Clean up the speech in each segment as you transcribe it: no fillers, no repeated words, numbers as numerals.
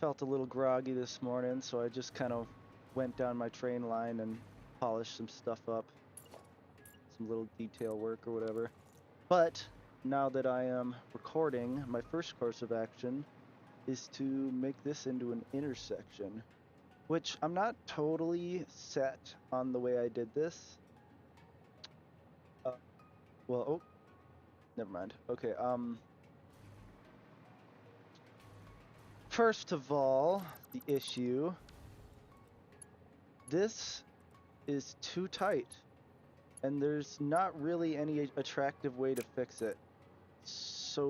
felt a little groggy this morning, so I just kind of went down my train line and polished some stuff up. Some little detail work or whatever. But now that I am recording, my first course of action is to make this into an intersection, which I'm not totally set on the way I did this. Oh, never mind. Okay, first of all, the issue. This is too tight, and there's not really any attractive way to fix it. So,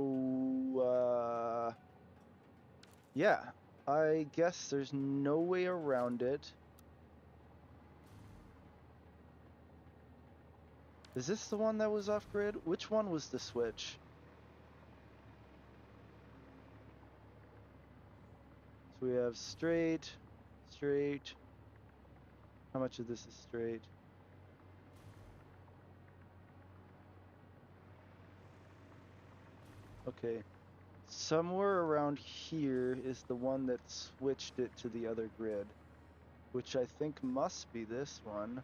yeah, I guess there's no way around it. Is this the one that was off-grid? Which one was the switch? So we have straight. How much of this is straight? Okay. Somewhere around here is the one that switched it to the other grid, which I think must be this one.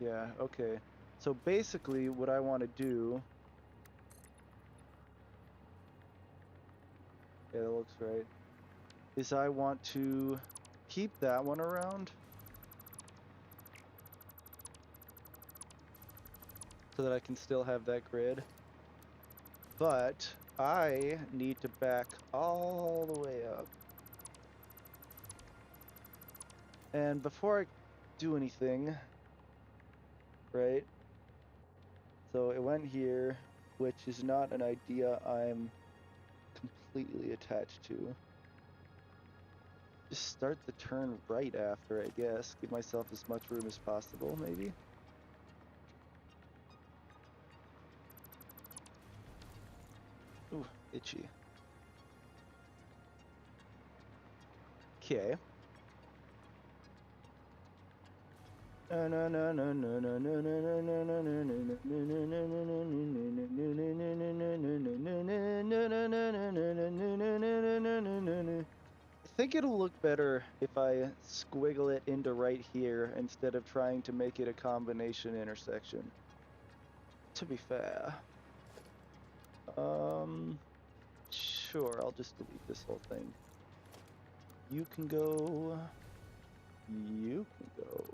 Yeah, okay. So basically what I want to do... Yeah, that looks right. Is I want to keep that one around so that I can still have that grid. But I need to back all the way up. And before I do anything, right? So it went here, which is not an idea I'm completely attached to. Just start the turn right after, I guess. Give myself as much room as possible, maybe. Ooh, itchy. Okay. I think it'll look better if I squiggle it into right here instead of trying to make it a combination intersection. To be fair. Sure, I'll just delete this whole thing. You can go. You can go.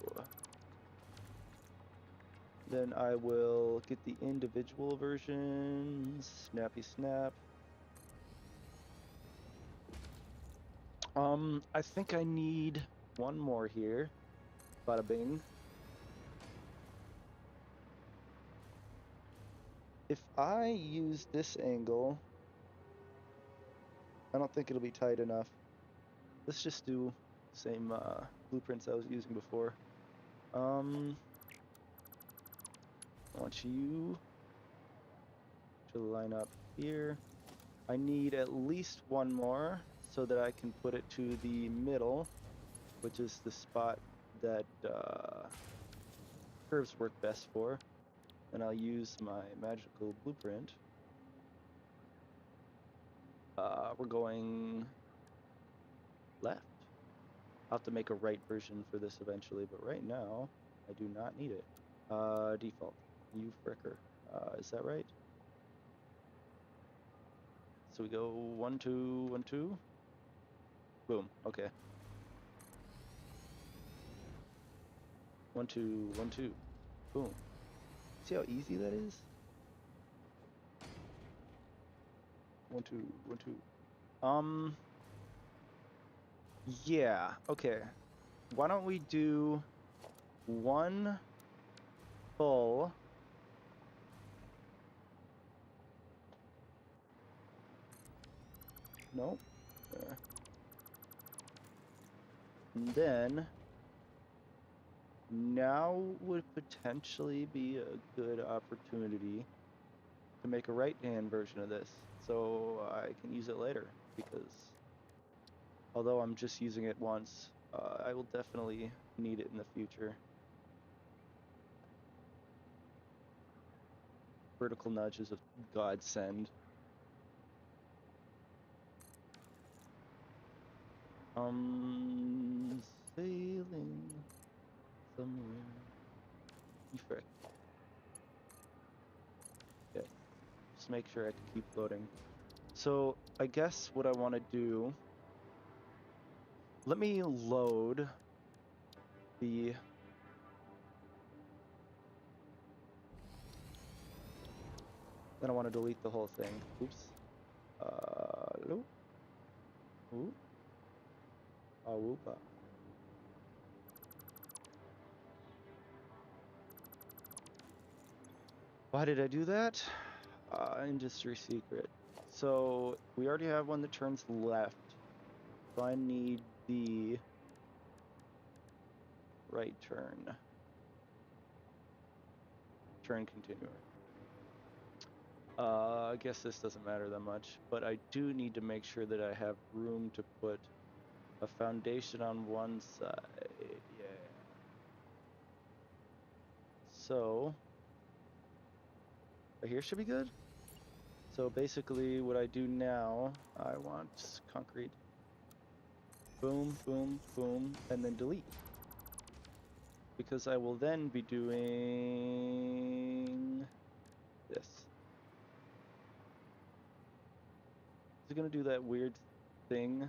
Then I will get the individual versions. Snappy snap. I think I need one more here. Bada bing. If I use this angle, I don't think it'll be tight enough. Let's just do the same blueprints I was using before. I want you to line up here. I need at least one more so that I can put it to the middle, which is the spot that curves work best for. And I'll use my magical blueprint. We're going left. I'll have to make a right version for this eventually, but right now I do not need it. Default. You fricker. Is that right? So we go 1, 2, 1, 2. Boom. Okay. 1, 2, 1, 2. Boom. See how easy that is? 1, 2, 1, 2. Yeah. Okay. Why don't we do one full. Nope. There. And then now would potentially be a good opportunity to make a right-hand version of this so I can use it later, because although I'm just using it once, I will definitely need it in the future. Vertical nudge is a godsend. Sailing somewhere. You frick. Okay. Just make sure I can keep loading. So I guess what I want to do, let me load the, then I want to delete the whole thing. Oops. Hello? Ooh. Awoopa. Why did I do that? Industry secret. So we already have one that turns left. So I need the right turn. Turn continuer. I guess this doesn't matter that much, but I do need to make sure that I have room to put a foundation on one side. Yeah. So right here should be good. So basically what I do now, I want concrete. Boom, boom, boom, and then delete. Because I will then be doing this. Is it gonna do that weird thing?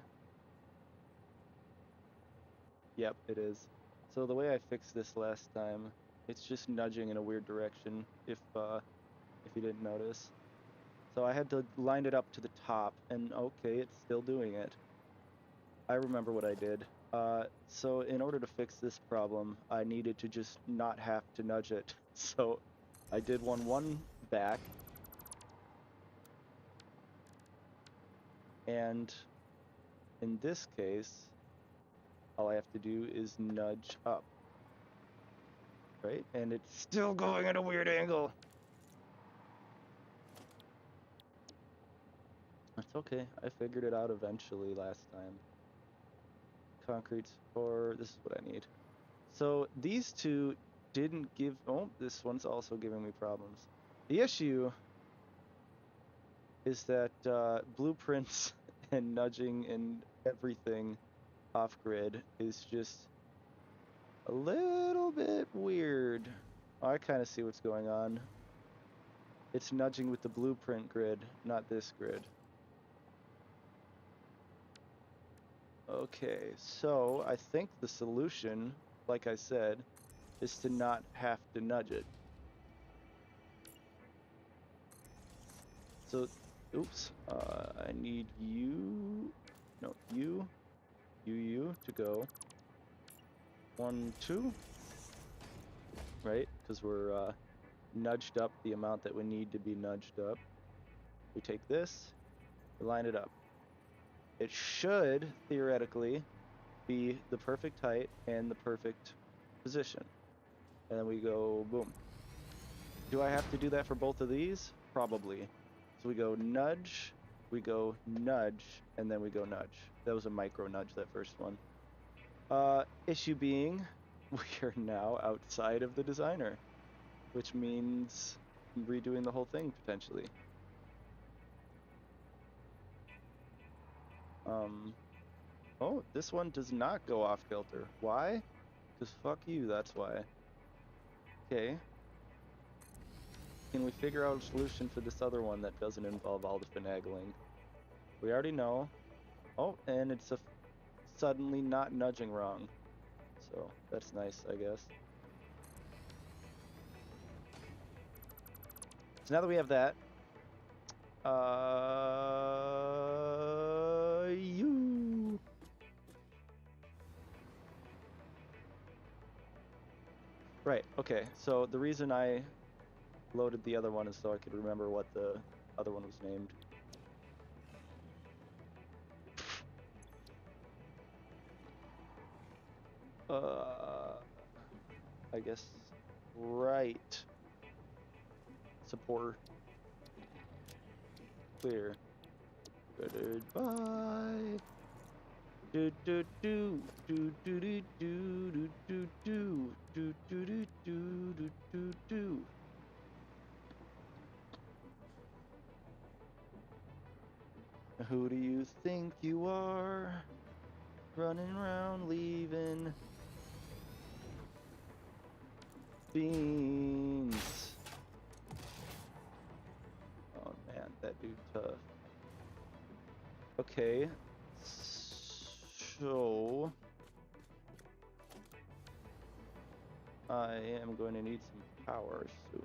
Yep, it is. So the way I fixed this last time, it's just nudging in a weird direction, if you didn't notice. So I had to line it up to the top, and okay, it's still doing it. I remember what I did. So in order to fix this problem, I needed to just not have to nudge it. So I did one back, and in this case, all I have to do is nudge up, right? And it's still going at a weird angle. That's okay. I figured it out eventually last time. Concrete, or this is what I need. So these two didn't give, oh, this one's also giving me problems. The issue is that blueprints and nudging and everything off-grid is just a little bit weird. Oh, I kind of see what's going on. It's nudging with the blueprint grid, not this grid. Okay, so I think the solution, like I said, is to not have to nudge it. So, oops, I need you, no, you to go 1, 2, right? Because we're nudged up the amount that we need to be nudged up. We take this, we line it up. It should, theoretically, be the perfect height and the perfect position. And then we go, boom. Do I have to do that for both of these? Probably. So we go nudge, and then we go nudge. That was a micro nudge, that first one. Issue being, we are now outside of the designer, which means redoing the whole thing, potentially. Oh, this one does not go off kilter. Why? Because fuck you, that's why. Okay. Can we figure out a solution for this other one that doesn't involve all the finagling? We already know. Oh, and it's suddenly not nudging wrong. So, that's nice, I guess. So now that we have that, you. Right, okay. So the reason I loaded the other one is so I could remember what the other one was named. I guess right. Support clear. Goodbye. Do do do do do do do do do do do do do do do do. Who do you think you are? Running around, leaving beans. Oh man, that dude tough. Okay, so I am going to need some power soon.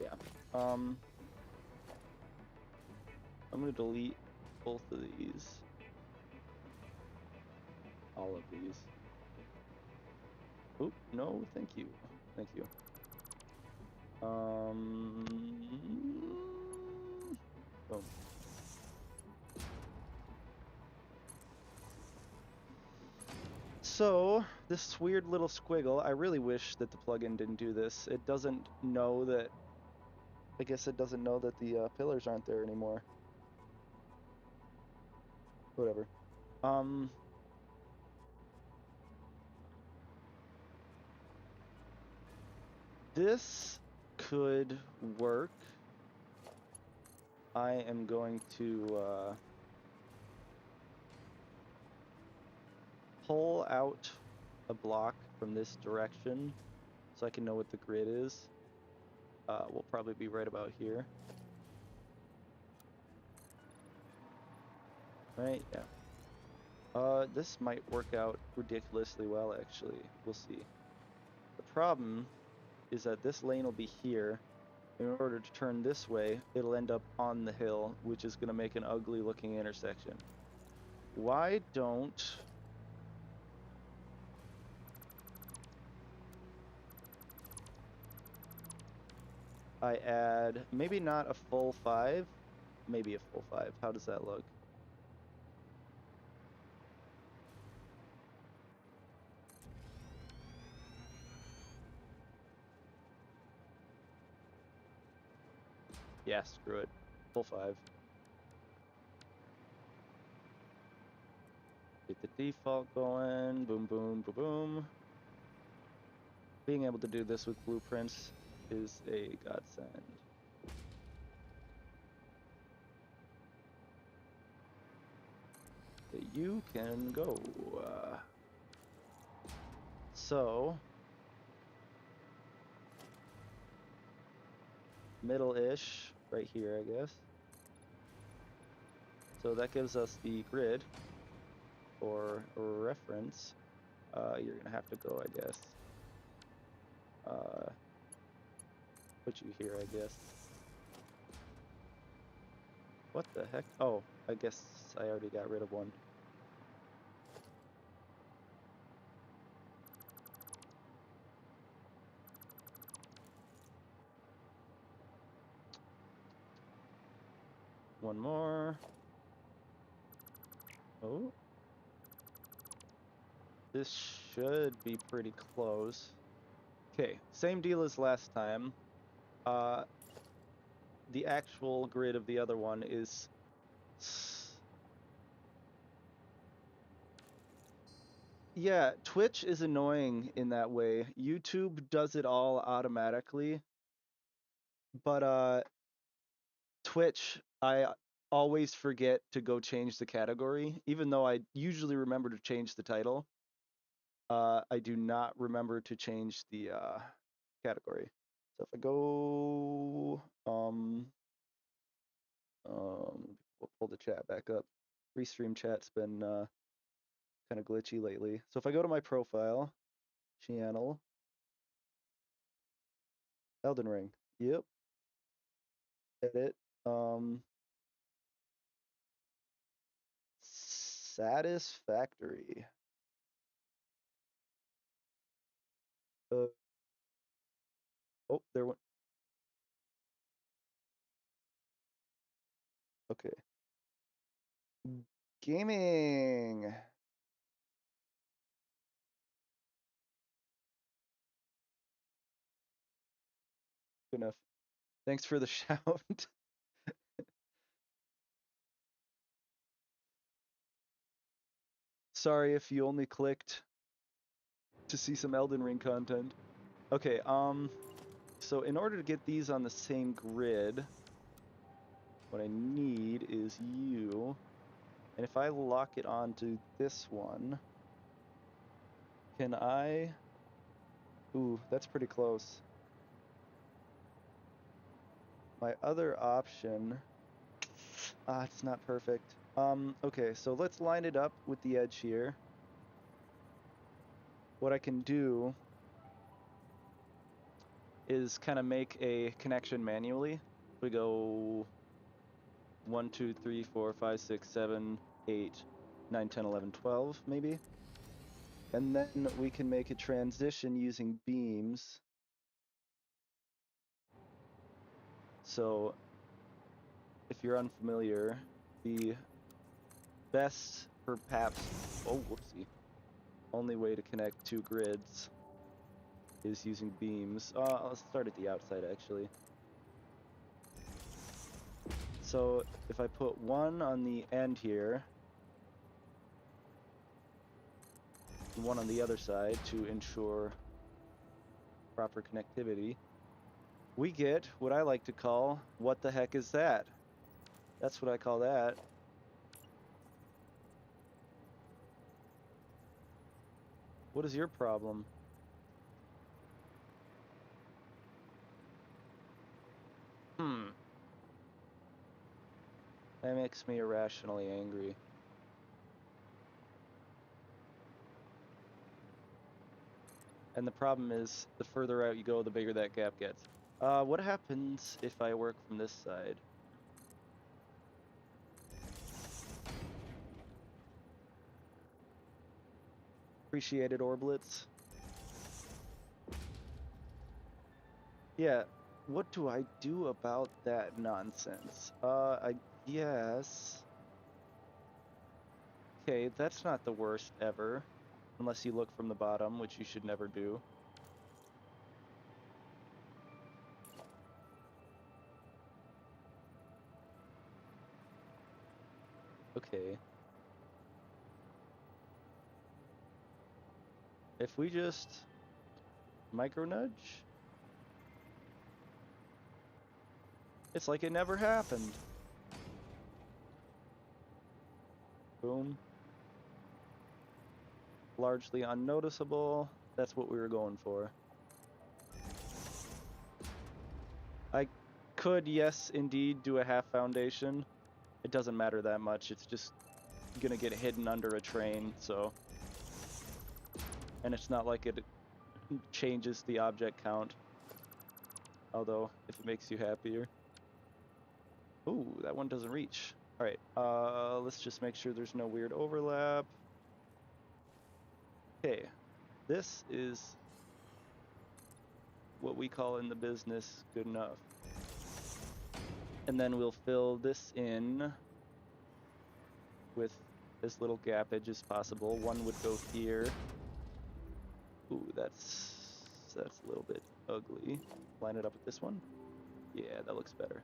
Yeah. I'm gonna delete both of these. All of these. Oop, no, thank you. Thank you. Boom. So, this weird little squiggle, I really wish that the plugin didn't do this. It doesn't know that, I guess it doesn't know that the pillars aren't there anymore. Whatever. This could work. I am going to pull out a block from this direction so I can know what the grid is. We'll probably be right about here. Right, yeah. This might work out ridiculously well, actually. We'll see. The problem is that this lane will be here. In order to turn this way, it'll end up on the hill, which is going to make an ugly looking intersection. Why don't I add, maybe not a full 5, maybe a full 5. How does that look? Yeah, screw it. Full 5. Get the default going. Boom, boom, boom, boom. Being able to do this with blueprints is a godsend. You can go. So, middle-ish, right here, I guess. So that gives us the grid for reference. You're gonna have to go, I guess. Put you here, I guess. What the heck? Oh, I guess I already got rid of one. One more. Oh. This should be pretty close. Okay, same deal as last time. The actual grid of the other one is... Yeah, Twitch is annoying in that way. YouTube does it all automatically. But Twitch, I always forget to go change the category, even though I usually remember to change the title. I do not remember to change the category. So if I go, we'll pull the chat back up. Restream chat's been kind of glitchy lately. So if I go to my profile, channel, Elden Ring, yep, edit, satisfactory. Oh, there went. Okay. Gaming. Good enough. Thanks for the shout. Sorry if you only clicked to see some Elden Ring content. Okay, so in order to get these on the same grid, what I need is you. And if I lock it onto this one, can I... Ooh, that's pretty close. My other option... it's not perfect. Okay, so let's line it up with the edge here. What I can do is kind of make a connection manually. We go 1, 2, 3, 4, 5, 6, 7, 8, 9, 10, 11, 12, maybe. And then we can make a transition using beams. So if you're unfamiliar, the best, perhaps, oh, whoopsie, only way to connect two grids is using beams. I'll start at the outside, actually. So if I put one on the end here, and one on the other side to ensure proper connectivity, we get what I like to call, what the heck is that? That's what I call that. What is your problem? That makes me irrationally angry. And the problem is, the further out you go, the bigger that gap gets. What happens if I work from this side? Appreciated Orblets. Yeah, what do I do about that nonsense? I guess... Okay, that's not the worst ever. Unless you look from the bottom, which you should never do. Okay. If we just micro nudge, it's like it never happened. Boom. Largely unnoticeable. That's what we were going for. I could, yes, indeed, do a half foundation. It doesn't matter that much. It's just gonna get hidden under a train, so... And it's not like it changes the object count. Although, if it makes you happier. Ooh, that one doesn't reach. Alright, let's just make sure there's no weird overlap. Okay, this is what we call in the business good enough. And then we'll fill this in with as little gappage as possible. One would go here. Ooh, that's a little bit ugly. Line it up with this one. Yeah, that looks better.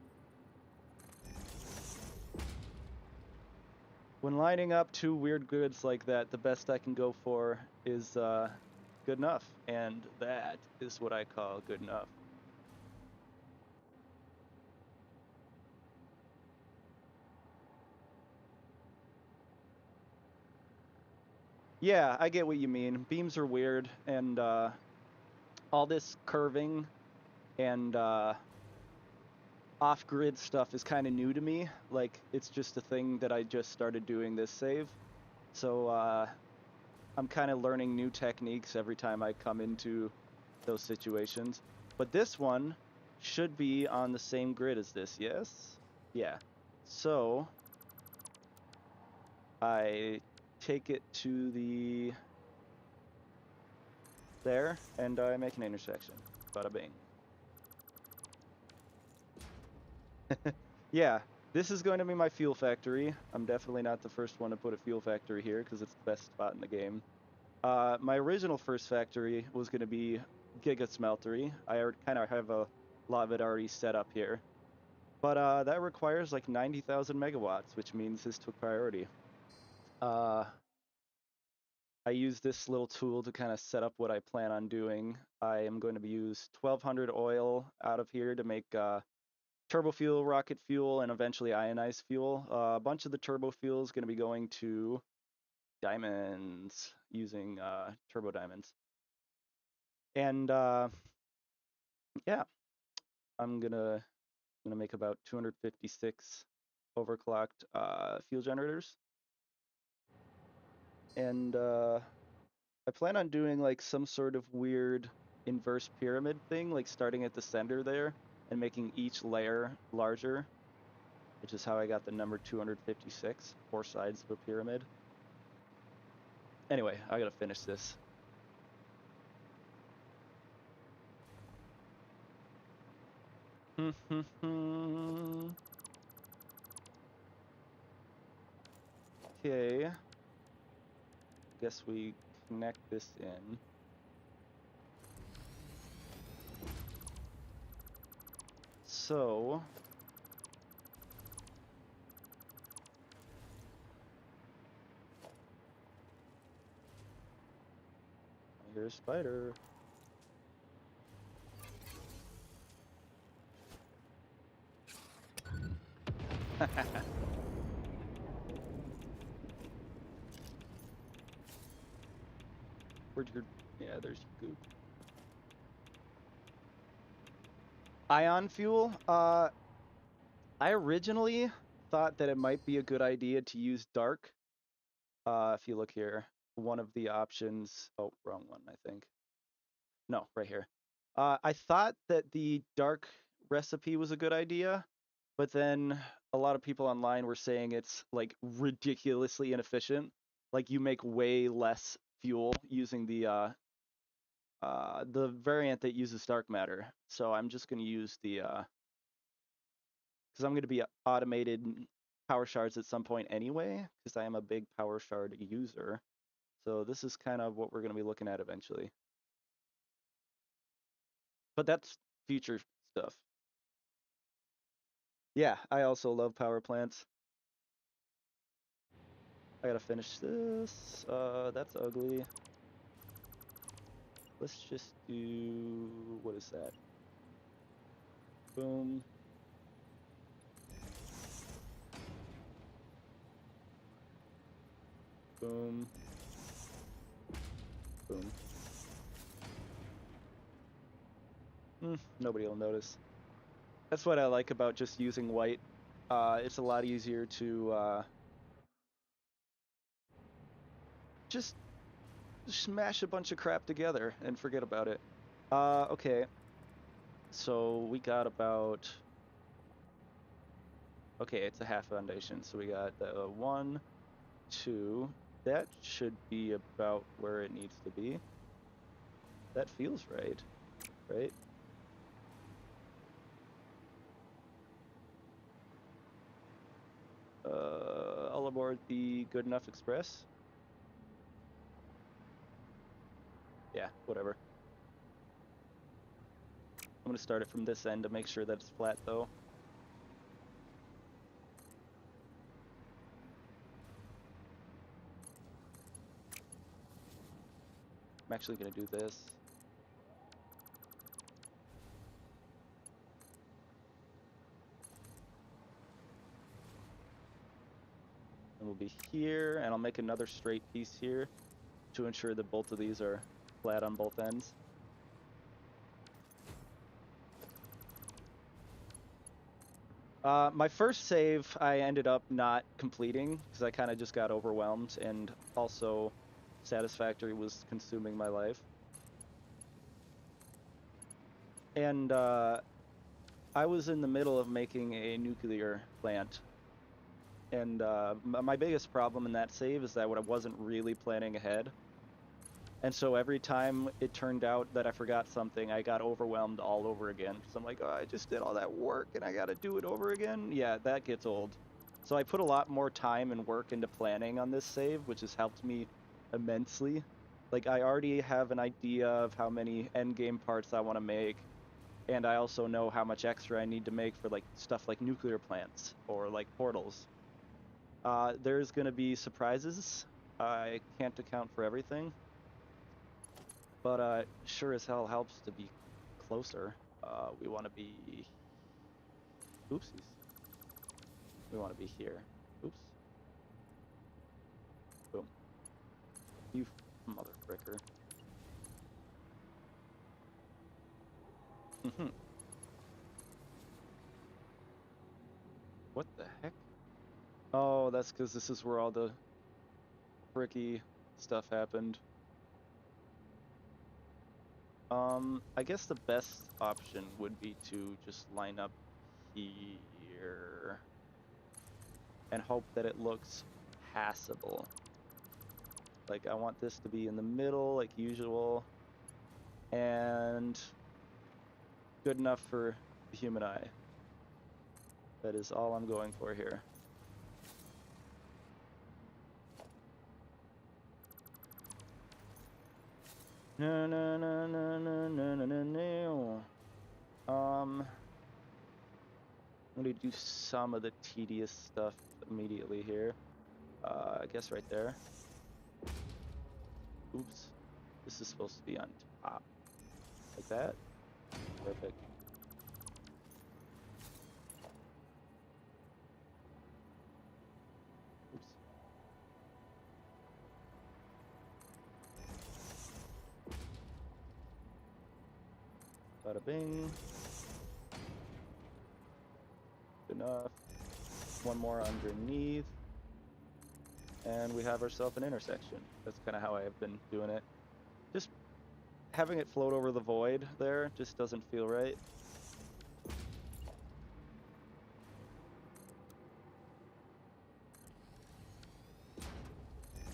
When lining up two weird grids like that, the best I can go for is good enough. And that is what I call good enough. Yeah, I get what you mean. Beams are weird, and all this curving and off-grid stuff is kind of new to me. Like, it's just a thing that I just started doing this save. So I'm kind of learning new techniques every time I come into those situations. But this one should be on the same grid as this, yes? Yeah. So I take it to the... there, and I make an intersection. Bada bing. Yeah, this is going to be my fuel factory. I'm definitely not the first one to put a fuel factory here because it's the best spot in the game. My original first factory was going to be Giga Smeltery. I kind of have a lot of it already set up here. But that requires like 90,000 megawatts, which means this took priority. I use this little tool to kind of set up what I plan on doing. I am going to use 1200 oil out of here to make turbo fuel, rocket fuel, and eventually ionized fuel. A bunch of the turbo fuel is going to be going to diamonds using turbo diamonds. And yeah, I'm gonna make about 256 overclocked fuel generators. And I plan on doing like some sort of weird inverse pyramid thing, like starting at the center there and making each layer larger, which is how I got the number 256, 4 sides of a pyramid. Anyway, I gotta finish this. Okay. Guess we connect this in. So here's a spider. Where'd your... Yeah, there's your goop. Ion fuel? I originally thought that it might be a good idea to use dark. If you look here, one of the options... Oh, wrong one, I think. No, right here. I thought that the dark recipe was a good idea, but then a lot of people online were saying it's like ridiculously inefficient. Like you make way less fuel using the variant that uses dark matter. So I'm just going to use the because I'm going to be automated power shards at some point anyway, because I am a big power shard user. So this is kind of what we're going to be looking at eventually. But that's future stuff. Yeah, I also love power plants. I gotta finish this. That's ugly. Let's just do... What is that? Boom. Boom. Boom. Nobody will notice. That's what I like about just using white. It's a lot easier to just smash a bunch of crap together and forget about it. Okay. So we got about... Okay, it's a half foundation. So we got 1, 2. That should be about where it needs to be. That feels right, right? All aboard the Good Enough Express. Yeah, whatever. I'm gonna start it from this end to make sure that it's flat though. I'm actually gonna do this. And we'll be here, and I'll make another straight piece here to ensure that both of these are flat on both ends. My first save I ended up not completing because I kind of just got overwhelmed, and also Satisfactory was consuming my life. And I was in the middle of making a nuclear plant. And my biggest problem in that save is that I wasn't really planning ahead. And so every time it turned out that I forgot something, I got overwhelmed all over again. So I'm like, oh, I just did all that work and I got to do it over again? Yeah, that gets old. So I put a lot more time and work into planning on this save, which has helped me immensely. Like, I already have an idea of how many endgame parts I want to make. And I also know how much extra I need to make for like stuff like nuclear plants or like portals. There's going to be surprises. I can't account for everything. But sure as hell helps to be closer. We want to be Oopsies. We want to be here. Oops. Boom. You mother fricker. What the heck? Oh, that's because this is where all the fricky stuff happened. I guess the best option would be to just line up here and hope that it looks passable. Like, I want this to be in the middle, like usual, and good enough for the human eye. That is all I'm going for here. No, no, no, no, no, no, no, no, no. I'm gonna do some of the tedious stuff immediately here. I guess right there. Oops. This is supposed to be on top. Like that. Perfect. Oops. Bada bing. Good enough. One more underneath. And we have ourselves an intersection. That's kind of how I have been doing it. Just having it float over the void there just doesn't feel right.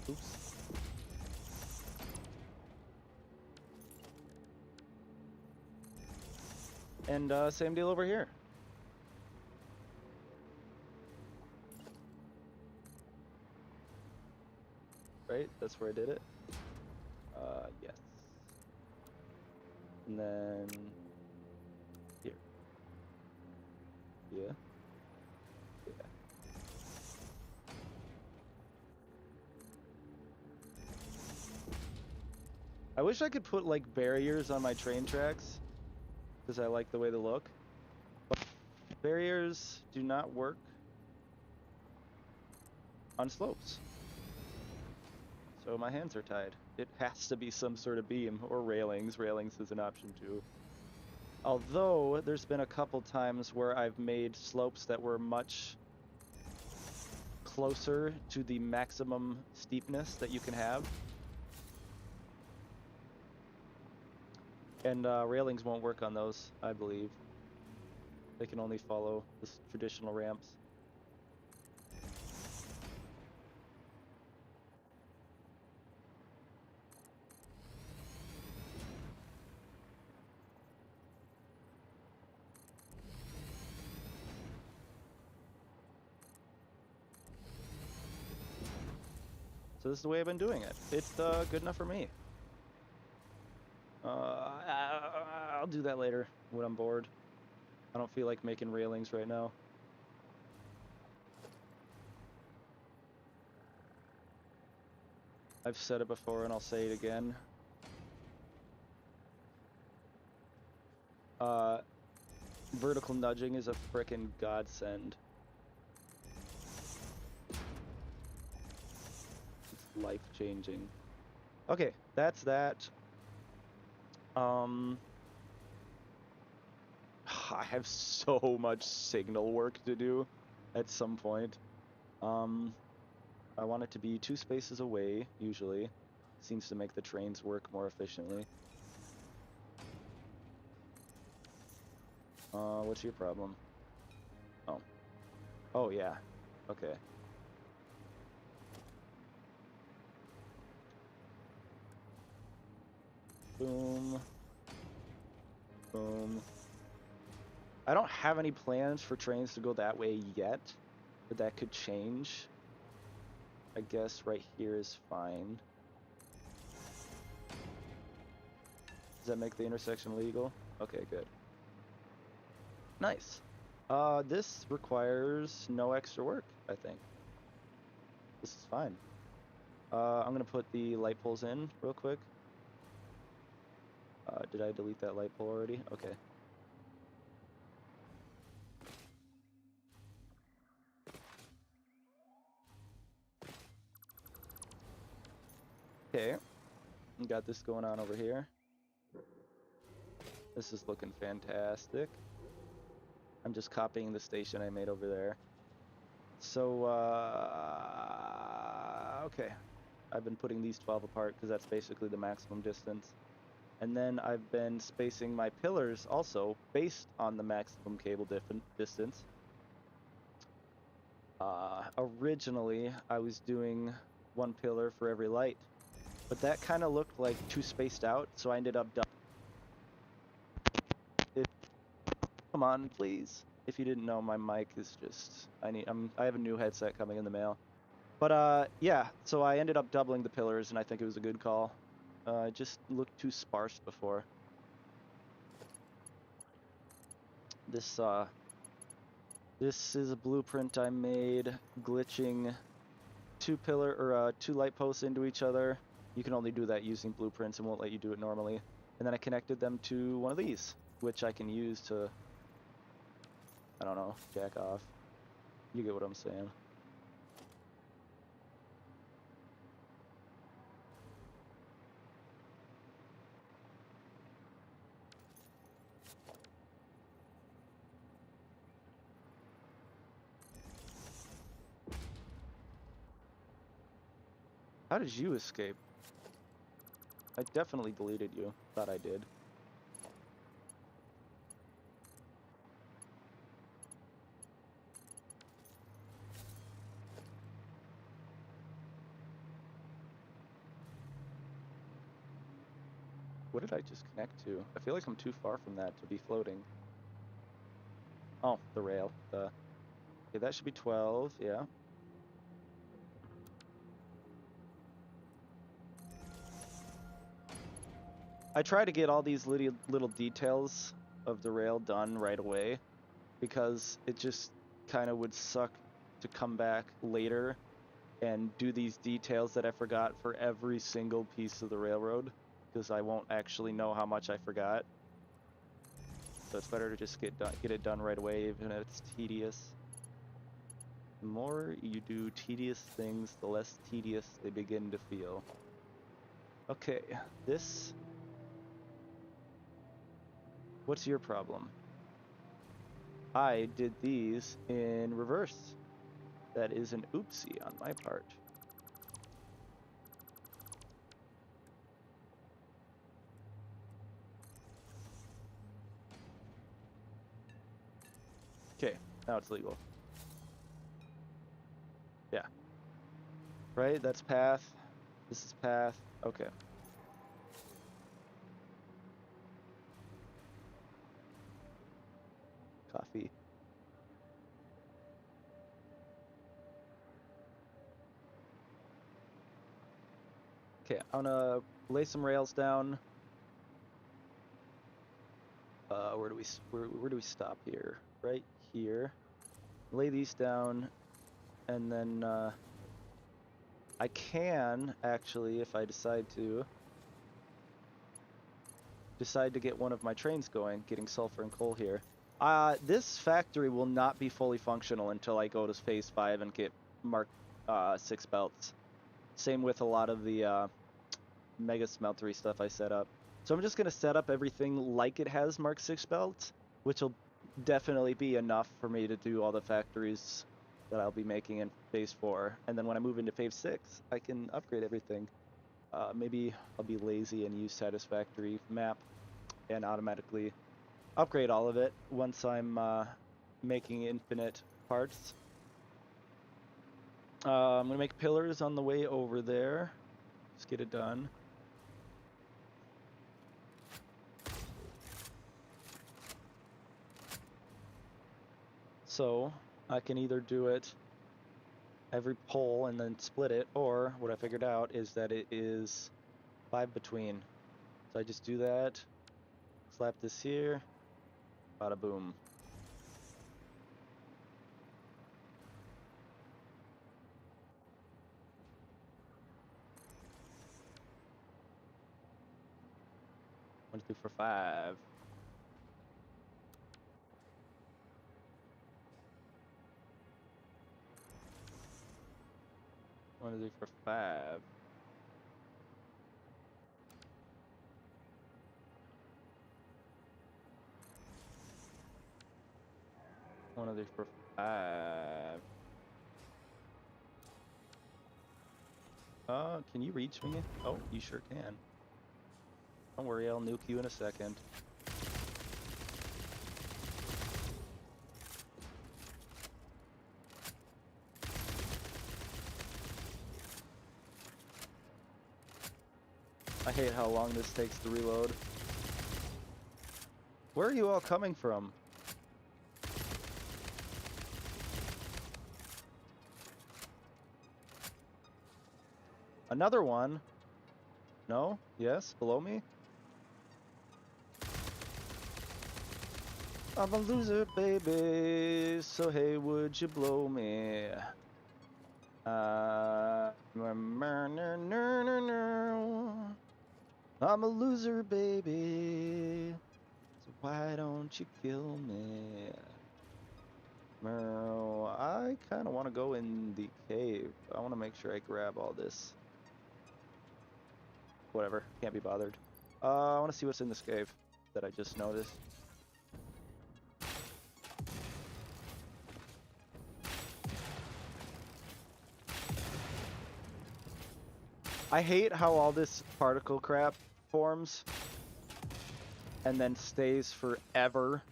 Oops. And same deal over here. Right? That's where I did it. Yes. And then here. Yeah. Yeah. I wish I could put like barriers on my train tracks because I like the way they look. But barriers do not work on slopes. So my hands are tied. It has to be some sort of beam or railings. Railings is an option too. Although there's been a couple times where I've made slopes that were much closer to the maximum steepness that you can have. And railings won't work on those, I believe. They can only follow the traditional ramps. So this is the way I've been doing it. It's good enough for me. I'll do that later when I'm bored. I don't feel like making railings right now. I've said it before and I'll say it again. Vertical nudging is a frickin' godsend. It's life-changing. Okay, that's that. I have so much signal work to do at some point. I want it to be 2 spaces away, usually. Seems to make the trains work more efficiently. What's your problem? Oh. Oh, yeah. Okay. Boom. Boom. I don't have any plans for trains to go that way yet, but that could change. I guess right here is fine. Does that make the intersection legal? Okay, good. Nice. This requires no extra work, I think. This is fine. I'm gonna put the light poles in real quick. Did I delete that light pole already? Okay. Okay, we got this going on over here. This is looking fantastic. I'm just copying the station I made over there. So, okay. I've been putting these 12 apart because that's basically the maximum distance. And then I've been spacing my pillars also based on the maximum cable distance. Originally, I was doing one pillar for every light, but that kind of looked like too spaced out, so I ended up come on, please. If you didn't know, my mic is just I have a new headset coming in the mail. But yeah, so I ended up doubling the pillars, and I think it was a good call. It just looked too sparse before. This is a blueprint I made glitching two light posts into each other. You can only do that using blueprints and won't let you do it normally. And then I connected them to one of these, which I can use to, I don't know, jack off. You get what I'm saying. How did you escape? I definitely deleted you. Thought I did. What did I just connect to? I feel like I'm too far from that to be floating. Oh, the rail. Okay, that should be 12, yeah. I try to get all these little details of the rail done right away, because it just kind of would suck to come back later and do these details that I forgot for every single piece of the railroad, because I won't actually know how much I forgot. So it's better to just get it done right away, even if it's tedious. The more you do tedious things, the less tedious they begin to feel. Okay, this... What's your problem? I did these in reverse. That is an oopsie on my part. Okay, now it's legal. Yeah. Right, that's path. This is path. Okay. Coffee. Okay, I'm gonna lay some rails down. Where do we stop here? Right here. Lay these down, and then I can actually, if I decide to get one of my trains going, getting sulfur and coal here. This factory will not be fully functional until I go to phase 5 and get Mark 6 belts. Same with a lot of the mega smeltery stuff I set up. So I'm just going to set up everything like it has Mark 6 belts, which will definitely be enough for me to do all the factories that I'll be making in phase 4. And then when I move into phase 6, I can upgrade everything. Maybe I'll be lazy and use satisfactory map and automatically upgrade all of it once I'm making infinite parts. I'm going to make pillars on the way over there. Just get it done. So I can either do it every pole and then split it, or what I figured out is that it is 5 between. So I just do that, slap this here, bada boom. One, two, for 5. One, two, for 5. 1, 2, 3, 4, 5. Can you reach me? Oh, you sure can. Don't worry, I'll nuke you in a second. I hate how long this takes to reload. Where are you all coming from? Another one? No? Yes? Below me? I'm a loser, baby, so hey, would you blow me? I'm a loser, baby, so why don't you kill me? I kind of want to go in the cave. I want to make sure I grab all this. Whatever, can't be bothered. I want to see what's in this cave that I just noticed. I hate how all this particle crap forms and then stays forever.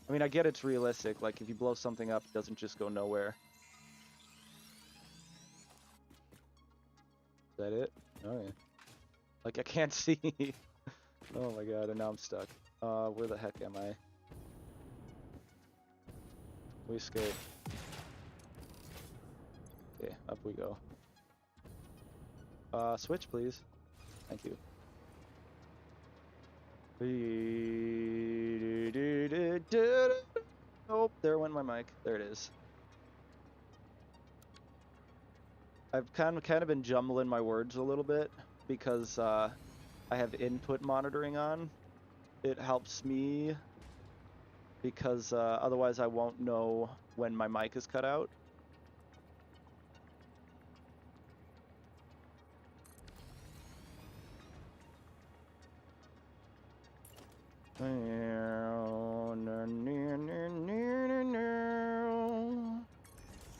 I mean, I get it's realistic, like if you blow something up, it doesn't just go nowhere. Is that it? Oh yeah. Like I can't see. Oh my god, and now I'm stuck. Where the heck am I? We escaped. Okay, up we go. Switch please. Thank you. Oh, there went my mic. There it is. I've kind of been jumbling my words a little bit because I have input monitoring on. It helps me because otherwise I won't know when my mic is cut out.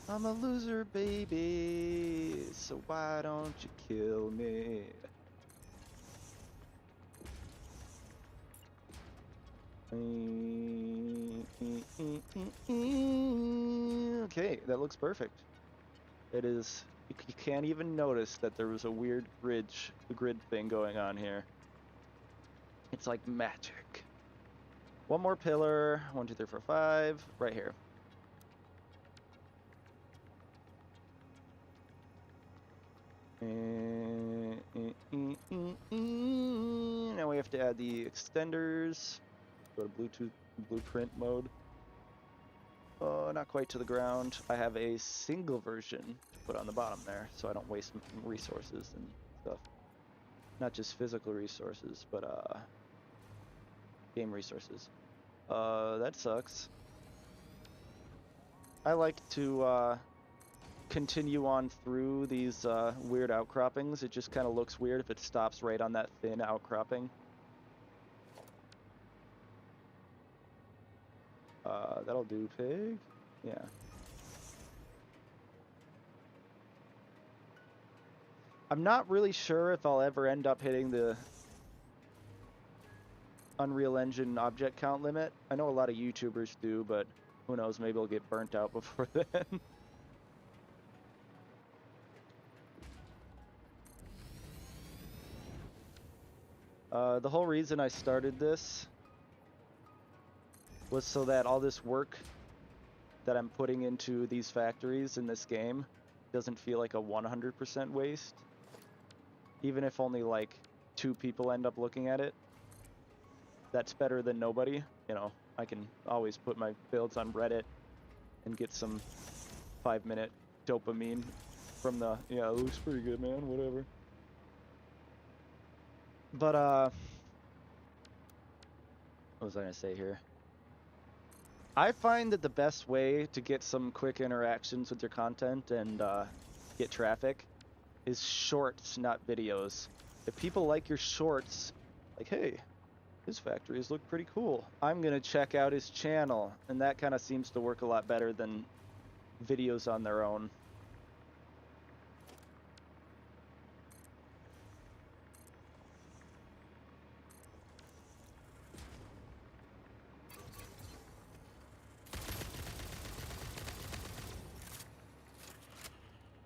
I'm a loser, baby, so why don't you kill me? Okay, that looks perfect. It is. You can't even notice that there was a weird grid thing going on here. It's like magic. One more pillar. 1, 2, 3, 4, 5. Right here. Now we have to add the extenders. Go to Bluetooth blueprint mode. Not quite to the ground. I have a single version to put on the bottom there, so I don't waste resources and stuff. Not just physical resources, but game resources. That sucks. I like to continue on through these weird outcroppings. It just kind of looks weird if it stops right on that thin outcropping. That'll do, pig. Yeah. I'm not really sure if I'll ever end up hitting the Unreal Engine object count limit. I know a lot of YouTubers do, but who knows, maybe I'll get burnt out before then. The whole reason I started this was so that all this work that I'm putting into these factories in this game doesn't feel like a 100% waste. Even if only like 2 people end up looking at it, that's better than nobody. You know, I can always put my builds on Reddit and get some 5-minute dopamine from the, yeah, it looks pretty good, man, whatever. But, what was I gonna say here? I find that the best way to get some quick interactions with your content and get traffic is shorts, not videos. If people like your shorts, like, hey, His factories look pretty cool. I'm gonna check out his channel, and that kind of seems to work a lot better than videos on their own.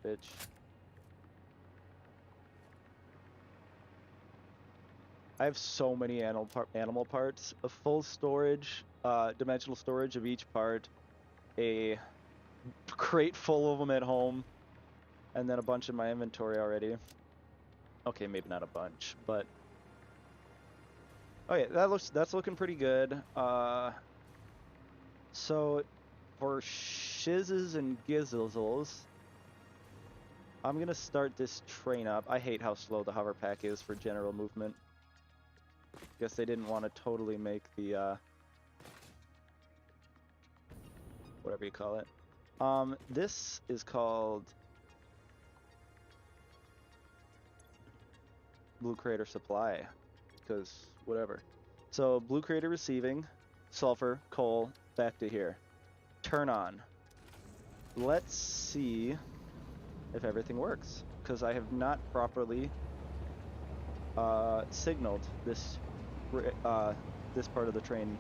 Bitch. I have so many animal parts, a full storage, dimensional storage of each part, a crate full of them at home, and then a bunch in my inventory already. Okay, maybe not a bunch, but oh yeah, that's looking pretty good. So for shizzes and gizzles, I'm gonna start this train up. I hate how slow the hover pack is for general movement. Guess they didn't want to totally make the whatever you call it. This is called Blue Crater Supply, because whatever. So Blue Crater receiving, sulfur, coal, back to here. Turn on. Let's see if everything works, because I have not properly signaled this part of the train.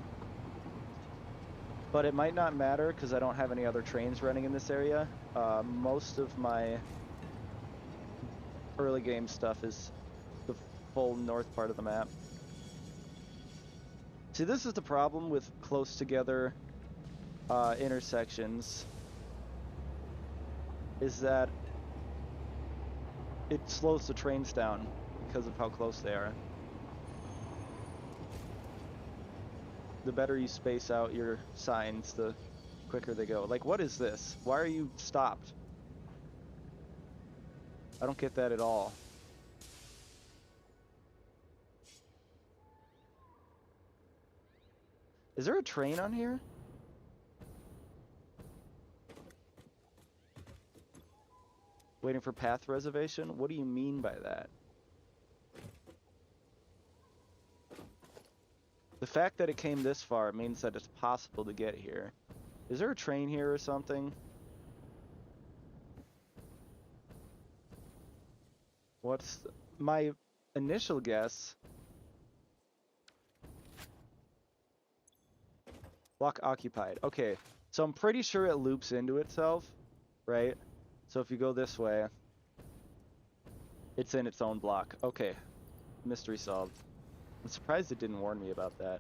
But it might not matter because I don't have any other trains running in this area. Most of my early game stuff is the full north part of the map. See, this is the problem with close together intersections, is that it slows the trains down because of how close they are. The better you space out your signs, the quicker they go. Like, what is this? Why are you stopped? I don't get that at all. Is there a train on here? Waiting for path reservation? What do you mean by that? The fact that it came this far means that it's possible to get here. Is there a train here or something? What's my initial guess? Block occupied. Okay, so I'm pretty sure it loops into itself, right? So if you go this way, it's in its own block. Okay, mystery solved. I'm surprised it didn't warn me about that.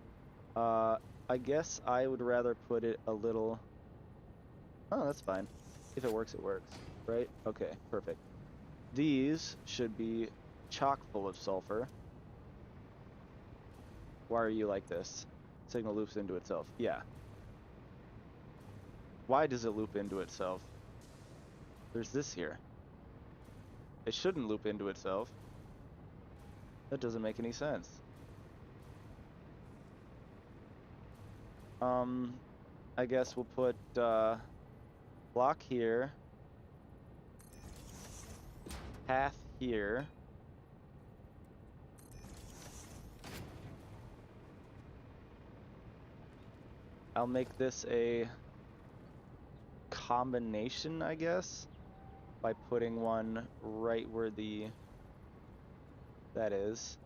I guess I would rather put it a little... Oh, that's fine. If it works, it works, right? Okay, perfect. These should be chock full of sulfur. Why are you like this? Signal loops into itself. Yeah. Why does it loop into itself? There's this here. It shouldn't loop into itself. That doesn't make any sense. I guess we'll put block here, path here, I'll make this a combination, I guess, by putting one right where that is.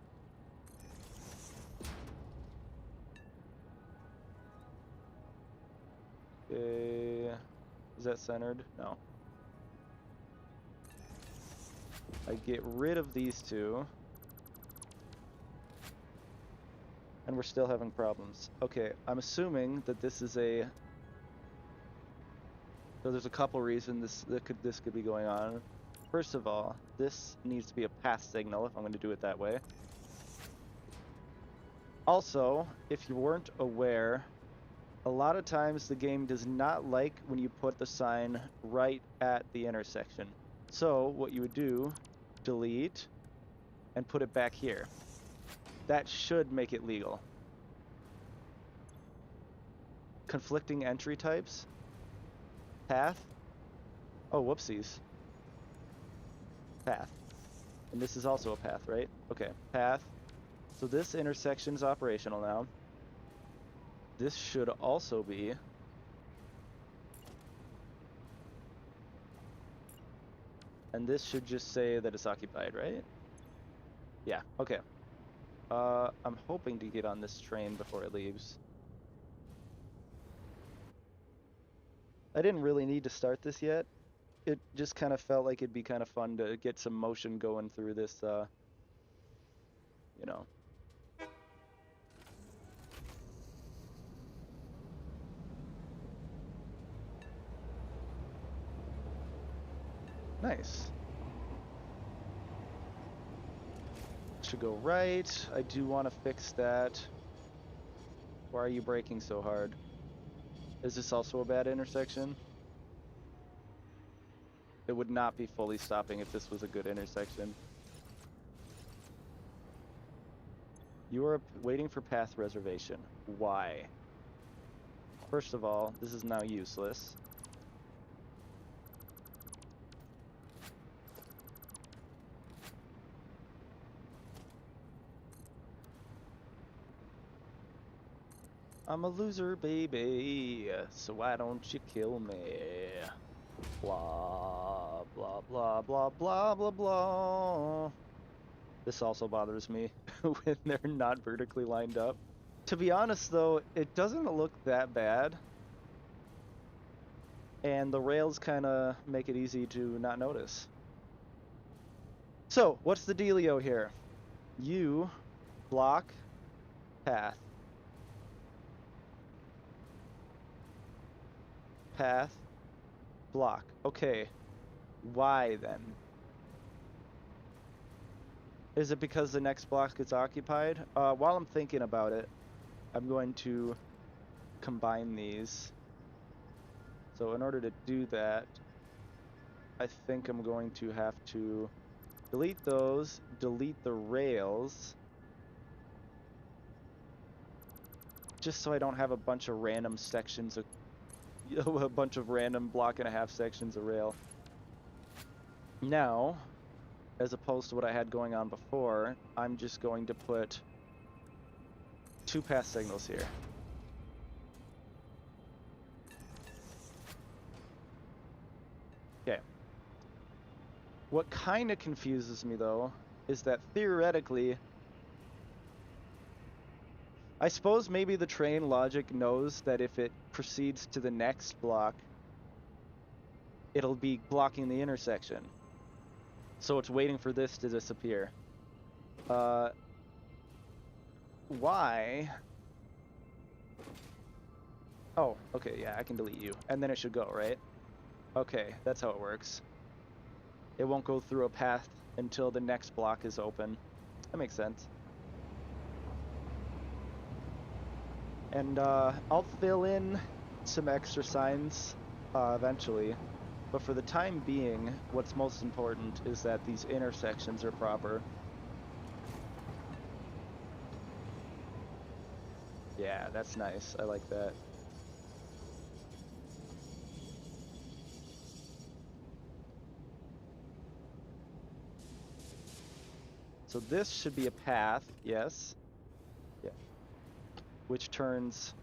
Okay, is that centered? No. I get rid of these two. And we're still having problems. Okay, I'm assuming that this is a... So there's a couple reasons this could be going on. First of all, this needs to be a path signal if I'm going to do it that way. Also, if you weren't aware, a lot of times the game does not like when you put the sign right at the intersection. So what you would do, delete, and put it back here. That should make it legal. Conflicting entry types. Path. Oh, whoopsies. Path. And this is also a path, right? Okay, path. So this intersection is operational now. This should also be. And this should just say that it's occupied, right? Yeah, okay. I'm hoping to get on this train before it leaves. I didn't really need to start this yet. It just kind of felt like it'd be kind of fun to get some motion going through this, you know. Nice. Should go right. I do want to fix that. Why are you braking so hard? Is this also a bad intersection? It would not be fully stopping if this was a good intersection. You are waiting for path reservation. Why? First of all, this is now useless. I'm a loser, baby, so why don't you kill me? Blah, blah, blah, blah, blah, blah, blah. This also bothers me when they're not vertically lined up. To be honest, though, it doesn't look that bad. And the rails kind of make it easy to not notice. So, what's the dealio here? You block path. Path, block. Okay. Why then? Is it because the next block gets occupied? While I'm thinking about it, I'm going to combine these. So in order to do that, I think I'm going to have to delete those, delete the rails, just so I don't have a bunch of random sections of, a bunch of random block and a half sections of rail. Now, as opposed to what I had going on before, I'm just going to put 2 path signals here. Okay. What kind of confuses me, though, is that theoretically, I suppose maybe the train logic knows that if it proceeds to the next block, it'll be blocking the intersection. So it's waiting for this to disappear. Why? Oh, okay, yeah, I can delete you. And then it should go, right? Okay, that's how it works. It won't go through a path until the next block is open. That makes sense. And I'll fill in some extra signs eventually. But for the time being, what's most important is that these intersections are proper. Yeah, that's nice. I like that. So this should be a path, yes. Yeah. Which turns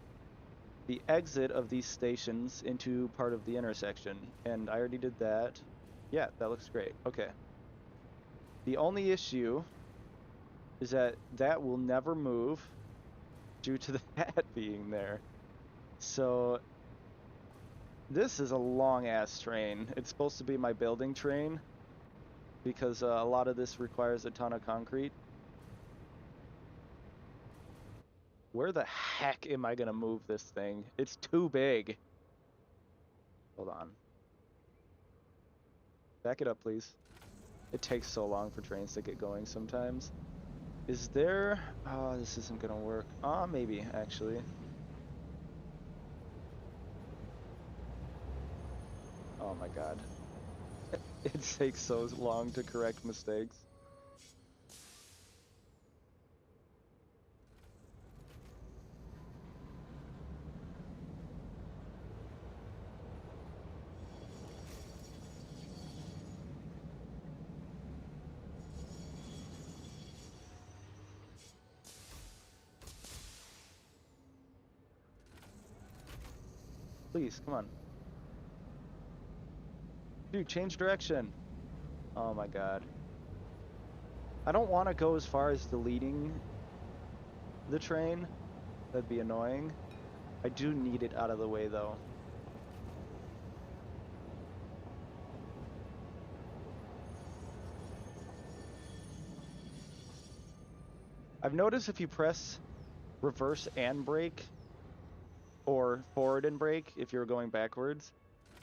the exit of these stations into part of the intersection. And I already did that. Yeah, that looks great. Okay. The only issue is that that will never move due to the hat being there. So this is a long-ass train. It's supposed to be my building train because a lot of this requires a ton of concrete. Where the heck am I gonna move this thing? It's too big. Hold on. Back it up, please. It takes so long for trains to get going sometimes. Is there... Oh, this isn't gonna work. Maybe, actually. Oh my god. It takes so long to correct mistakes. Please, come on. Dude, change direction. Oh my god. I don't want to go as far as deleting the train. That'd be annoying. I do need it out of the way, though. I've noticed if you press reverse and brake, or forward and brake if you're going backwards,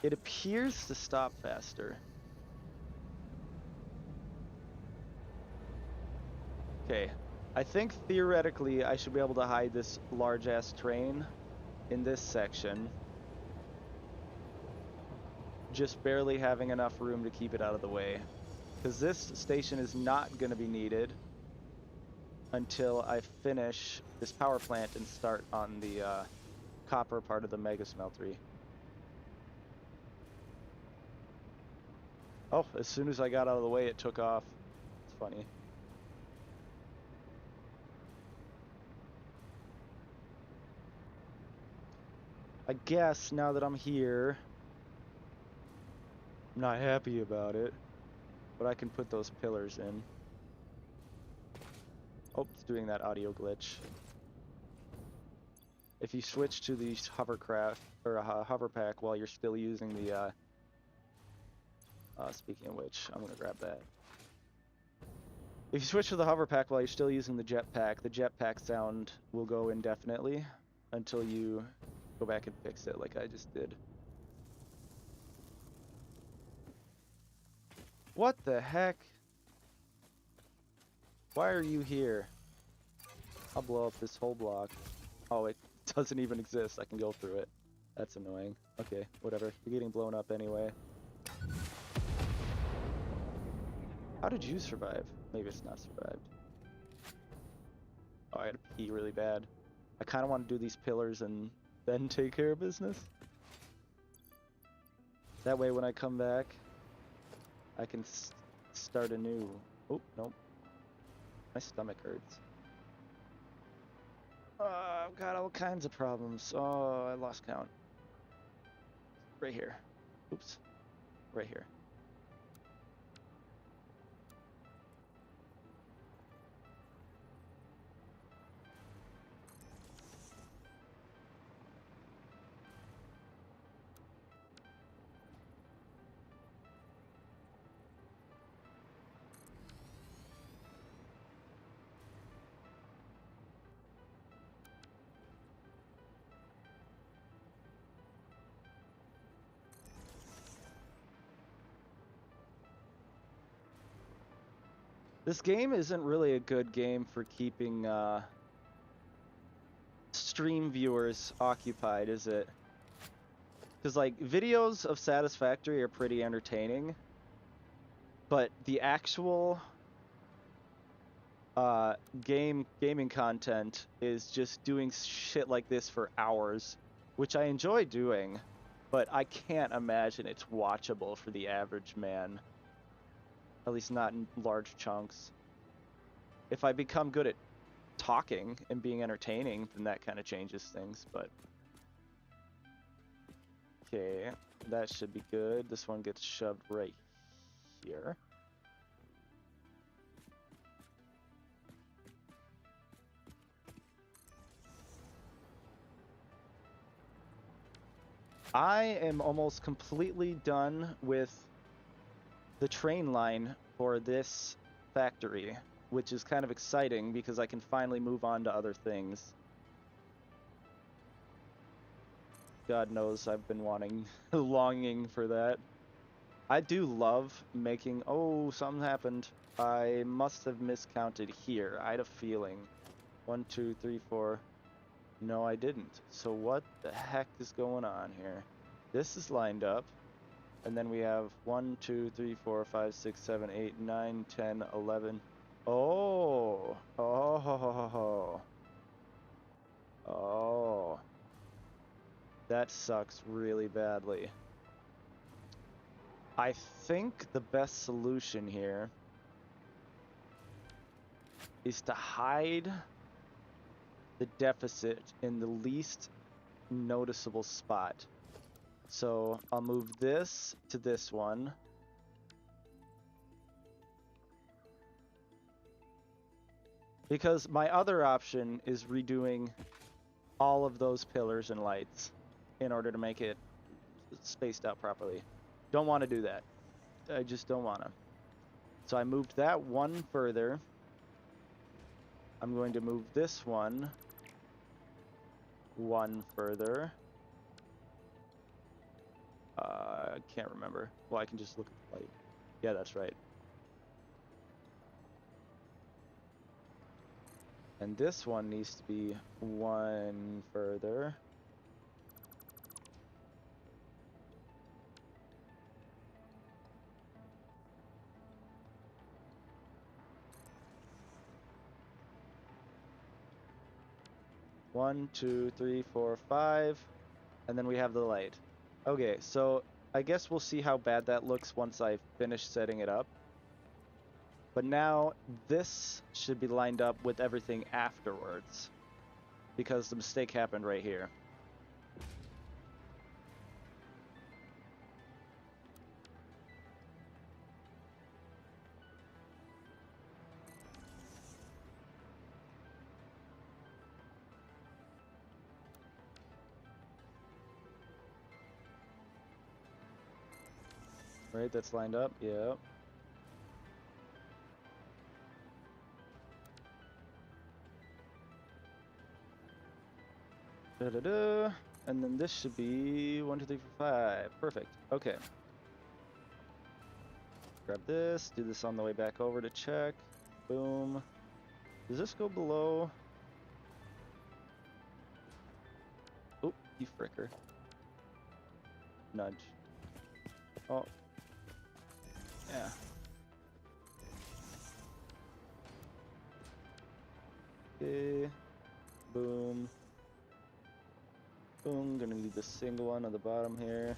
it appears to stop faster. Okay, I think theoretically I should be able to hide this large-ass train in this section, just barely having enough room to keep it out of the way. Because this station is not going to be needed until I finish this power plant and start on the copper part of the Megafactory. Oh, as soon as I got out of the way, it took off. It's funny. I guess now that I'm here, I'm not happy about it, but I can put those pillars in. Oh, it's doing that audio glitch. If you switch to the hovercraft or hover pack while you're still using the speaking of which, I'm gonna grab that. If you switch to the hover pack while you're still using the jetpack sound will go indefinitely until you go back and fix it like I just did. What the heck? Why are you here? I'll blow up this whole block. Oh, it doesn't even exist. I can go through it. That's annoying. Okay, whatever. You're getting blown up anyway. How did you survive? Maybe it's not survived. Oh, I gotta pee really bad. I kind of want to do these pillars and then take care of business. That way when I come back, I can start anew. Oh, nope. My stomach hurts. I've got all kinds of problems. Oh, I lost count. Right here. Oops. Right here. This game isn't really a good game for keeping stream viewers occupied, is it? Because like videos of Satisfactory are pretty entertaining, but the actual gaming content is just doing shit like this for hours, which I enjoy doing, but I can't imagine it's watchable for the average man. At least not in large chunks. If I become good at talking and being entertaining, then that kind of changes things, but... Okay, that should be good. This one gets shoved right here. I am almost completely done with the train line for this factory, which is kind of exciting because I can finally move on to other things. God knows I've been longing for that. I do love making... Oh, something happened. I must have miscounted here. I had a feeling. 1, 2, 3, 4. No, I didn't. So what the heck is going on here? This is lined up. And then we have 1, 2, 3, 4, 5, 6, 7, 8, 9, 10, 11. Oh. Oh. Oh. That sucks really badly. I think the best solution here is to hide the deficit in the least noticeable spot. So I'll move this to this one. Because my other option is redoing all of those pillars and lights in order to make it spaced out properly. Don't want to do that. I just don't want to. So I moved that one further. I'm going to move this one further. I can't remember. Well, I can just look at the light. Yeah, that's right. And this one needs to be one further. One, two, three, four, five. And then we have the light. Okay, so I guess we'll see how bad that looks once I finish setting it up. But now this should be lined up with everything afterwards, because the mistake happened right here. Right, that's lined up, yep. Da-da-da. And then this should be 1, 2, 3, 4, 5. Perfect. Okay. Grab this, do this on the way back over to check. Boom. Does this go below? Oh, you fricker. Nudge. Oh. Yeah. Okay. Boom. Boom. Gonna need the single one on the bottom here.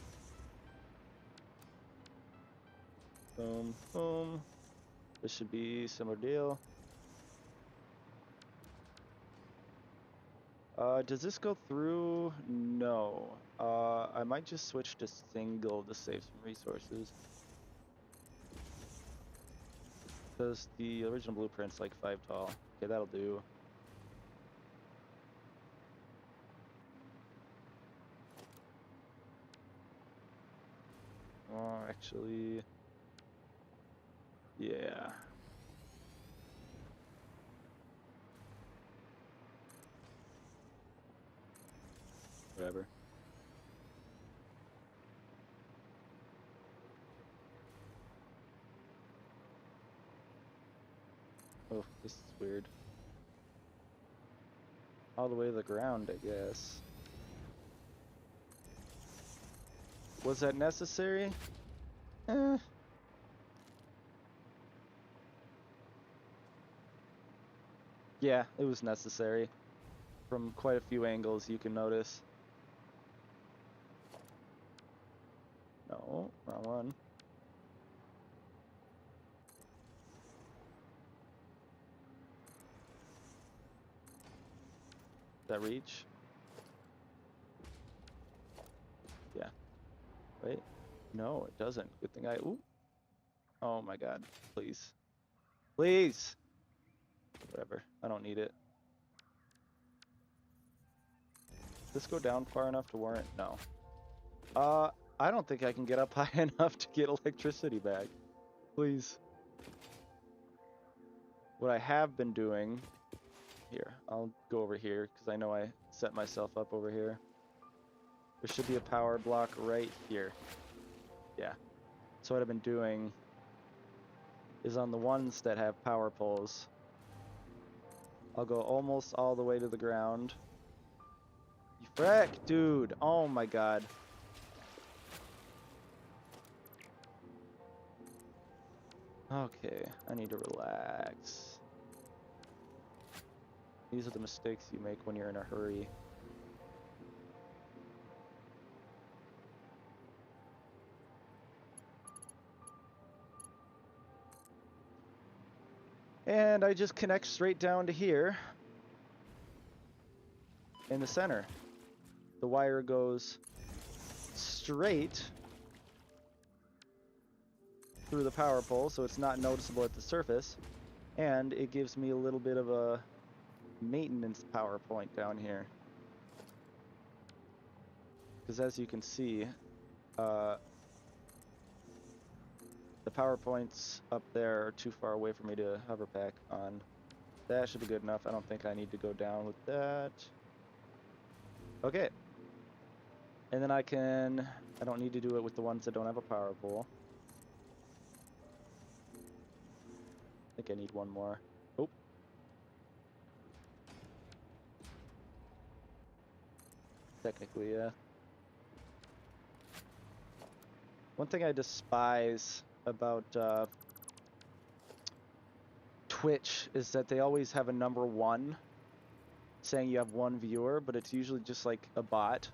Boom. Boom. This should be similar deal. Does this go through? No. I might just switch to single to save some resources. Because the original blueprint's like 5 tall. Okay, that'll do. Oh, actually... yeah. Whatever. Oh, this is weird. All the way to the ground, I guess. Was that necessary? Eh. Yeah, it was necessary. From quite a few angles, you can notice. No, wrong one. That reach? Yeah. Wait. No, it doesn't. Good thing I... ooh. Oh my god. Please. Please! Whatever. I don't need it. Does this go down far enough to warrant? No. I don't think I can get up high enough to get electricity back. Please. What I have been doing... here, I'll go over here, because I know I set myself up over here. There should be a power block right here. Yeah. So what I've been doing is on the ones that have power poles, I'll go almost all the way to the ground. You frick, dude! Oh my god. Okay, I need to relax. These are the mistakes you make when you're in a hurry. And I just connect straight down to here in the center. The wire goes straight through the power pole, so it's not noticeable at the surface, and it gives me a little bit of a maintenance power point down here. Because as you can see, the power points up there are too far away for me to hover back on. That should be good enough. I don't think I need to go down with that. Okay. And then I don't need to do it with the ones that don't have a power pole. I think I need one more. Oh. Technically, yeah. One thing I despise about Twitch is that they always have a number 1 saying you have 1 viewer, but it's usually just like a bot.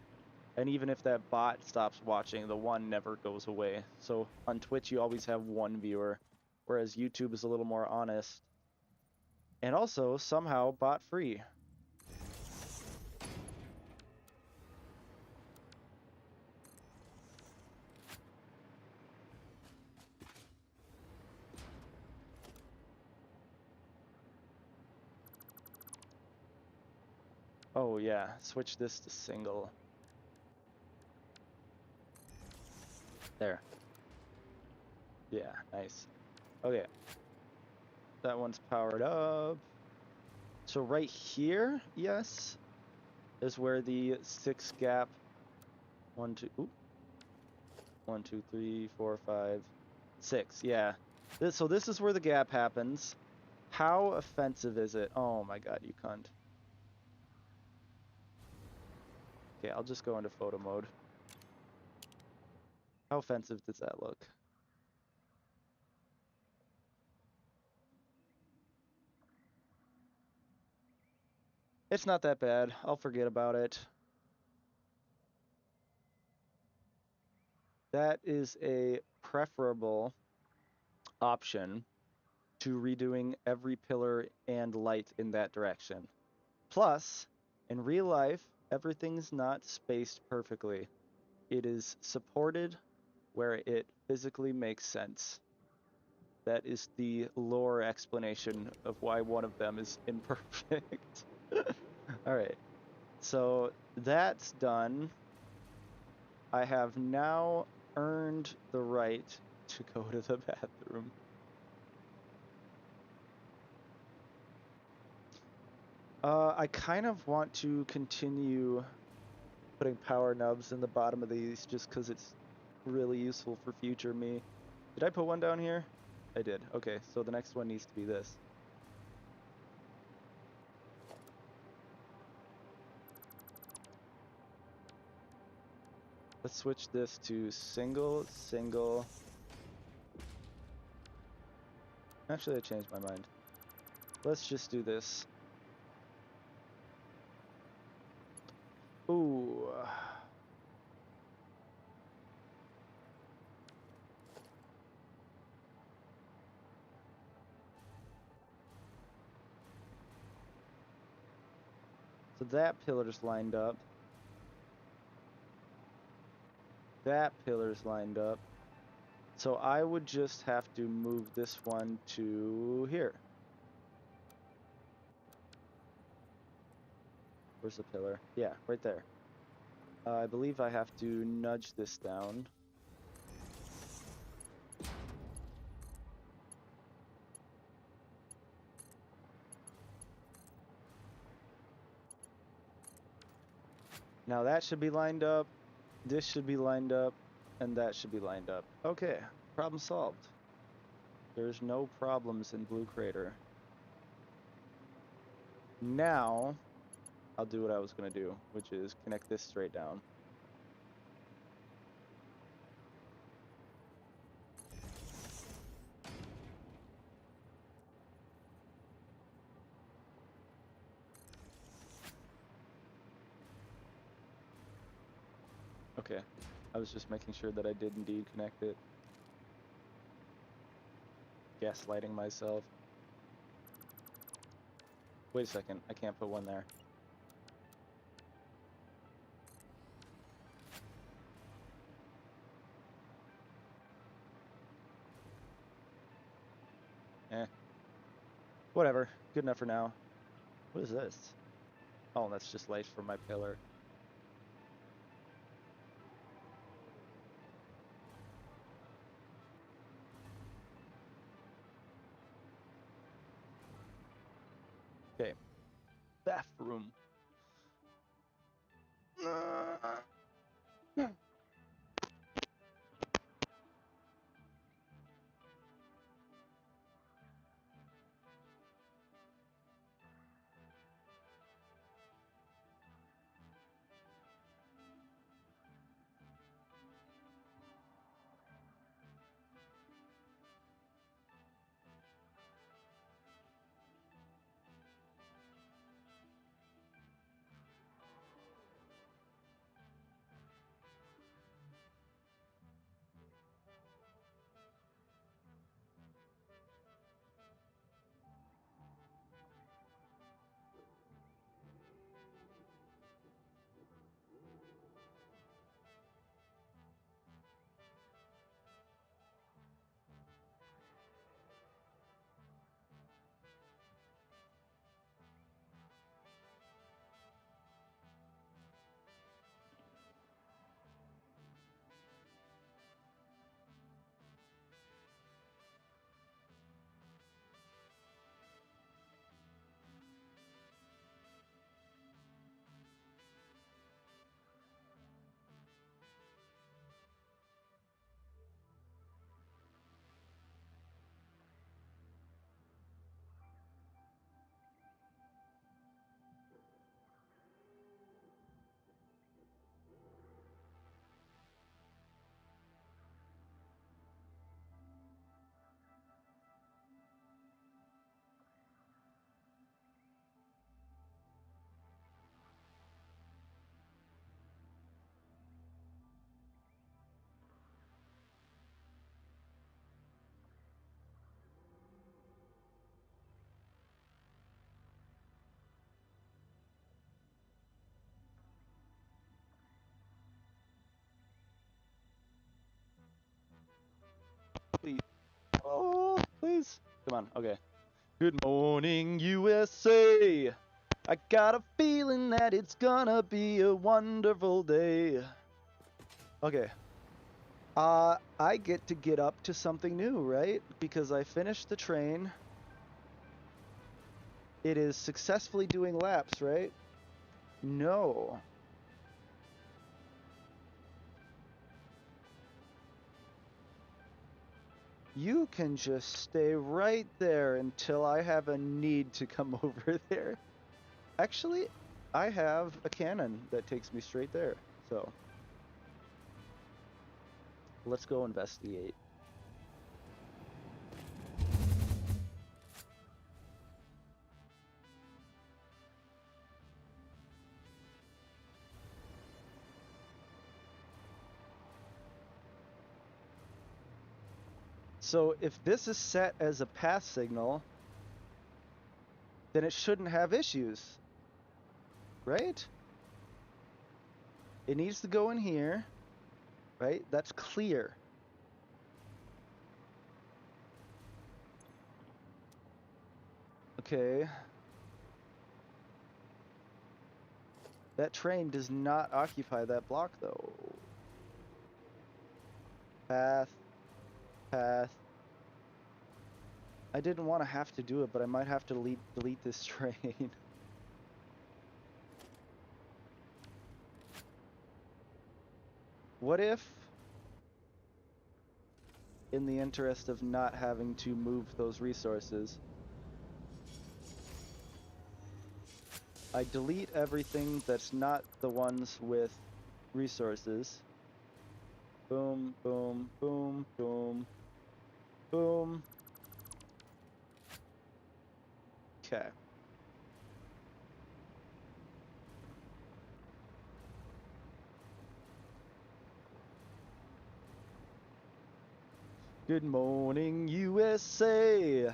And even if that bot stops watching, the 1 never goes away. So on Twitch, you always have 1 viewer, whereas YouTube is a little more honest. And also, somehow, bot free. Oh yeah, switch this to single. There. Yeah, nice. Okay. That one's powered up. So right here, yes, is where the 6 gap. 1, 2, 1, 2, 3, 4, 5, 6. Yeah. So this is where the gap happens. How offensive is it? Oh my god, you cunt. Okay, I'll just go into photo mode. How offensive does that look? It's not that bad. I'll forget about it. That is a preferable option to redoing every pillar and light in that direction. Plus, in real life, everything's not spaced perfectly. It is supported where it physically makes sense. That is the lore explanation of why one of them is imperfect. Alright, so that's done. I have now earned the right to go to the bathroom. I kind of want to continue putting power nubs in the bottom of these just because it's really useful for future me. Did I put one down here? I did. Okay, so the next one needs to be this. Let's switch this to single, single. Actually, I changed my mind. Let's just do this. Ooh. So that pillar's lined up. That pillar's lined up. So I would just have to move this one to here. Where's the pillar? Yeah, right there. I believe I have to nudge this down. Now that should be lined up, this should be lined up, and that should be lined up. Okay, problem solved. There's no problems in Blue Crater. Now, I'll do what I was going to do, which is connect this straight down. Okay, I was just making sure that I did indeed connect it. Gaslighting myself. Wait a second, I can't put one there. Whatever. Good enough for now. What is this? Oh, that's just light from my pillar. Okay. Bathroom. Please. Oh, please. Come on. Okay. Good morning, USA. I got a feeling that it's gonna be a wonderful day. Okay. I get up to something new, right? Because I finished the train. It is successfully doing laps, right? No. You can just stay right there until I have a need to come over there. Actually, I have a cannon that takes me straight there. So, let's go investigate. So if this is set as a pass signal, then it shouldn't have issues, right? It needs to go in here, right? That's clear. Okay. That train does not occupy that block, though. Path. Path. I didn't want to have to do it, but I might have to delete this train. What if, in the interest of not having to move those resources, I delete everything that's not the ones with resources. Boom, boom, boom, boom, boom. Okay. Good morning, USA.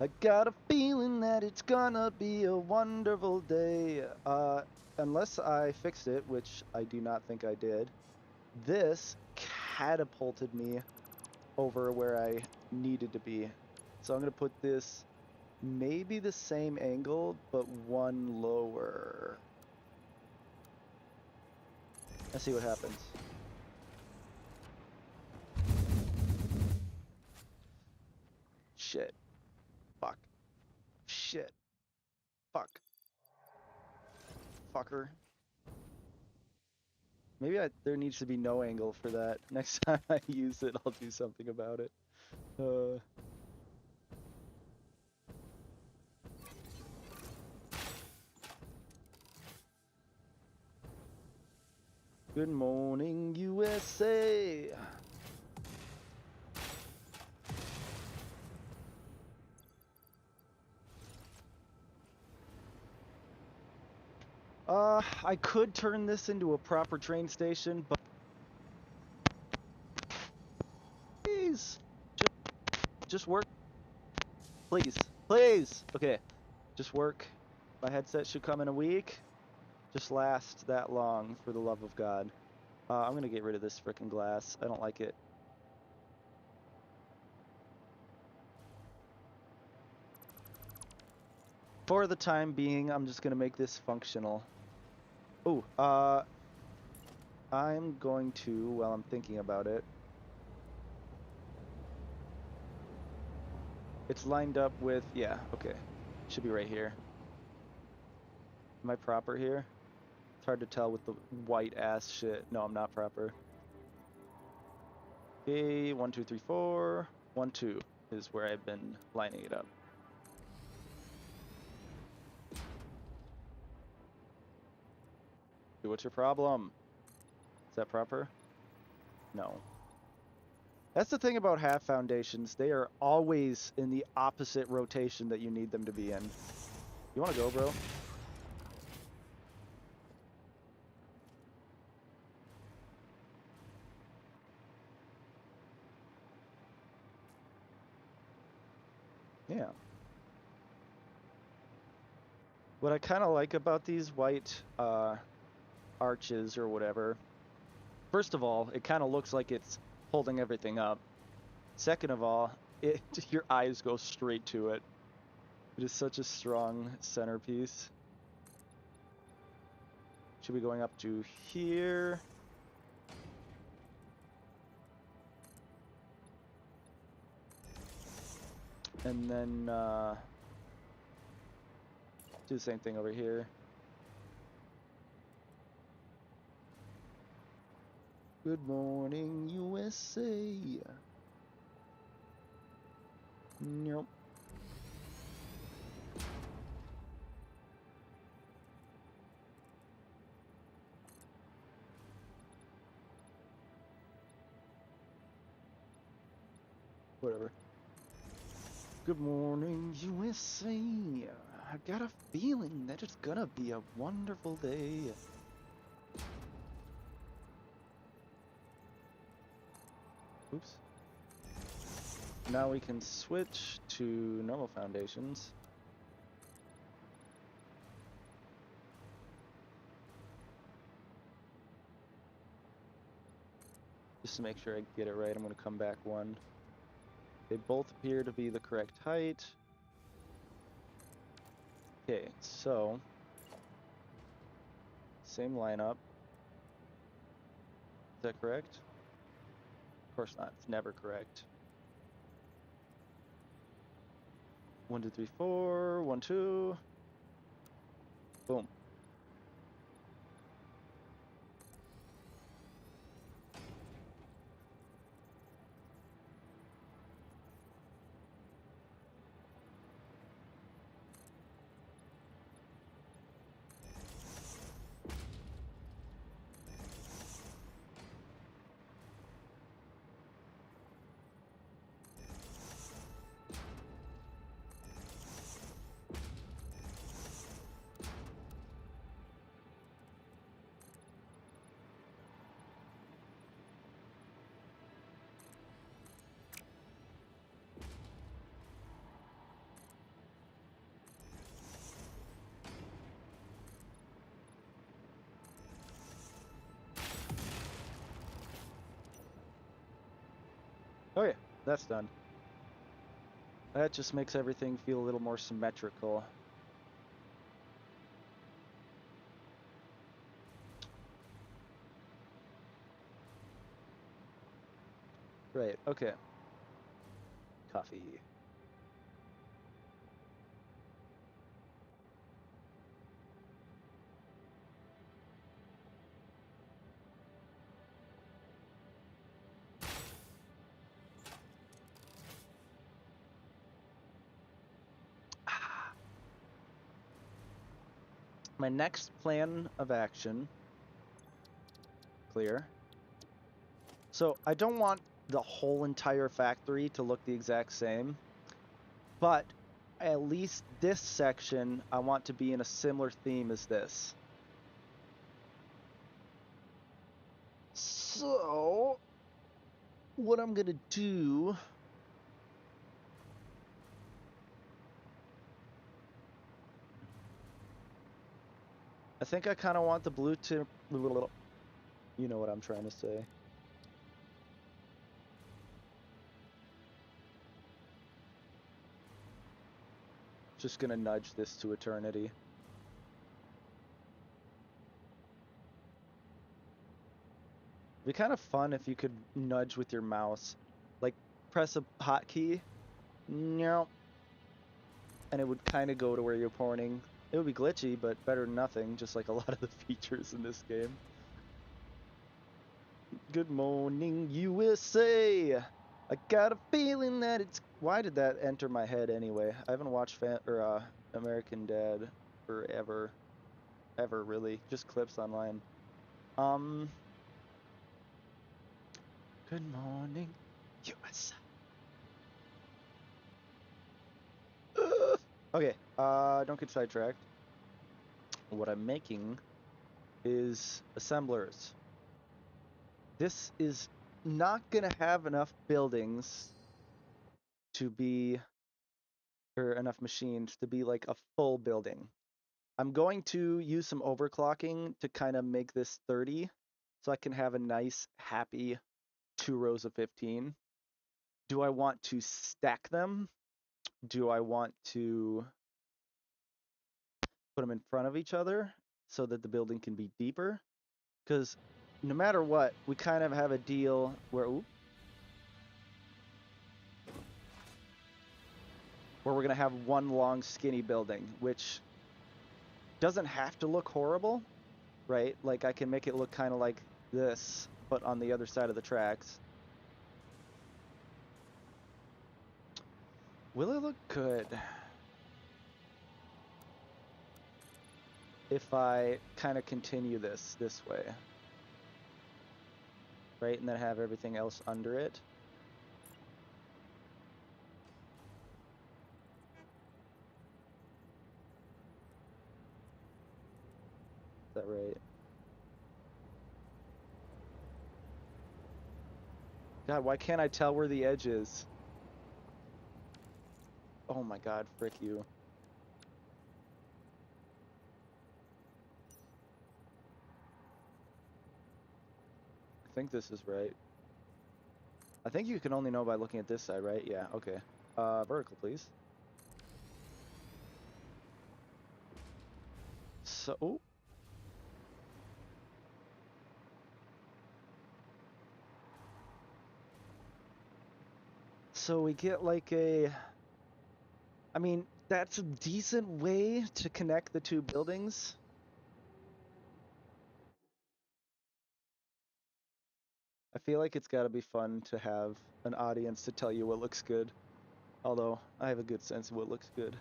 I got a feeling that it's gonna be a wonderful day. Unless I fixed it, which I do not think I did, this catapulted me over where I needed to be. So I'm gonna put this maybe the same angle, but one lower. Let's see what happens. Shit. Fuck. Shit. Fuck. Fucker. Maybe there needs to be no angle for that. Next time I use it, I'll do something about it. Good morning, USA. I could turn this into a proper train station, but please, just work. Please, please. Okay, just work. My headset should come in a week. Just last that long, for the love of God. I'm gonna get rid of this frickin' glass. I don't like it. For the time being, I'm just gonna make this functional. Oh, I'm going to, while I'm thinking about it, it's lined up with, yeah, okay. Should be right here. Am I proper here? It's hard to tell with the white ass shit. No, I'm not proper. Okay, 1, 2, 3, 4. 1, 2 is where I've been lining it up. What's your problem? Is that proper? No. That's the thing about half foundations. They are always in the opposite rotation that you need them to be in. You want to go, bro? Yeah. What I kind of like about these white arches or whatever, first of all, it kind of looks like it's holding everything up. Second of all, your eyes go straight to it. It is such a strong centerpiece. Should be going up to here. And then do the same thing over here. Good morning, USA. Nope. Whatever. Good morning, USA. I got a feeling that it's gonna be a wonderful day. Oops. Now we can switch to normal foundations. Just to make sure I get it right, I'm going to come back one. They both appear to be the correct height. Okay, so same lineup. Is that correct? Of course not. It's never correct. 1, 2, 3, 4. 1, 2. Boom. Oh yeah, that's done. That just makes everything feel a little more symmetrical. Right, okay. Coffee. My next plan of action. Clear. So I don't want the whole entire factory to look the exact same, but at least this section I want to be in a similar theme as this. So what I'm gonna do, I think I kind of want the blue to, you know what I'm trying to say. Just gonna nudge this to eternity. It'd be kind of fun if you could nudge with your mouse. Like, press a hotkey, no, and it would kind of go to where you're pointing. It would be glitchy, but better than nothing, just like a lot of the features in this game. Good morning, USA! I got a feeling that it's... Why did that enter my head anyway? I haven't watched American Dad forever. Ever, really. Just clips online. Good morning, USA. Okay, don't get sidetracked. What I'm making is assemblers. This is not gonna have enough buildings to be, or enough machines to be like a full building. I'm going to use some overclocking to kind of make this 30 so I can have a nice, happy 2 rows of 15. Do I want to stack them? Do I want to put them in front of each other so that the building can be deeper? Because no matter what, we kind of have a deal where we're going to have one long skinny building, which doesn't have to look horrible, right? Like I can make it look kind of like this, but on the other side of the tracks. Will it look good if I kind of continue this way? Right, and then have everything else under it. Is that right? God, why can't I tell where the edge is? Oh my God, frick you. I think this is right. I think you can only know by looking at this side, right? Yeah, okay. Vertical, please. So, ooh. So we get like a, I mean, that's a decent way to connect the two buildings. I feel like it's got to be fun to have an audience to tell you what looks good. Although, I have a good sense of what looks good.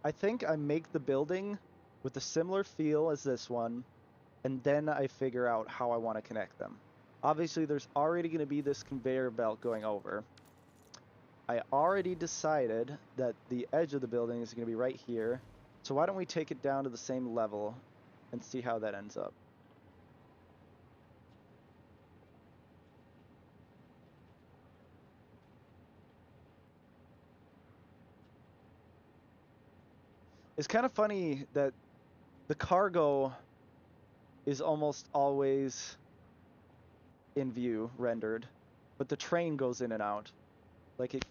I think I make the building with a similar feel as this one, and then I figure out how I want to connect them. Obviously, there's already going to be this conveyor belt going over. I already decided that the edge of the building is going to be right here. So why don't we take it down to the same level and see how that ends up. It's kind of funny that the cargo is almost always in view, rendered, but the train goes in and out. Like it.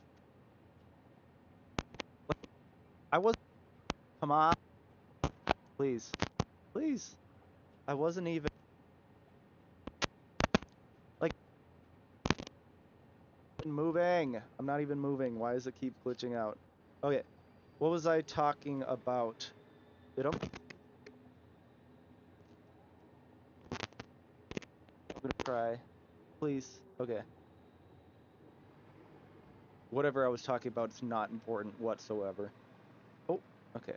I was. Come on. Please. Please. I wasn't even. Like. Moving. I'm not even moving. Why does it keep glitching out? Okay. What was I talking about? I'm gonna try. Please. Okay. Whatever I was talking about is not important whatsoever. Oh, okay.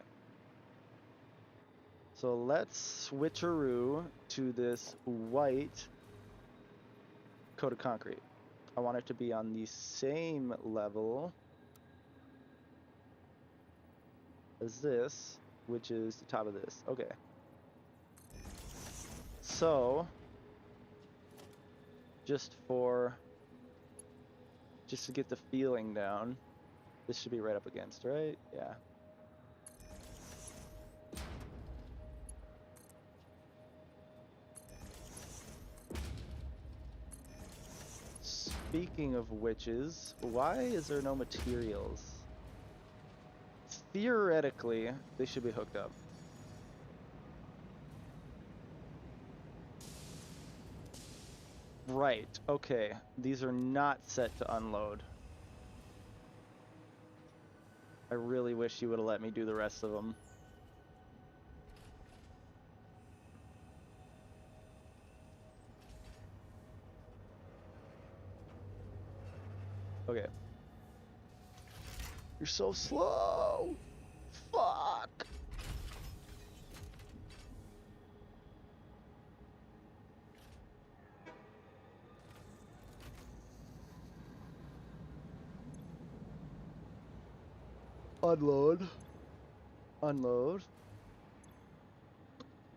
So let's switcheroo to this white coated concrete. I want it to be on the same level as this, which is the top of this. Okay. So, just to get the feeling down, this should be right up against, right? Yeah. Speaking of witches, why is there no materials? Theoretically, they should be hooked up. Right, okay. These are not set to unload. I really wish you would have let me do the rest of them. Okay. You're so slow! Fuck! Unload. Unload.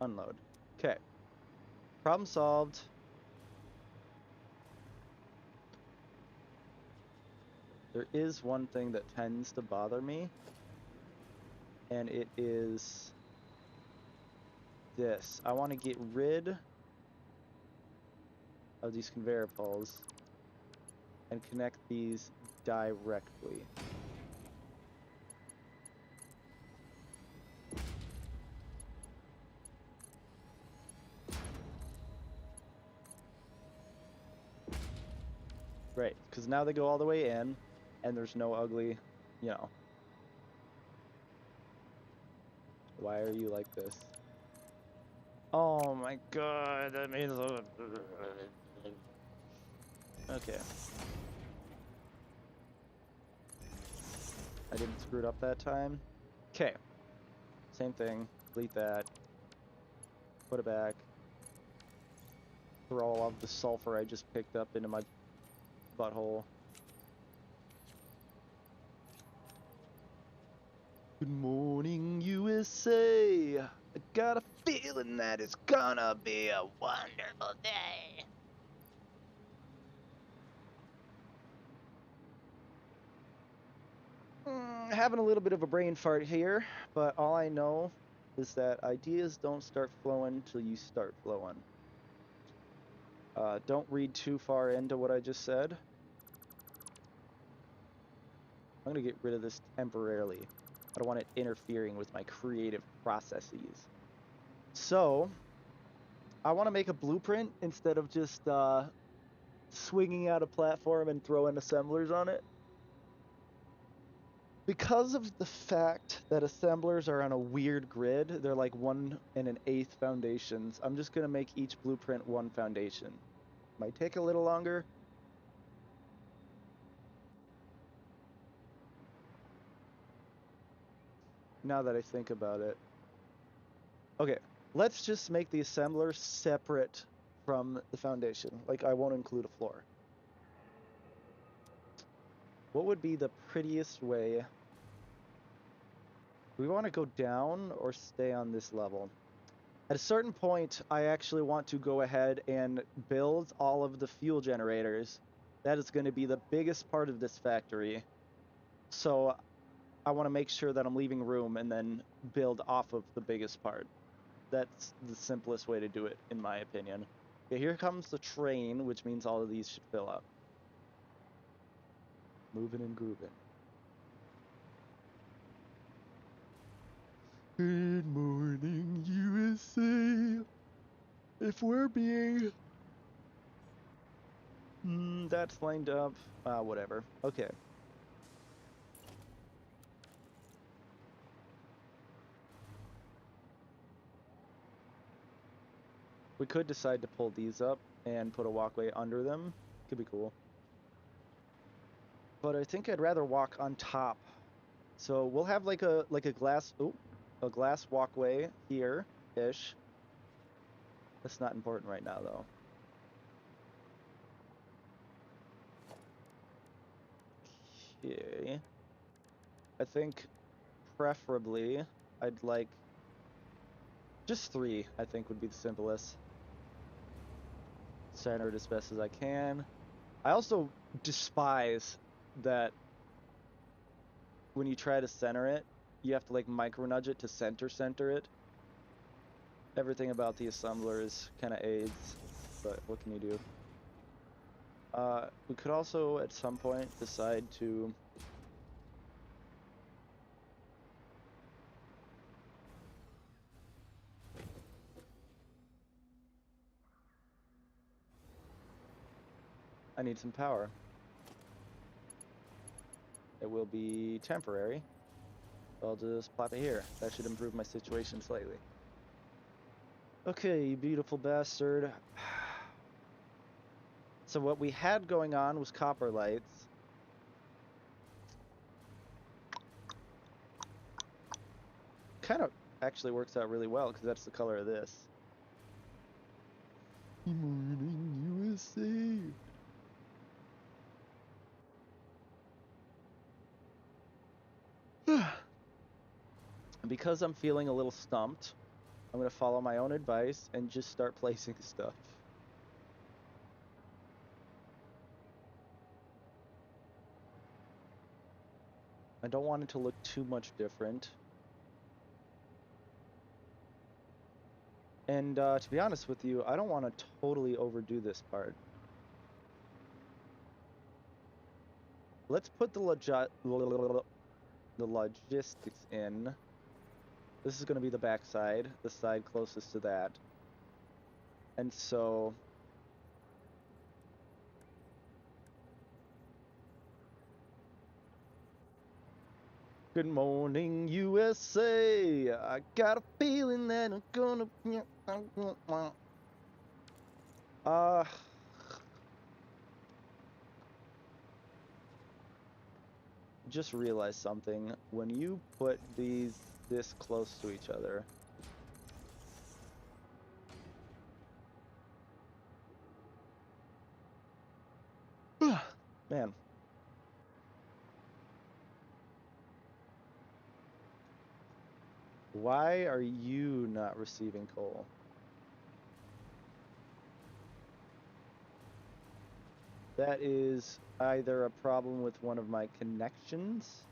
Unload. Okay. Problem solved. There is one thing that tends to bother me, and it is this. I want to get rid of these conveyor poles and connect these directly. Right, because now they go all the way in, and there's no ugly, you know. Why are you like this? Oh my god, that means... Okay. I didn't screw it up that time. Okay. Same thing. Delete that. Put it back. Throw all of the sulfur I just picked up into my butthole. Good morning, USA. I got a feeling that it's gonna be a wonderful day. Having a little bit of a brain fart here, but all I know is that ideas don't start flowing till you start flowing. Don't read too far into what I just said. I'm gonna get rid of this temporarily. I don't want it interfering with my creative processes. So, I want to make a blueprint instead of just swinging out a platform and throwing assemblers on it. Because of the fact that assemblers are on a weird grid, they're like 1 1/8 foundations. I'm just gonna make each blueprint one foundation. Might take a little longer. Now that I think about it. Okay, let's just make the assembler separate from the foundation. Like, I won't include a floor. What would be the prettiest way? Do we want to go down or stay on this level? At a certain point, I actually want to go ahead and build all of the fuel generators. That is going to be the biggest part of this factory. So I want to make sure that I'm leaving room and then build off of the biggest part. That's the simplest way to do it, in my opinion. Okay, here comes the train, which means all of these should fill up. moving and grooving. Good morning, USA. If we're being... that's lined up. Whatever. Okay. We could decide to pull these up and put a walkway under them. Could be cool. But I think I'd rather walk on top. So we'll have like a glass walkway here-ish. That's not important right now though. Okay. I think preferably I'd like just 3, I think would be the simplest. Center it as best as I can. I also despise that when you try to center it, you have to like micro nudge it to center it. Everything about the assembler is kind of aids, but what can you do? We could also at some point decide to I need some power. It will be temporary. I'll just plop it here. That should improve my situation slightly. Okay, you beautiful bastard. So what we had going on was copper lights. Kind of actually works out really well because that's the color of this. Morning USA. Because I'm feeling a little stumped, I'm going to follow my own advice and just start placing stuff. I don't want it to look too much different. And to be honest with you, I don't want to totally overdo this part. Let's put the logistics in. This is going to be the back side, the side closest to that. And so... Good morning, USA. I got a feeling that I'm gonna... Just realized something. When you put these this close to each other, man. Why are you not receiving coal? That is either a problem with one of my connections.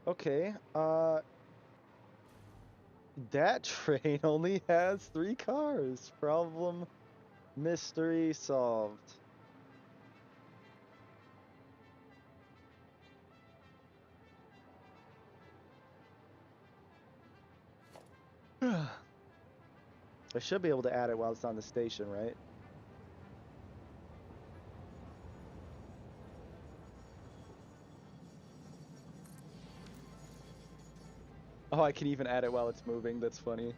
Okay, that train only has 3 cars. Problem, mystery solved. I should be able to add it while it's on the station, right? Oh, I can even add it while it's moving. That's funny.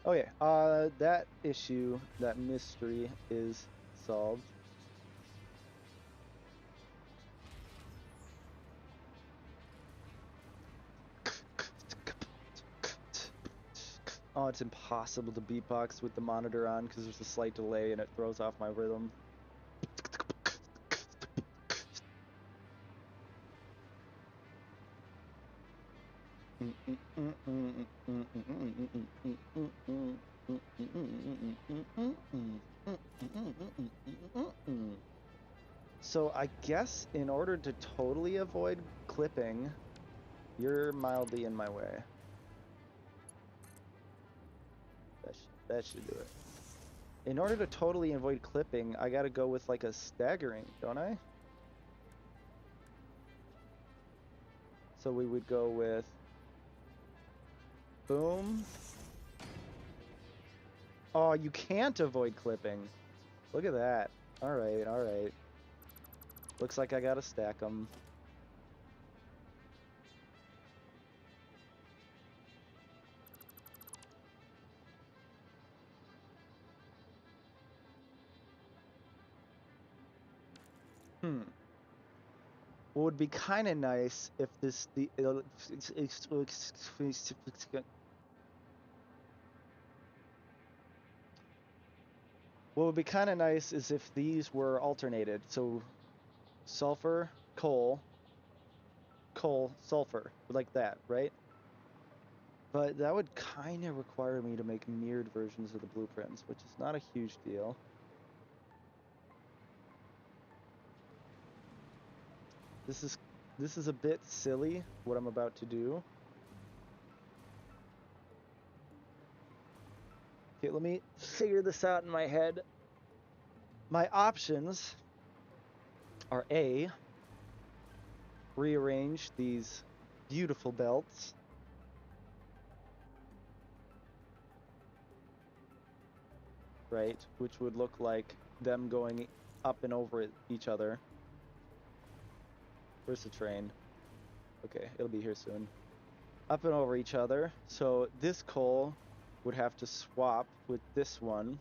Okay, that issue, that mystery is solved. Oh, it's impossible to beatbox with the monitor on because there's a slight delay and it throws off my rhythm. So I guess in order to totally avoid clipping, you're mildly in my way. That should do it. In order to totally avoid clipping, I gotta go with like a staggering, don't I? So we would go with boom. Oh, you can't avoid clipping. Look at that. All right, all right. Looks like I gotta stack them. What would be kind of nice if what would be kind of nice is if these were alternated. So sulfur, coal, coal, sulfur, like that, right? But that would kind of require me to make mirrored versions of the blueprints, which is not a huge deal. This is a bit silly, what I'm about to do. Okay, let me figure this out in my head. My options are A, rearrange these beautiful belts. Right, which would look like them going up and over each other. Where's the train? Okay, it'll be here soon. Up and over each other. So this coal would have to swap with this one.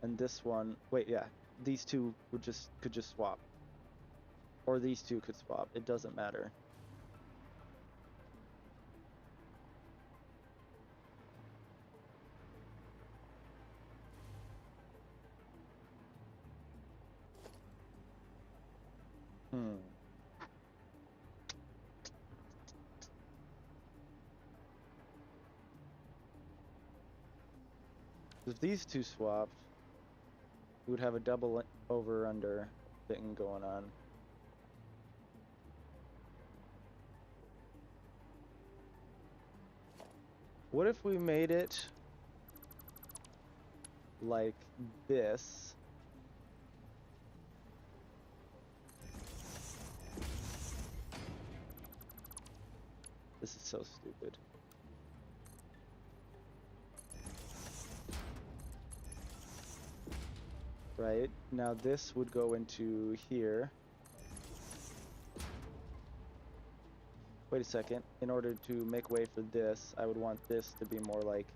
And this one, wait, yeah. These two could just swap. Or these two could swap. It doesn't matter. If these two swapped, we would have a double over-under thing going on. What if we made it like this? This is so stupid. Right, now this would go into here. Wait a second, in order to make way for this, I would want this to be more like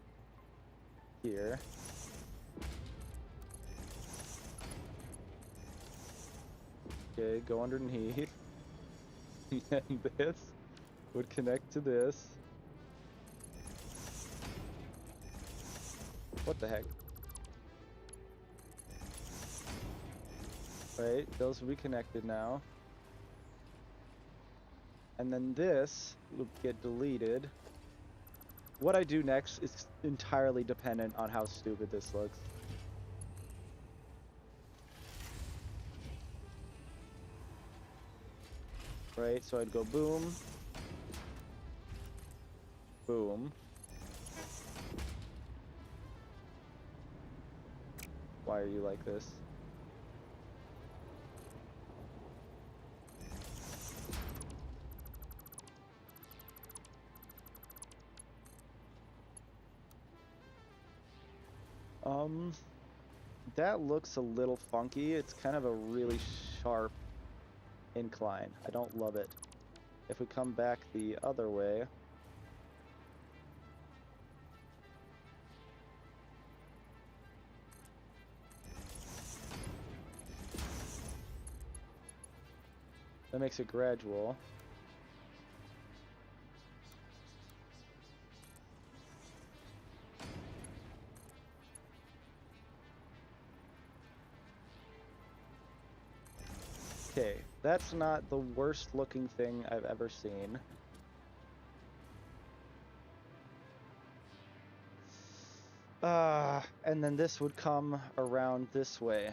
here. Okay, go underneath. And then this would connect to this. What the heck? Right, those will be connected now. And then this will get deleted. What I do next is entirely dependent on how stupid this looks. Right, so I'd go boom. Boom. Why are you like this? That looks a little funky. It's kind of a really sharp incline. I don't love it. If we come back the other way, that makes it gradual. Okay, that's not the worst looking thing I've ever seen. And then this would come around this way.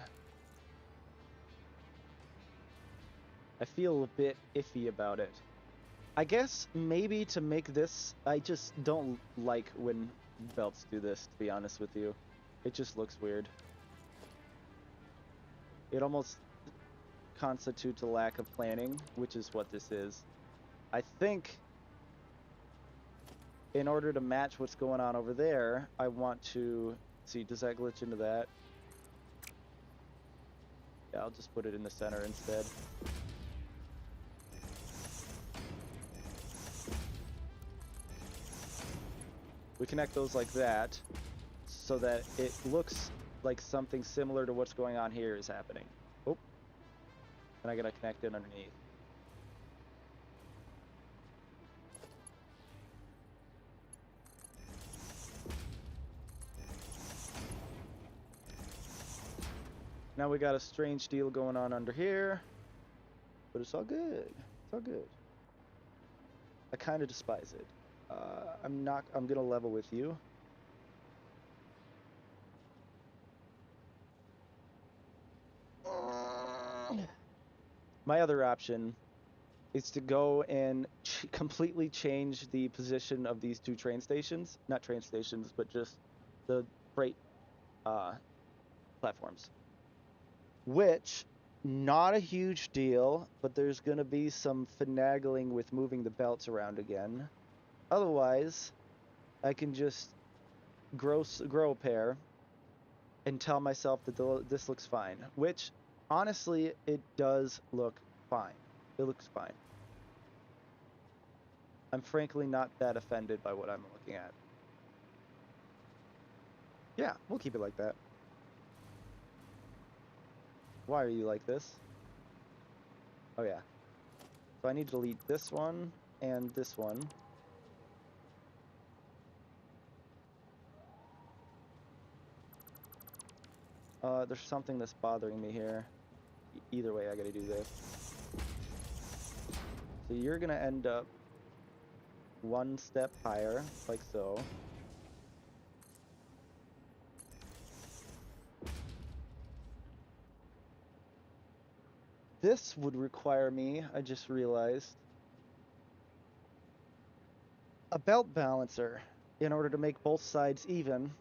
I feel a bit iffy about it. I guess maybe to make this, I just don't like when belts do this, to be honest with you. It just looks weird. It almost constitutes a lack of planning, which is what this is. I think in order to match what's going on over there, I want to see, does that glitch into that? Yeah, I'll just put it in the center instead. We connect those like that so that it looks like something similar to what's going on here is happening. Oh, and I gotta connect it underneath. Now we got a strange deal going on under here, but it's all good. It's all good. I kind of despise it. I'm gonna level with you. My other option is to go and completely change the position of these two train stations. Not train stations, but just the freight platforms. Which, not a huge deal, but there's going to be some finagling with moving the belts around again. Otherwise, I can just grow a pair and tell myself that this looks fine. Which, honestly, it does look fine. It looks fine. I'm frankly not that offended by what I'm looking at. Yeah, we'll keep it like that. Why are you like this? Oh yeah. So I need to delete this one and this one. There's something that's bothering me here. Either way, I gotta do this. So you're gonna end up one step higher, like so. This would require me, I just realized, a belt balancer in order to make both sides even.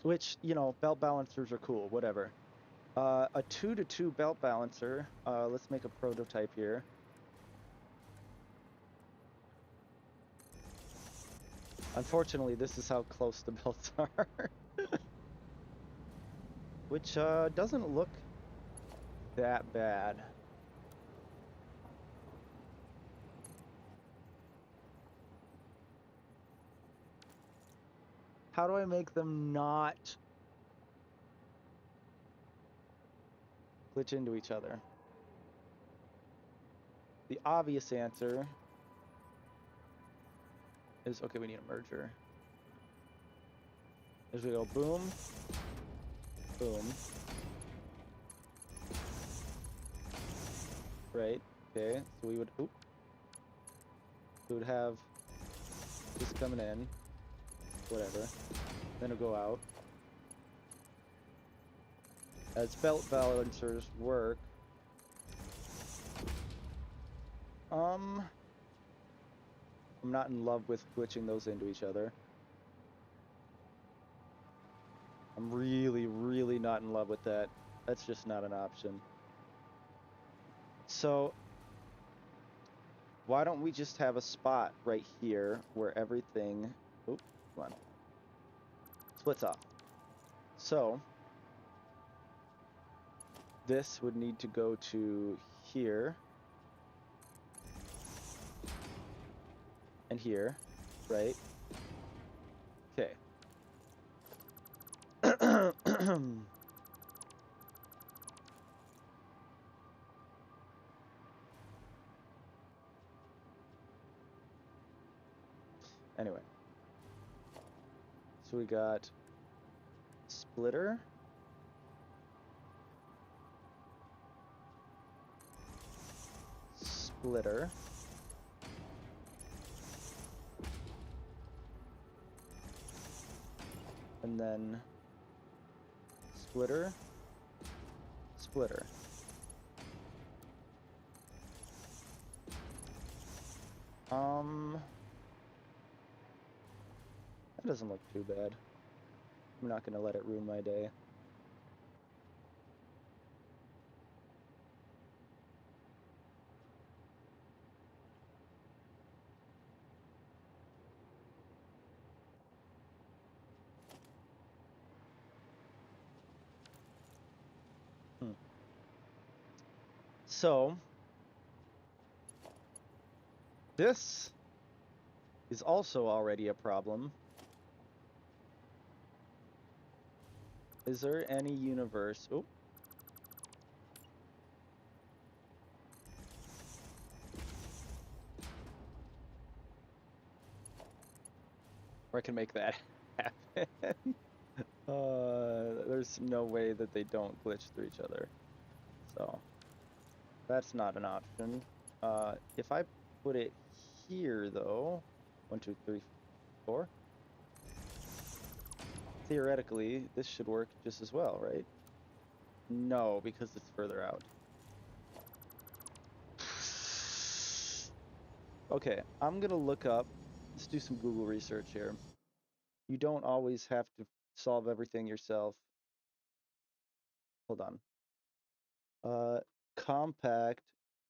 Which, you know, belt balancers are cool, whatever. A 2-to-2 belt balancer. Let's make a prototype here. Unfortunately, this is how close the belts are. Which doesn't look that bad. How do I make them not glitch into each other? The obvious answer is, okay, we need a merger. As we go boom, boom. Right, okay, so we would, we would have this coming in, whatever, then it'll go out. As belt balancers work, I'm not in love with glitching those into each other. I'm really, really not in love with that. That's just not an option. So, why don't we just have a spot right here where everything, come on, splits off. So, this would need to go to here and here, right? Okay. Anyway, so we got splitter, splitter, and then splitter, splitter. It doesn't look too bad. I'm not gonna let it ruin my day. So, this is also already a problem. Is there any universe... Oh. Where I can make that happen. There's no way that they don't glitch through each other. So, that's not an option. If I put it here, though... 1, 2, 3, 4... Theoretically, this should work just as well, right? No, because it's further out. Okay, I'm gonna look up... Let's do some Google research here. You don't always have to solve everything yourself. Hold on. Compact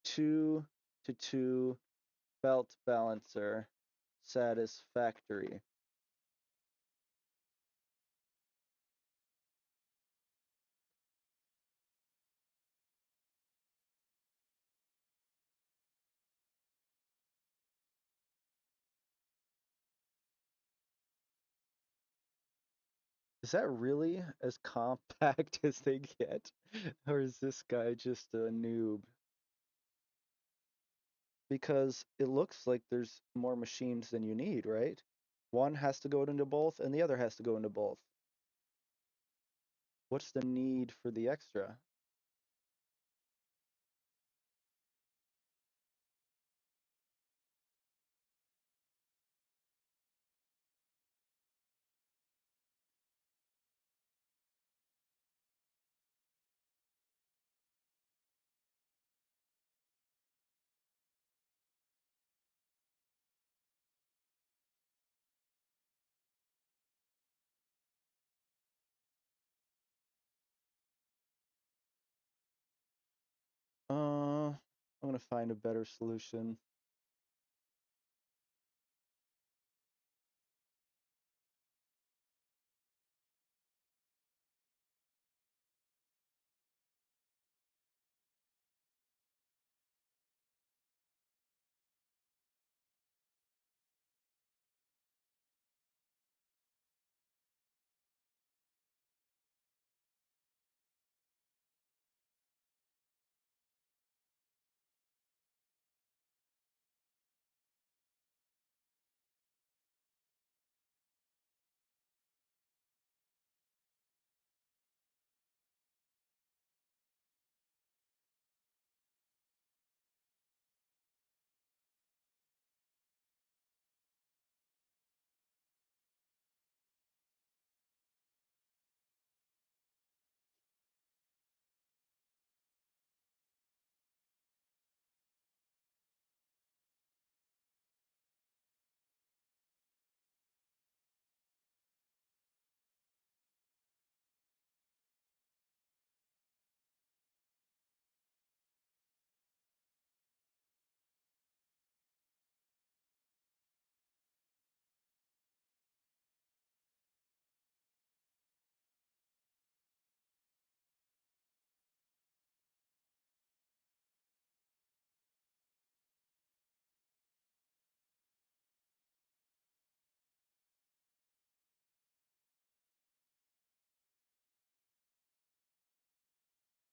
2-to-2 belt balancer satisfactory. Is that really as compact as they get? Or is this guy just a noob? Because it looks like there's more machines than you need, right? One has to go into both, and the other has to go into both. What's the need for the extra? I'm gonna find a better solution.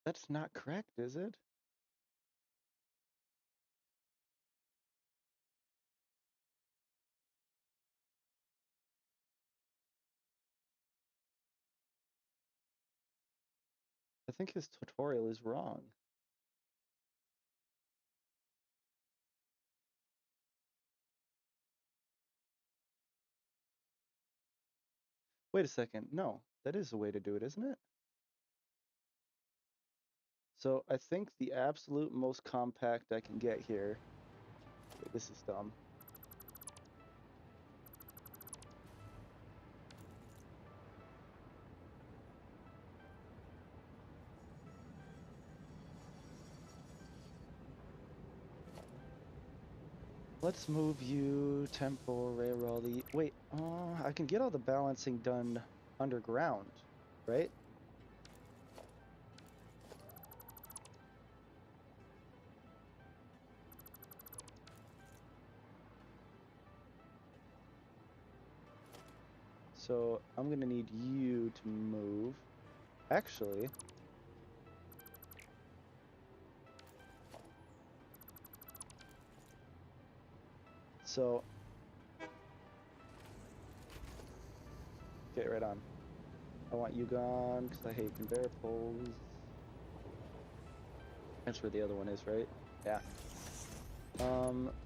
That's not correct, is it? I think his tutorial is wrong. Wait a second. No, that is a way to do it, isn't it? So I think the absolute most compact I can get here... Wait, this is dumb. Let's move you temporarily. Wait, I can get all the balancing done underground, right? So I'm gonna need you to move. Actually, so okay, right on. I want you gone because I hate conveyor poles. That's where the other one is, right? Yeah.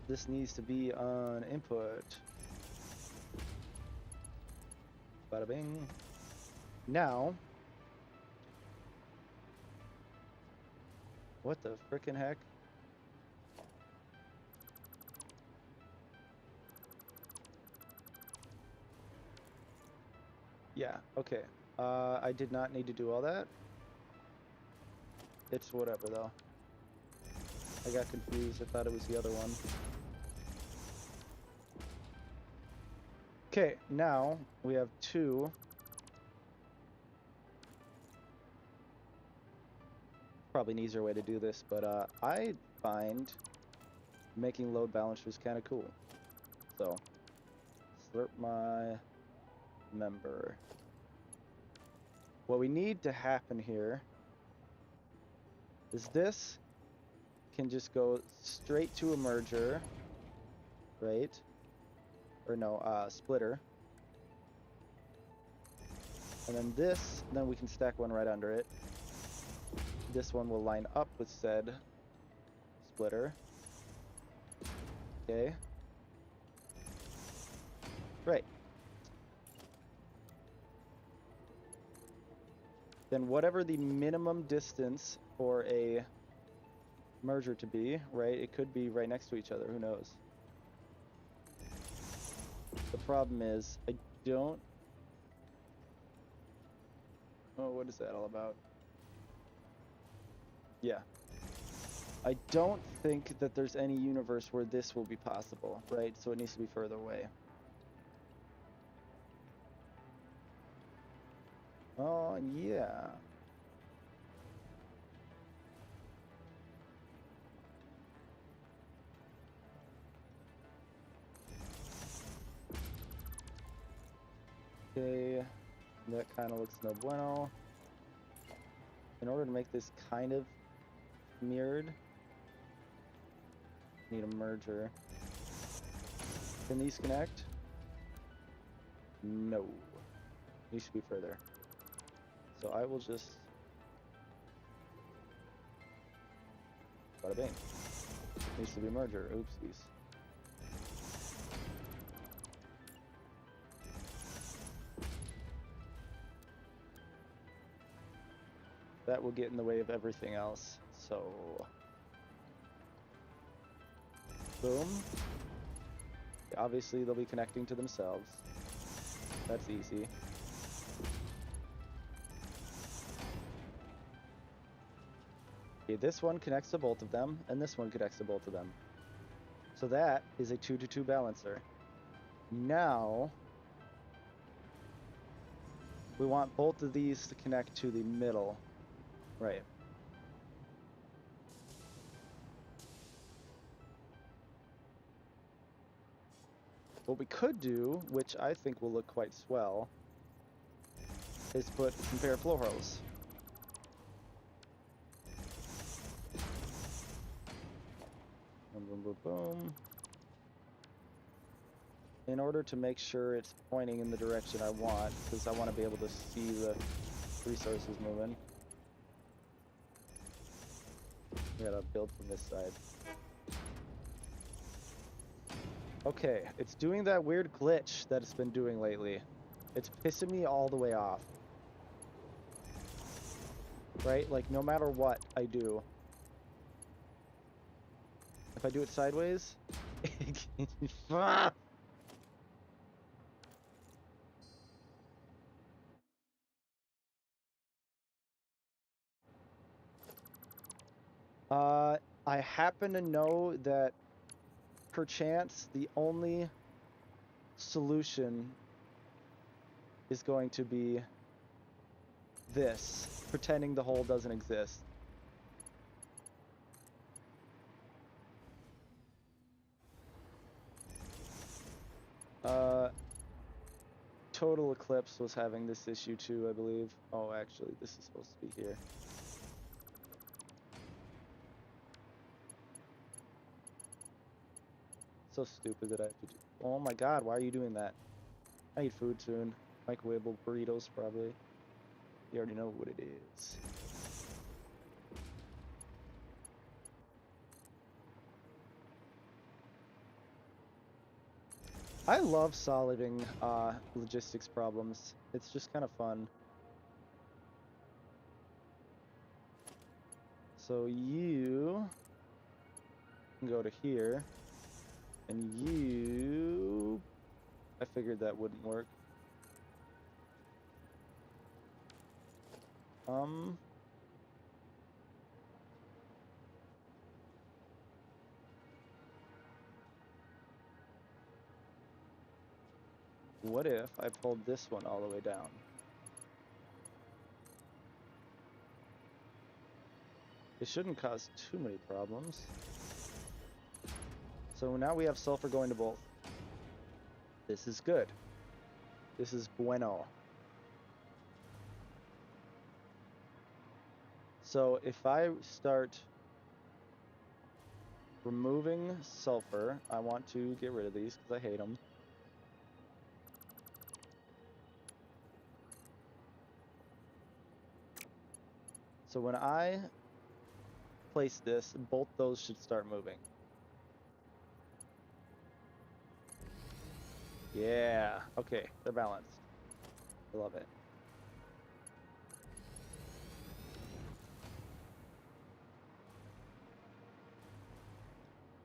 This needs to be on input. Bada bing. Now, what the frickin' heck? Yeah, okay. I did not need to do all that. It's whatever, though. I got confused. I thought it was the other one. Okay, now we have two. Probably an easier way to do this, but I find making load balancers kind of cool. So, slurp my member. What we need to happen here is this can just go straight to a merger, right? Or no, splitter. And then this, then we can stack one right under it. This one will line up with said splitter. Okay. Right. Then whatever the minimum distance for a merger to be, right? It could be right next to each other, who knows? The problem is, I don't... Oh, what is that all about? Yeah. I don't think that there's any universe where this will be possible, right? So it needs to be further away. Oh, yeah. Okay, that kind of looks no bueno. In order to make this kind of mirrored, need a merger. Can these connect? No. These should be further. So I will just... Bada bing. Needs to be merger. Oopsies. That will get in the way of everything else. So... Boom. Obviously, they'll be connecting to themselves. That's easy. Okay, this one connects to both of them, and this one connects to both of them. So that is a 2-to-2 balancer. Now, we want both of these to connect to the middle. Right. What we could do, which I think will look quite swell, is put compare flow hose. Boom, boom, boom, boom. In order to make sure it's pointing in the direction I want, because I want to be able to see the resources moving. We gotta build from this side. Okay, it's doing that weird glitch that it's been doing lately. It's pissing me all the way off. Right? Like, no matter what I do. If I do it sideways... I happen to know that perchance the only solution is going to be this, pretending the hole doesn't exist. Total Eclipse was having this issue too, I believe. Oh, actually, this is supposed to be here. So stupid that I have to do. Oh my god, why are you doing that? I need food soon. Microwavable burritos, probably. You already know what it is. I love solving logistics problems. It's just kind of fun. So you can go to here, and you... I figured that wouldn't work. What if I pulled this one all the way down? It shouldn't cause too many problems. So now we have sulfur going to both. This is good. This is bueno. So if I start removing sulfur, I want to get rid of these because I hate them. So when I place this, both those should start moving. Yeah, okay, they're balanced. I love it.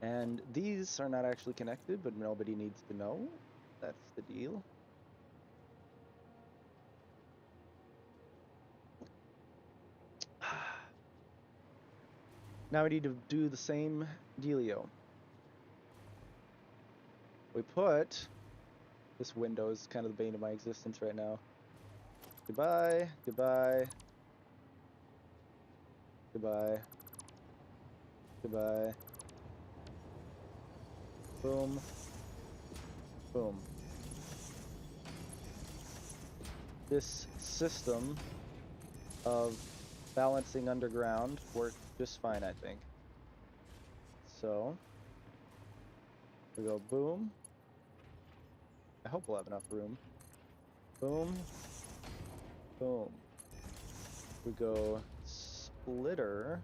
And these are not actually connected, but nobody needs to know. That's the deal. Now we need to do the same dealio. We put... This window is kind of the bane of my existence right now. Goodbye, goodbye. Goodbye. Goodbye. Boom. Boom. This system of balancing underground worked just fine, I think. So, we go boom. I hope we'll have enough room. Boom. Boom. We go splitter.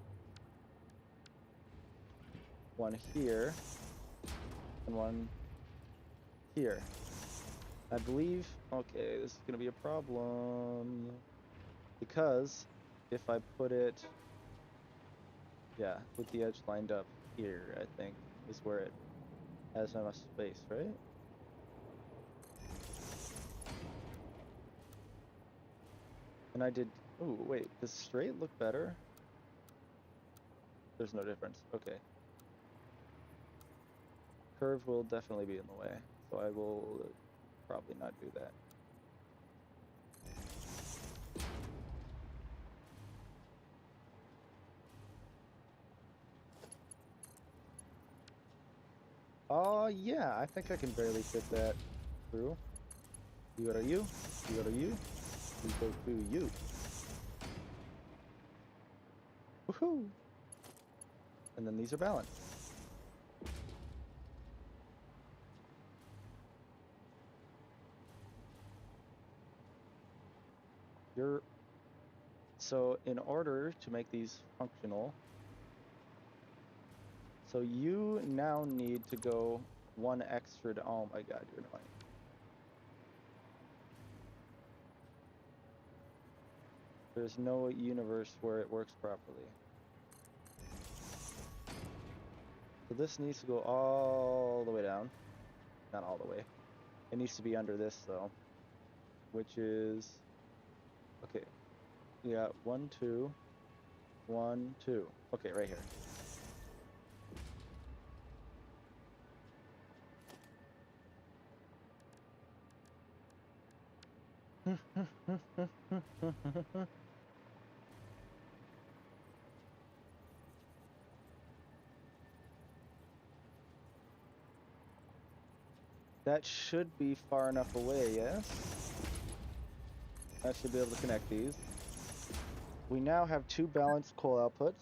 One here. And one here. I believe, okay, this is gonna be a problem. Because if I put it, yeah, with the edge lined up here, I think, is where it has enough space, right? And I did, ooh, wait, does straight look better? There's no difference, okay. Curve will definitely be in the way, so I will probably not do that. Oh, yeah, I think I can barely fit that through. You go to you, you go to you, we go to you. Woohoo! And then these are balanced. So in order to make these functional, so you now need to go one extra to, oh my god, you're annoying. There's no universe where it works properly. So this needs to go all the way down. Not all the way. It needs to be under this though, which is, okay. We got 1, 2, 1, 2. Okay, right here. That should be far enough away, yes? I should be able to connect these. We now have 2 balanced coal outputs.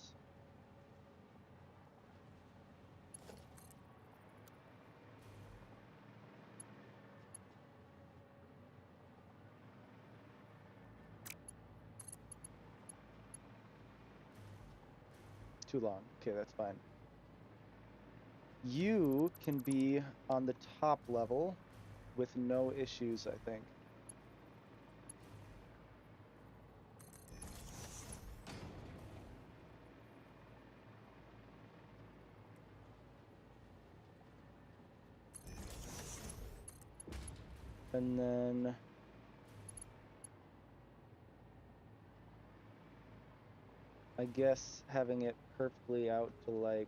Too long. Okay, that's fine. You can be on the top level with no issues, I think. And then I guess having it perfectly out to like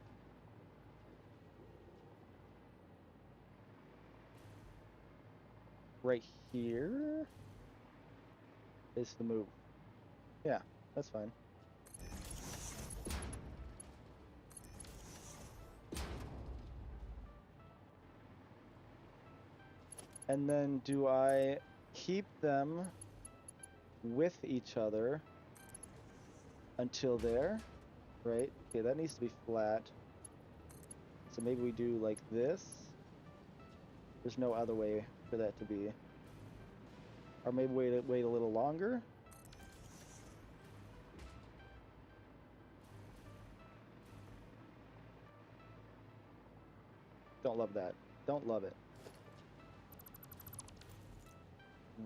right here is the move. Yeah, that's fine. And then do I keep them with each other until there? Right? Okay, that needs to be flat. So maybe we do like this. There's no other way for that to be. Or maybe wait a little longer. Don't love that. Don't love it.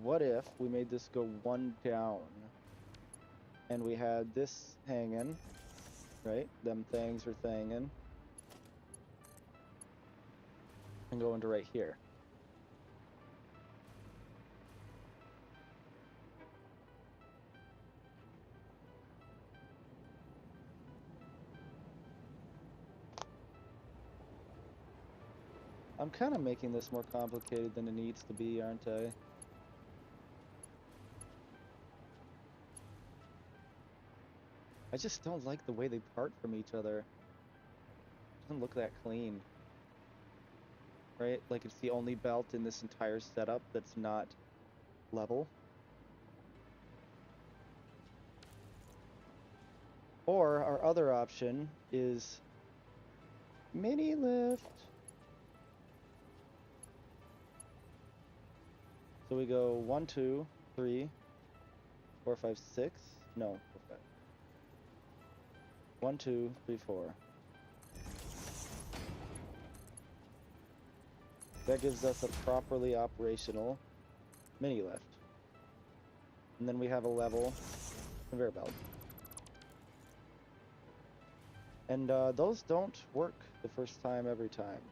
What if we made this go 1 down? And we had this hanging, right? Them things are thangin'. And go into right here. I'm kind of making this more complicated than it needs to be, aren't I? I just don't like the way they part from each other. It doesn't look that clean. Right? Like it's the only belt in this entire setup that's not level. Or our other option is mini lift. So we go 1, 2, 3, 4, 5, 6. No, 4, 5. 1, 2, 3, 4. That gives us a properly operational mini lift. And then we have a level conveyor belt. And those don't work the first time every time.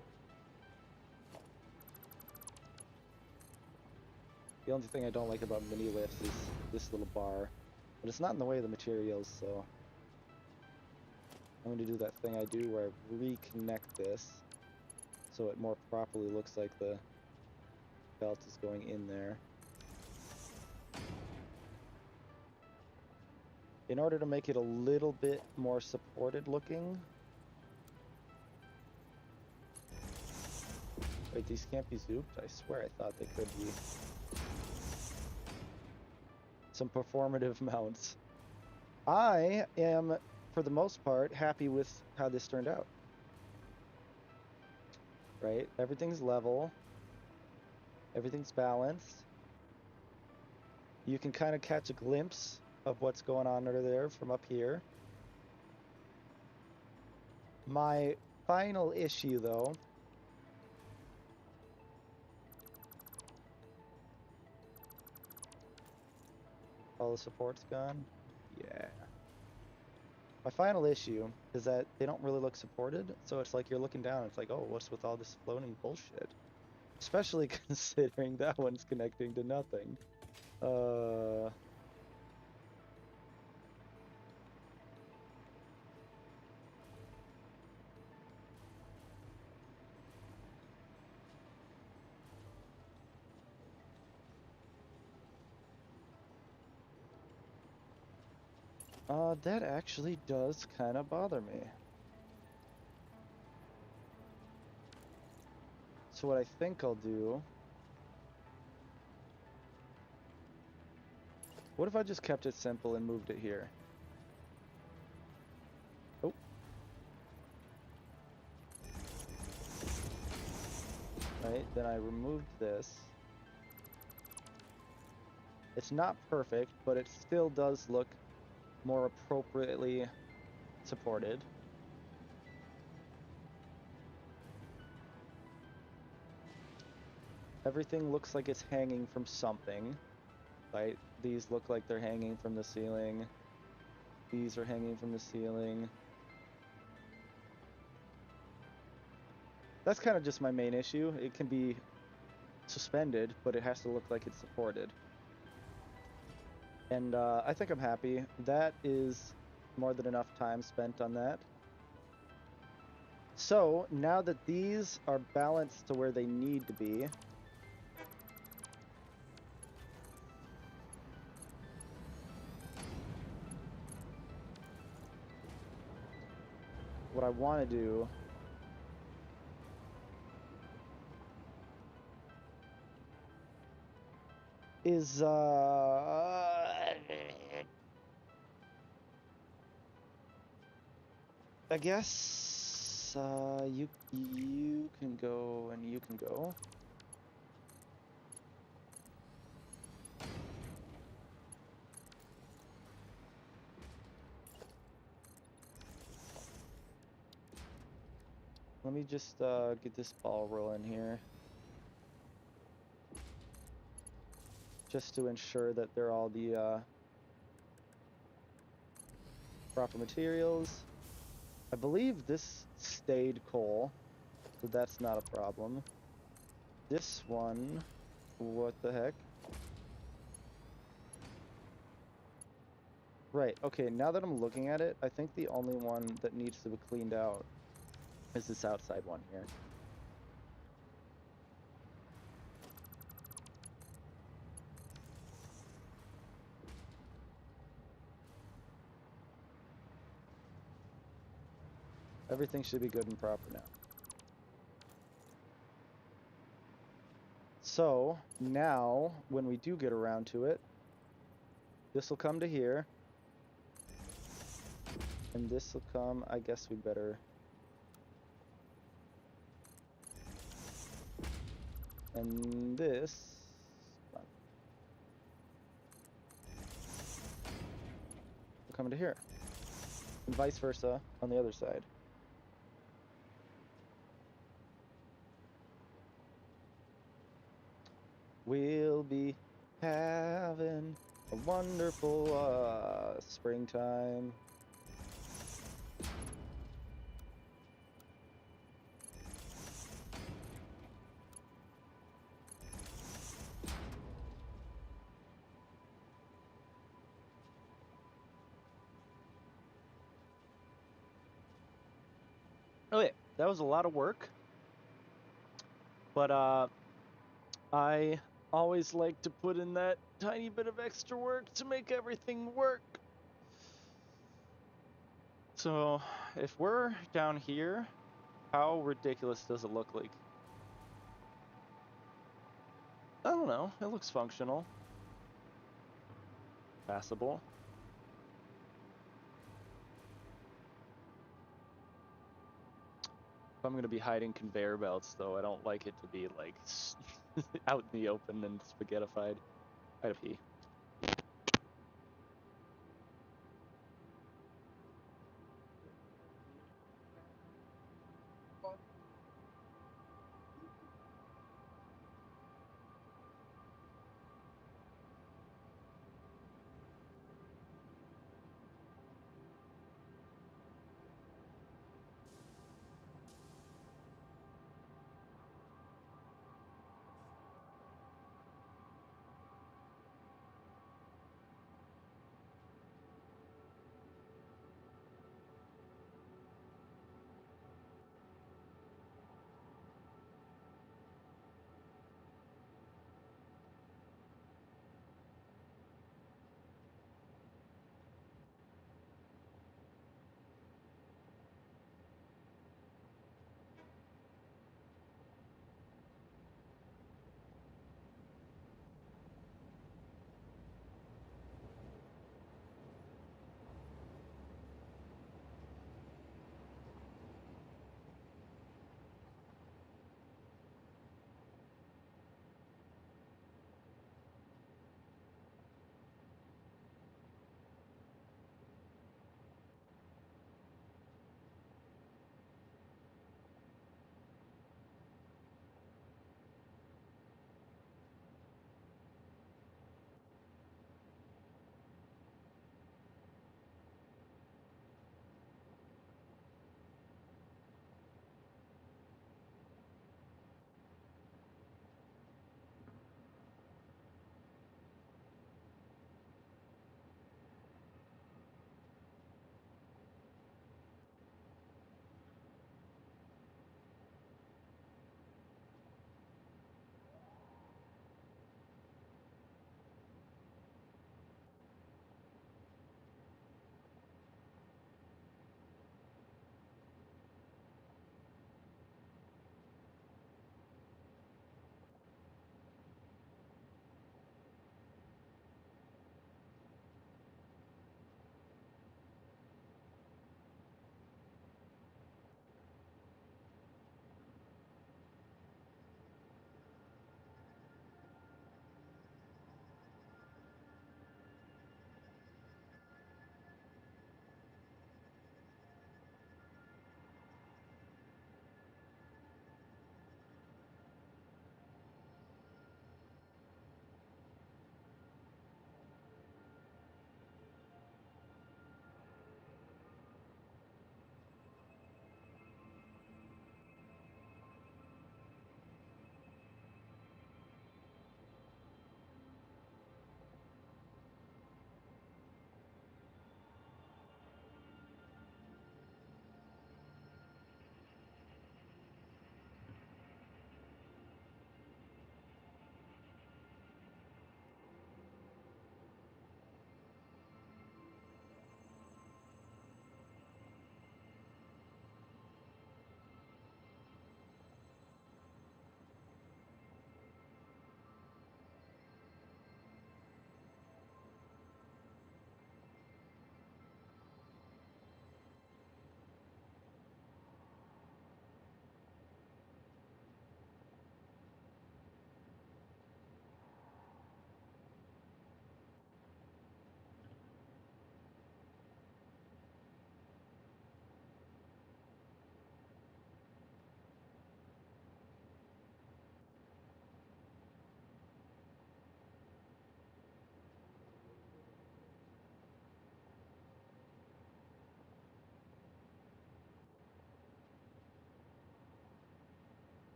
The only thing I don't like about mini lifts is this little bar. But it's not in the way of the materials, so I'm going to do that thing I do where I reconnect this so it more properly looks like the belt is going in there. In order to make it a little bit more supported looking. Wait, these can't be zooped? I swear I thought they could be. Some performative mounts. I am, for the most part, happy with how this turned out. Right? Everything's level. Everything's balanced. You can kind of catch a glimpse of what's going on under there from up here. My final issue, though, all the support's gone. Yeah. My final issue is that they don't really look supported, so it's like you're looking down, it's like, oh, what's with all this floating bullshit? Especially considering that one's connecting to nothing. That actually does kind of bother me. So what I think I'll do... What if I just kept it simple and moved it here? Oh. Right, then I removed this. It's not perfect, but it still does look more appropriately supported. Everything looks like it's hanging from something, right? These look like they're hanging from the ceiling. These are hanging from the ceiling. That's kind of just my main issue. It can be suspended, but it has to look like it's supported. And I think I'm happy. That is more than enough time spent on that. So now that these are balanced to where they need to be, what I want to do is I guess you can go and you can go. Let me just get this ball rolling here. Just to ensure that they're all the proper materials. I believe this stayed coal, so that's not a problem. This one, what the heck? Right, okay, now that I'm looking at it, I think the only one that needs to be cleaned out is this outside one here. Everything should be good and proper now. So, now, when we do get around to it, this will come to here. And this will come, I guess we better... And this... will come to here. And vice versa on the other side. We'll be having a wonderful springtime. Okay, that was a lot of work. But I always like to put in that tiny bit of extra work to make everything work. So if we're down here, how ridiculous does it look like? I don't know, it looks functional. Passable. If I'm gonna be hiding conveyor belts though, I don't like it to be like out in the open and spaghettified. I gotta pee.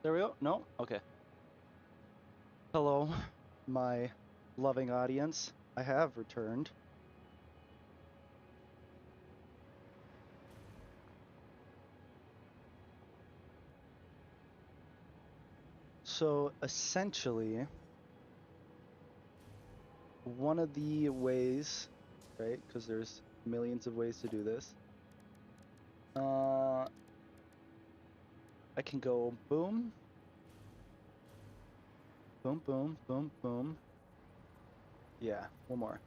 There we go. No? Okay. Hello, my loving audience. I have returned. So essentially, one of the ways, right, because there's millions of ways to do this, I can go boom, boom, boom, boom, boom. Yeah, one more.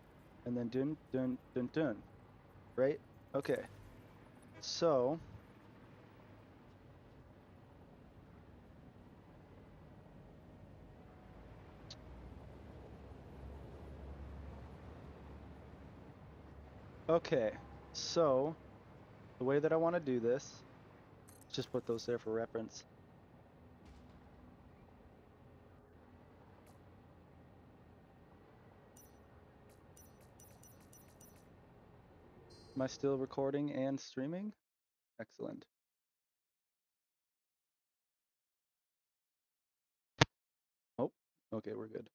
And then dun, dun, dun, dun. Right? Okay. So, okay. So, the way that I want to do this, just put those there for reference. Am I still recording and streaming? Excellent. Oh, okay, we're good.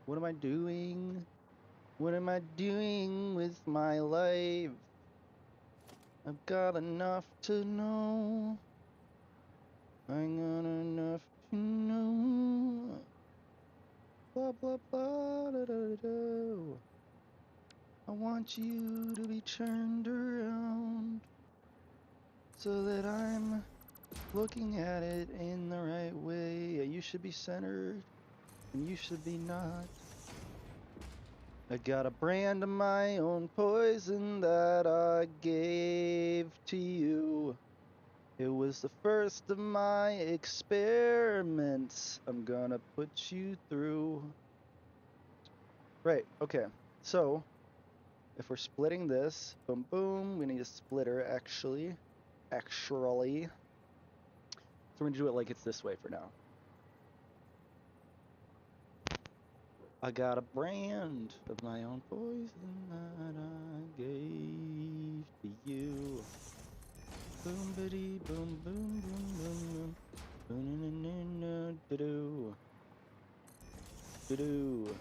What am I doing? What am I doing with my life? I've got enough to know. I got enough to know. Blah, blah, blah, da, da, da. I want you to be turned around so that I'm looking at it in the right way. You should be centered and you should be not. I got a brand of my own poison that I gave to you. It was the first of my experiments I'm gonna put you through. Right, okay. So, if we're splitting this, boom, boom, we need a splitter, actually. Actually. So we're gonna do it like it's this way for now. I got a brand of my own poison that I gave to you. Boom, bitty, boom, boom, boom, boom, boom. Do-do. Do-do.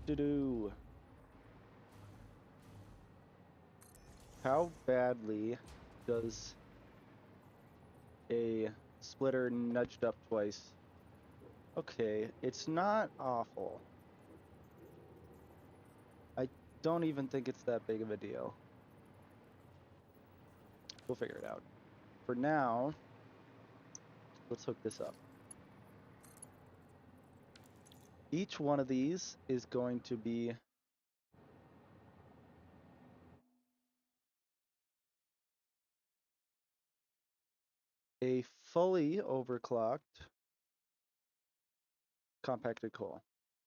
Do-do. How badly does a splitter nudged up twice? Okay, it's not awful. I don't even think it's that big of a deal. We'll figure it out. For now, let's hook this up. Each one of these is going to be a fully overclocked compacted coal,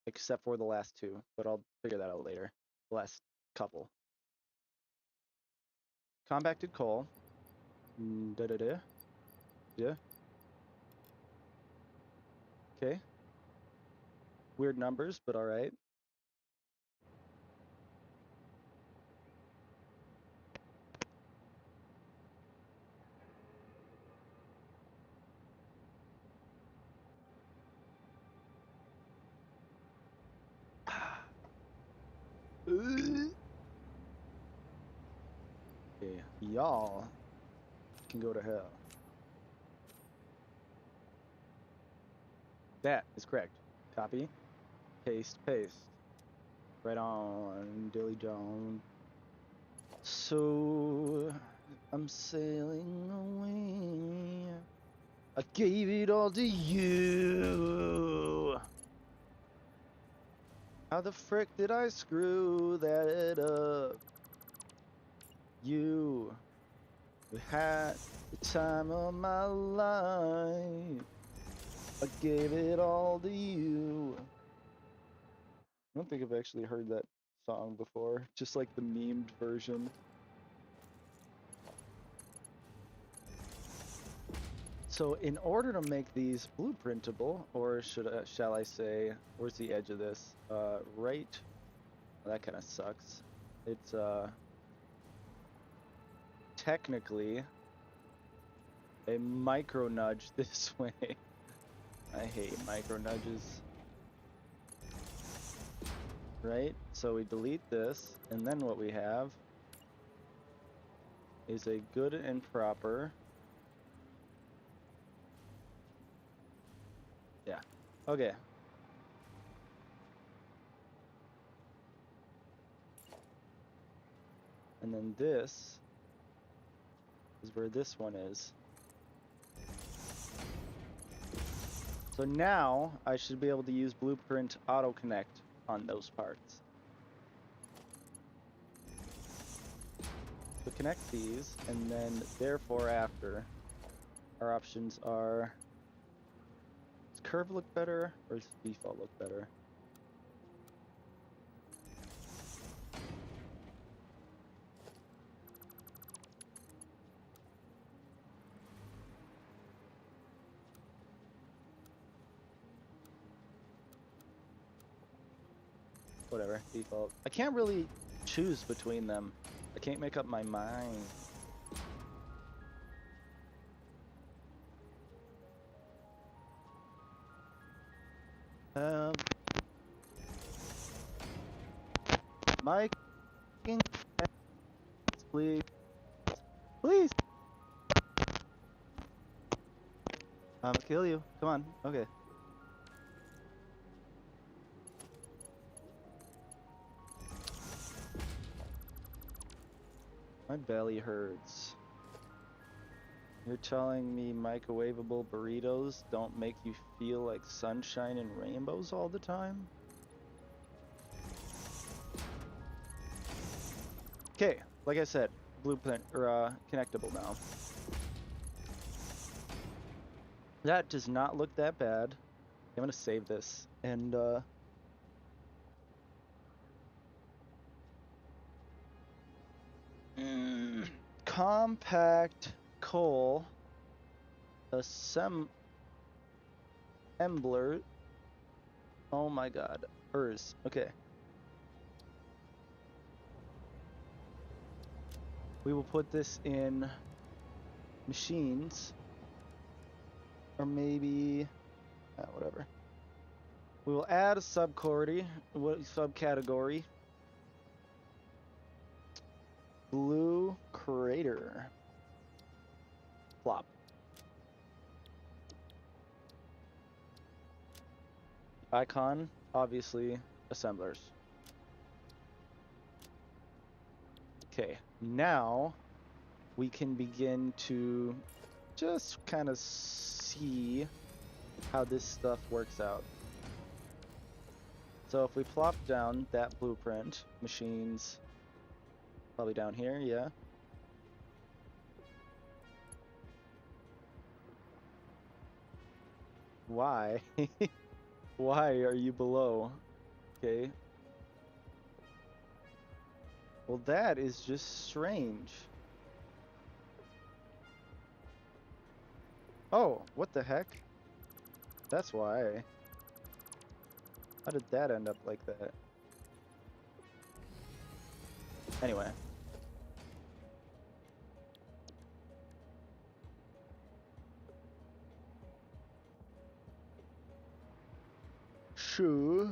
except for the last two, but I'll figure that out later. The last couple. Compacted coal. Da-da-da. Yeah. Okay. Weird numbers, but all right. Okay, y'all can go to hell. That is correct. Copy, paste, paste. Right on, Dilly John. So, I'm sailing away. I gave it all to you. How the frick did I screw that up? You. We had the time of my life. I gave it all to you. I don't think I've actually heard that song before, just like the memed version. So in order to make these blueprintable, or shall I say, where's the edge of this? Right, well, that kind of sucks. It's technically a micro nudge this way. I hate micro nudges. Right, so we delete this, and then what we have is a good and proper. Yeah, okay. And then this is where this one is. So now I should be able to use Blueprint Auto Connect on those parts. So connect these, and then therefore after, our options are, does curve look better, or does default look better? Whatever, default. I can't really choose between them. I can't make up my mind. Mike, please, please. I'm gonna kill you. Come on. Okay. My belly hurts. You're telling me microwavable burritos don't make you feel like sunshine and rainbows all the time? Okay, like I said, blueprint or connectable now. That does not look that bad. I'm gonna save this and compact coal assembler. Oh my god, okay. We will put this in machines, or maybe whatever. We will add a subcategory. Blue crater. Flop. Icon, obviously, assemblers. Okay, now we can begin to just kind of see how this stuff works out. So if we plop down that blueprint, machines, probably down here, yeah. Why? Why are you below? Okay. Well, that is just strange. Oh, what the heck? That's why. How did that end up like that? Anyway. Sure.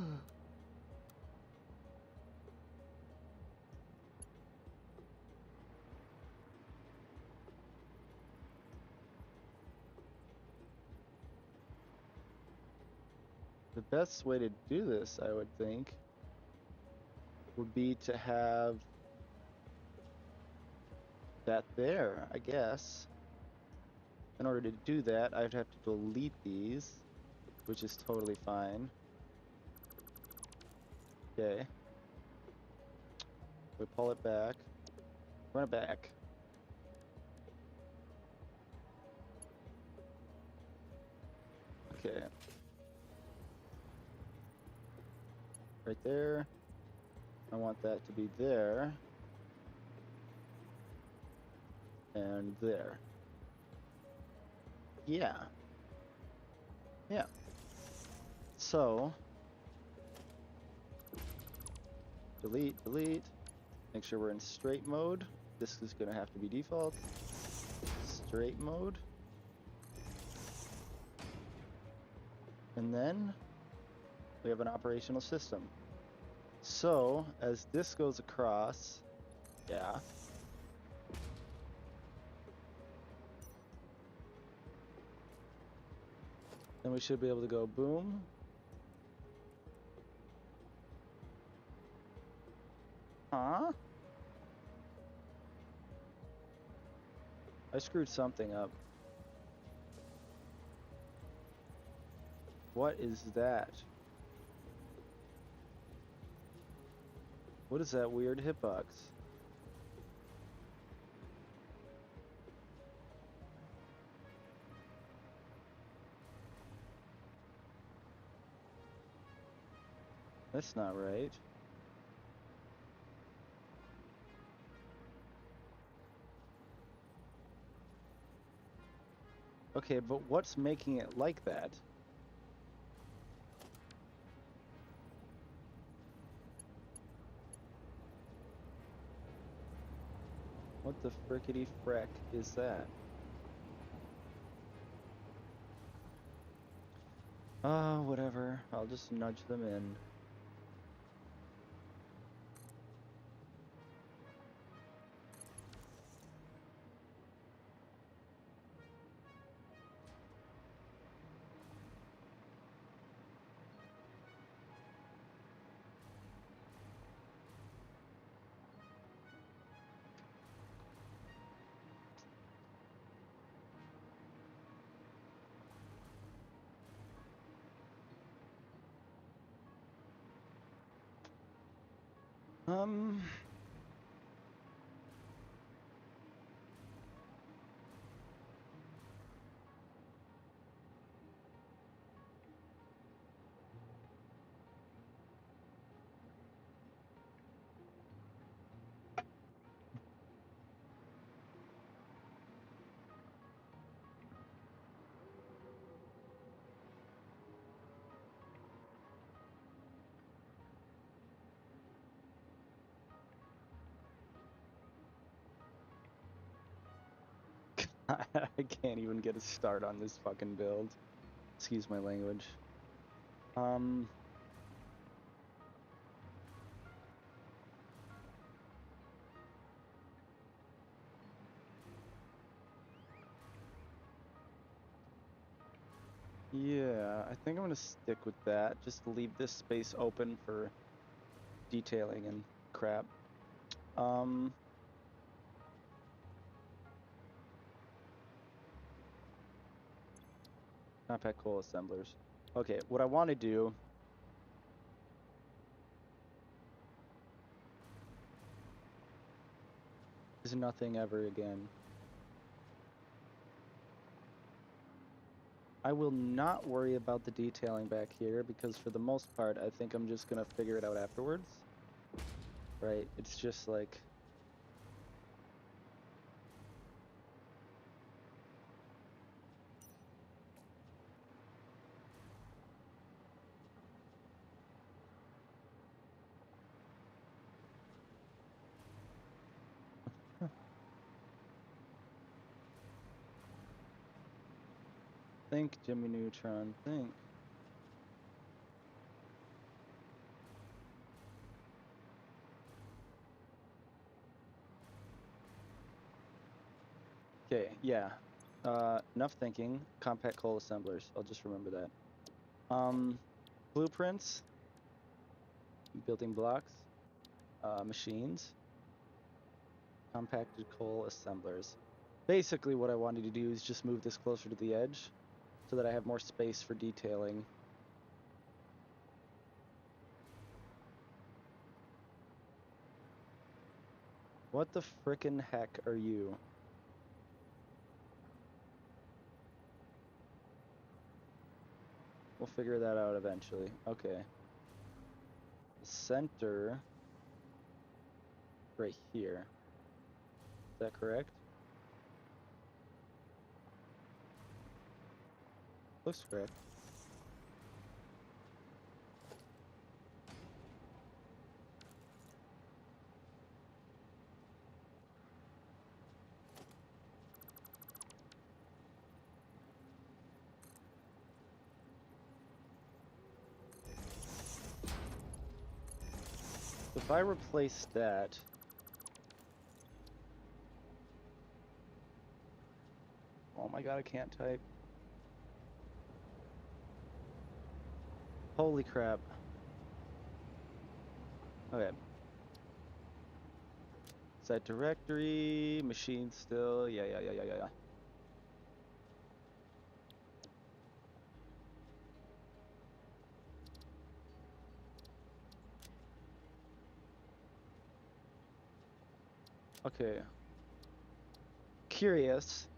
The best way to do this, I would think, would be to have that there, I guess. In order to do that, I'd have to delete these, which is totally fine. Okay. We pull it back. Run it back. Okay. Right there. I want that to be there. And there. Yeah. Yeah. So, delete, delete. Make sure we're in straight mode. This is going to have to be default. Straight mode. And then we have an operational system. So, as this goes across, yeah. Then we should be able to go boom. Huh? I screwed something up. What is that? What is that weird hitbox? That's not right. Okay, but what's making it like that? What the frickety freck is that? Whatever. I'll just nudge them in. I can't even get a start on this fucking build. Excuse my language. Yeah, I think I'm gonna stick with that. Just leave this space open for detailing and crap. Compact coal assemblers. Okay, what I want to do is nothing ever again. I will not worry about the detailing back here because for the most part, I think I'm just gonna figure it out afterwards. Right? It's just like... Think, Jimmy Neutron, think. Okay, yeah. Enough thinking. Compact coal assemblers. I'll just remember that. Blueprints. Building blocks. Machines. Compacted coal assemblers. Basically what I wanted to do is just move this closer to the edge so that I have more space for detailing. What the frickin' heck are you? We'll figure that out eventually. Okay. The center right here. Is that correct? Looks correct. If I replace that, oh my god, I can't type. Holy crap. Okay. Set directory, machine still, yeah. Okay. Curious.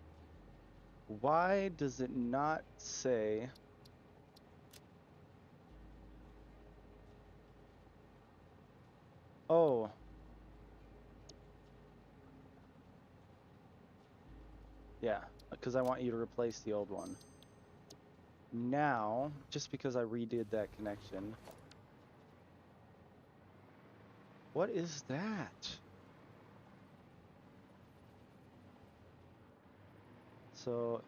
Why does it not say... Oh. Yeah, because I want you to replace the old one. Now, just because I redid that connection... What is that? So,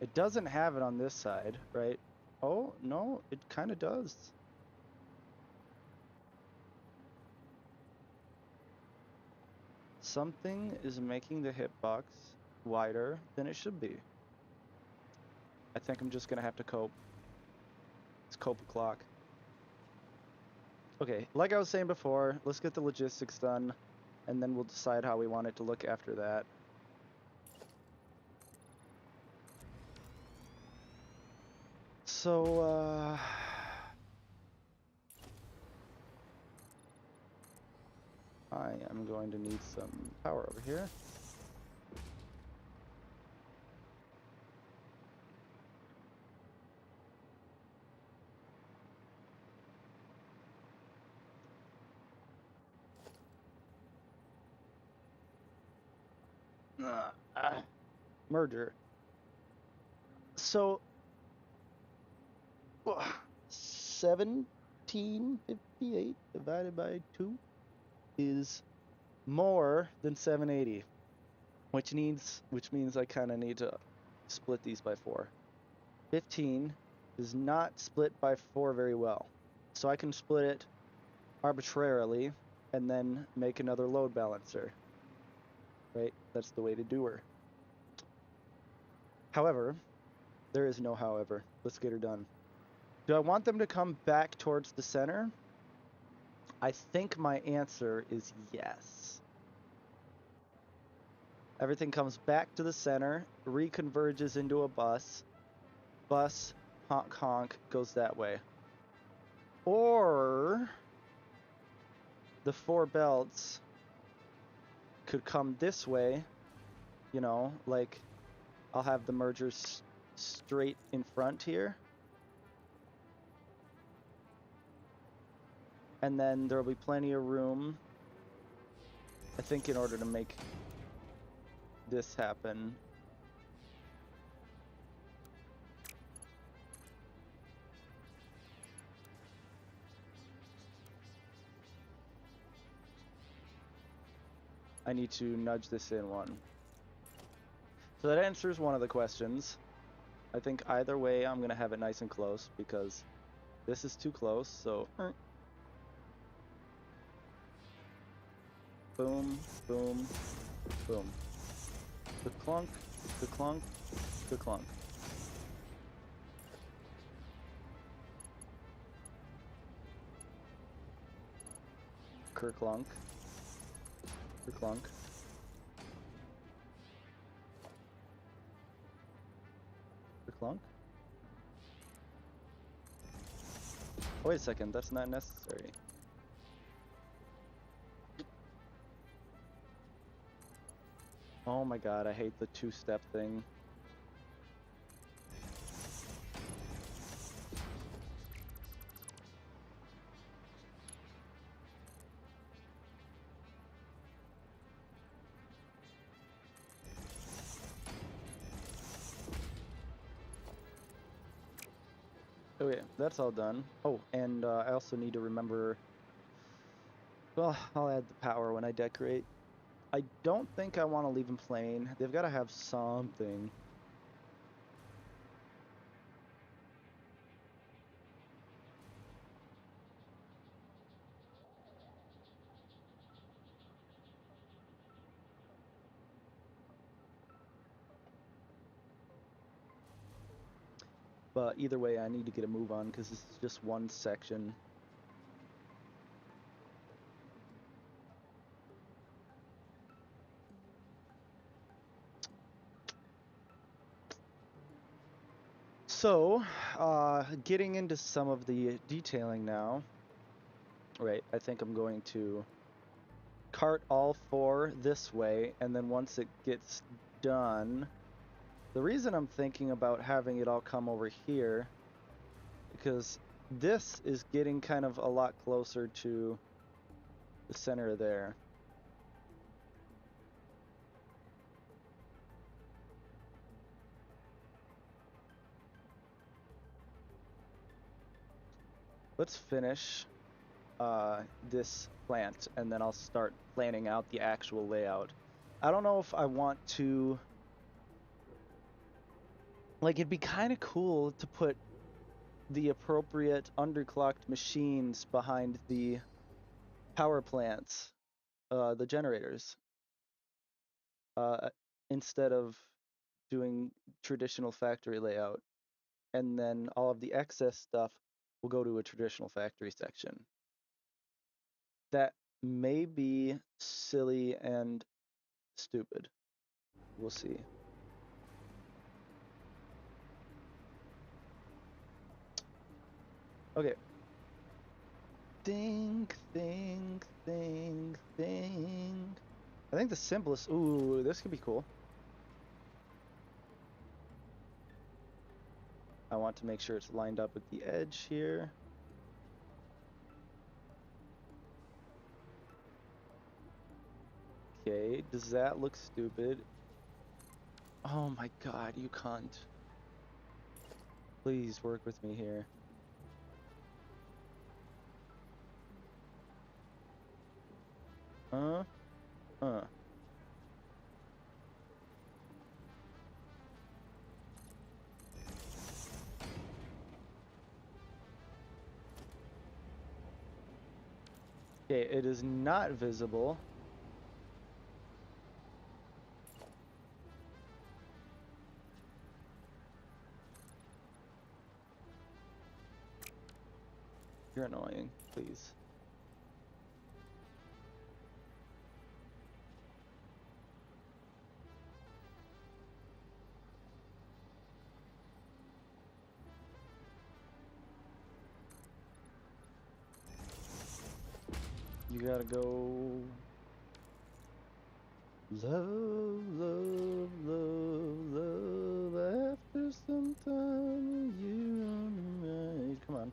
it doesn't have it on this side, right? Oh, no, it kind of does. Something is making the hitbox wider than it should be. I think I'm just gonna have to cope. It's cope o'clock. Okay, like I was saying before, let's get the logistics done, and then we'll decide how we want it to look after that. So, I am going to need some power over here. Merger. So, 1758 divided by 2 is more than 780, which means I kind of need to split these by 4. 15 does not split by 4 very well, so I can split it arbitrarily and then make another load balancer. Right? That's the way to do her. However, there is no however. Let's get her done. Do I want them to come back towards the center? I think my answer is yes. Everything comes back to the center, reconverges into a bus. Bus, honk honk, goes that way. Or the 4 belts could come this way, you know, like I'll have the mergers straight in front here. And then there'll be plenty of room, I think, in order to make this happen. I need to nudge this in one. So that answers one of the questions. I think either way I'm going to have it nice and close because this is too close, so... Boom, boom, boom. The clunk, the clunk, the clunk. Kerclunk. Kerclunk. Kerclunk. Oh, wait a second, that's not necessary. Oh my god, I hate the 2-step thing. Okay, that's all done. Oh, and I also need to remember, well, I'll add the power when I decorate. I don't think I want to leave them plain. They've got to have something. But either way, I need to get a move on because this is just one section. So, getting into some of the detailing now. Right, I think I'm going to cart all 4 this way, and then once it gets done, the reason I'm thinking about having it all come over here, because this is getting kind of a lot closer to the center there. Let's finish this plant, and then I'll start planning out the actual layout. I don't know if I want to, like, it'd be kind of cool to put the appropriate underclocked machines behind the power plants, the generators, instead of doing traditional factory layout. And then all of the excess stuff will go to a traditional factory section. That may be silly and stupid. We'll see. Okay. Think. I think the simplest. Ooh, this could be cool. I want to make sure it's lined up with the edge here. Okay, does that look stupid? Oh my god, you cunt. Please work with me here. Okay, it is not visible. You're annoying, please. You gotta go. Love. After some time, you run. Come on.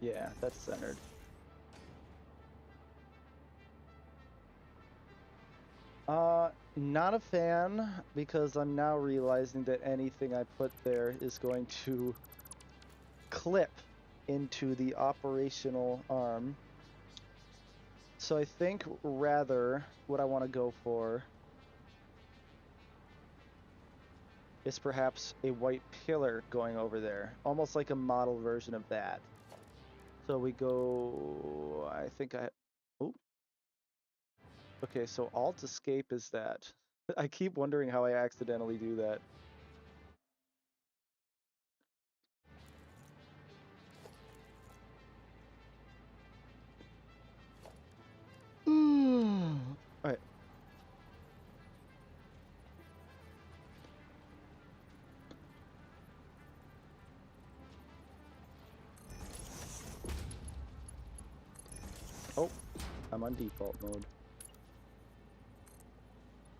Yeah, that's centered. Not a fan, because I'm now realizing that anything I put there is going to clip into the operational arm. So I think rather what I want to go for is perhaps a white pillar going over there, almost like a model version of that. So we go, I think oh. Okay, so Alt Escape is that. I keep wondering how I accidentally do that. Alright. Oh, I'm on default mode.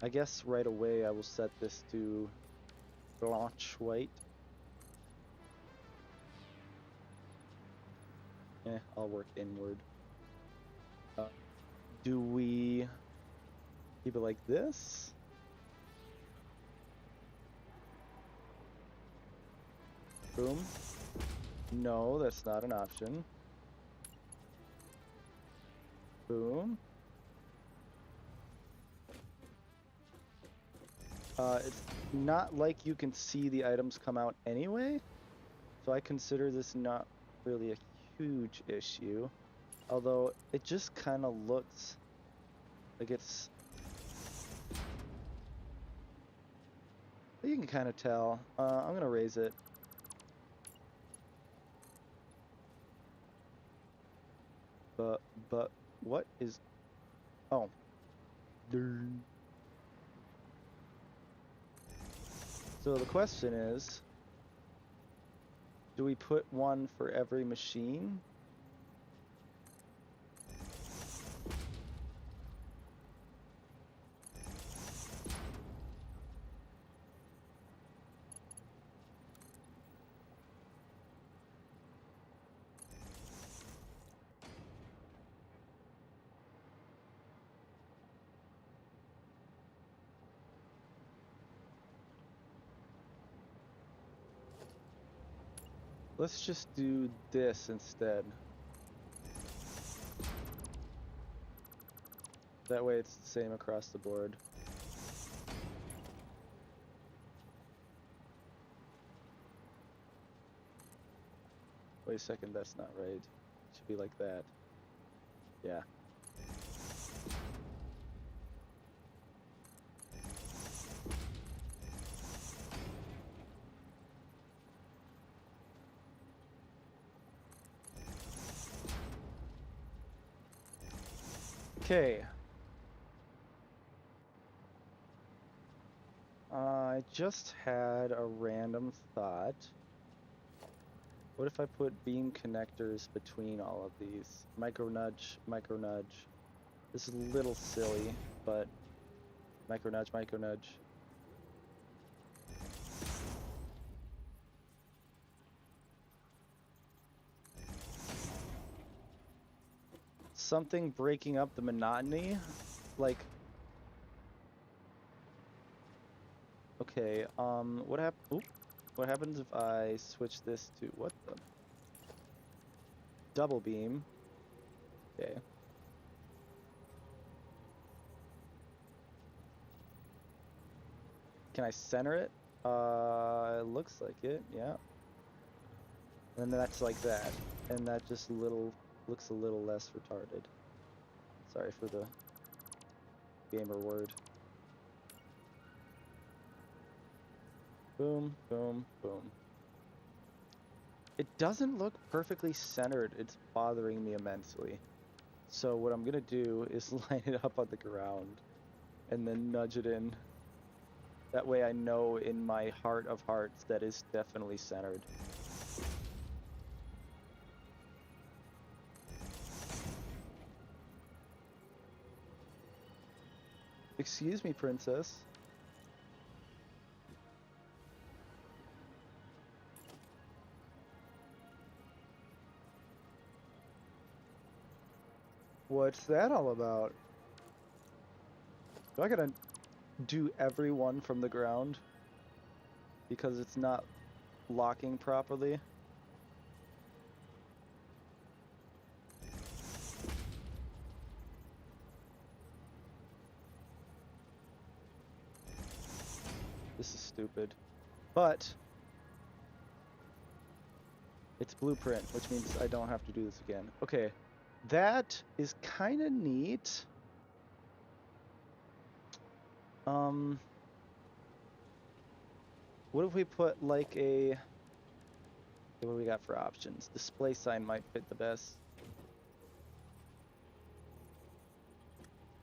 I guess right away I will set this to blanche white. I'll work inward. Do we keep it like this? Boom. No, that's not an option. Boom. It's not like you can see the items come out anyway, so I consider this not really a huge issue. Although it just kind of looks like it's... You can kind of tell. I'm gonna raise it. But what is... Oh. So the question is, do we put one for every machine? Let's just do this instead. That way it's the same across the board. Wait a second, that's not right. It should be like that. Yeah. Okay. I just had a random thought. What if I put beam connectors between all of these? Micro nudge, micro nudge. This is a little silly, but micro nudge, micro nudge. Something breaking up the monotony, like... Okay, what happens if I switch this to, what the? Double beam. Okay. Can I center it? It looks like it, yeah. And that's like that. And that just looks a little less retarded. Sorry for the gamer word. Boom, boom, boom. It doesn't look perfectly centered. It's bothering me immensely. So what I'm gonna do is line it up on the ground and then nudge it in. That way I know in my heart of hearts that is definitely centered. Excuse me, princess. What's that all about? Do I gotta do every one from the ground because it's not locking properly? This is stupid, but it's blueprint, which means I don't have to do this again. Okay, that is kind of neat. What if we put like a... What do we got for options? Display sign might fit the best.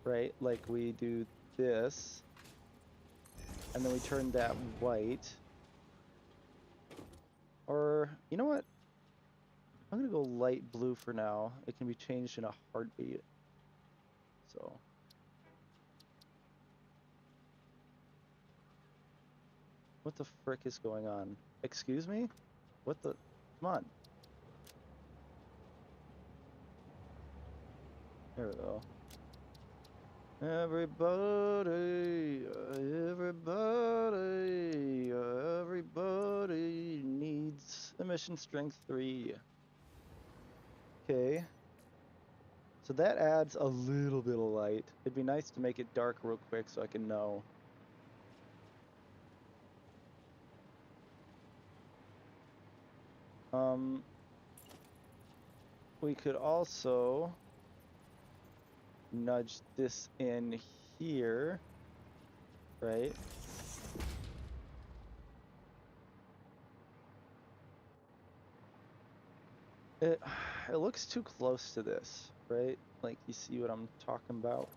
Right, like we do this. And then we turn that white. Or, you know what? I'm gonna go light blue for now. It can be changed in a heartbeat. So. What the frick is going on? Excuse me? What the? Come on. There we go. Everybody needs Emission strength 3. Okay. So that adds a little bit of light. It'd be nice to make it dark real quick so I can know. We could also nudge this in here, right? It looks too close to this, right? Like, you see what I'm talking about?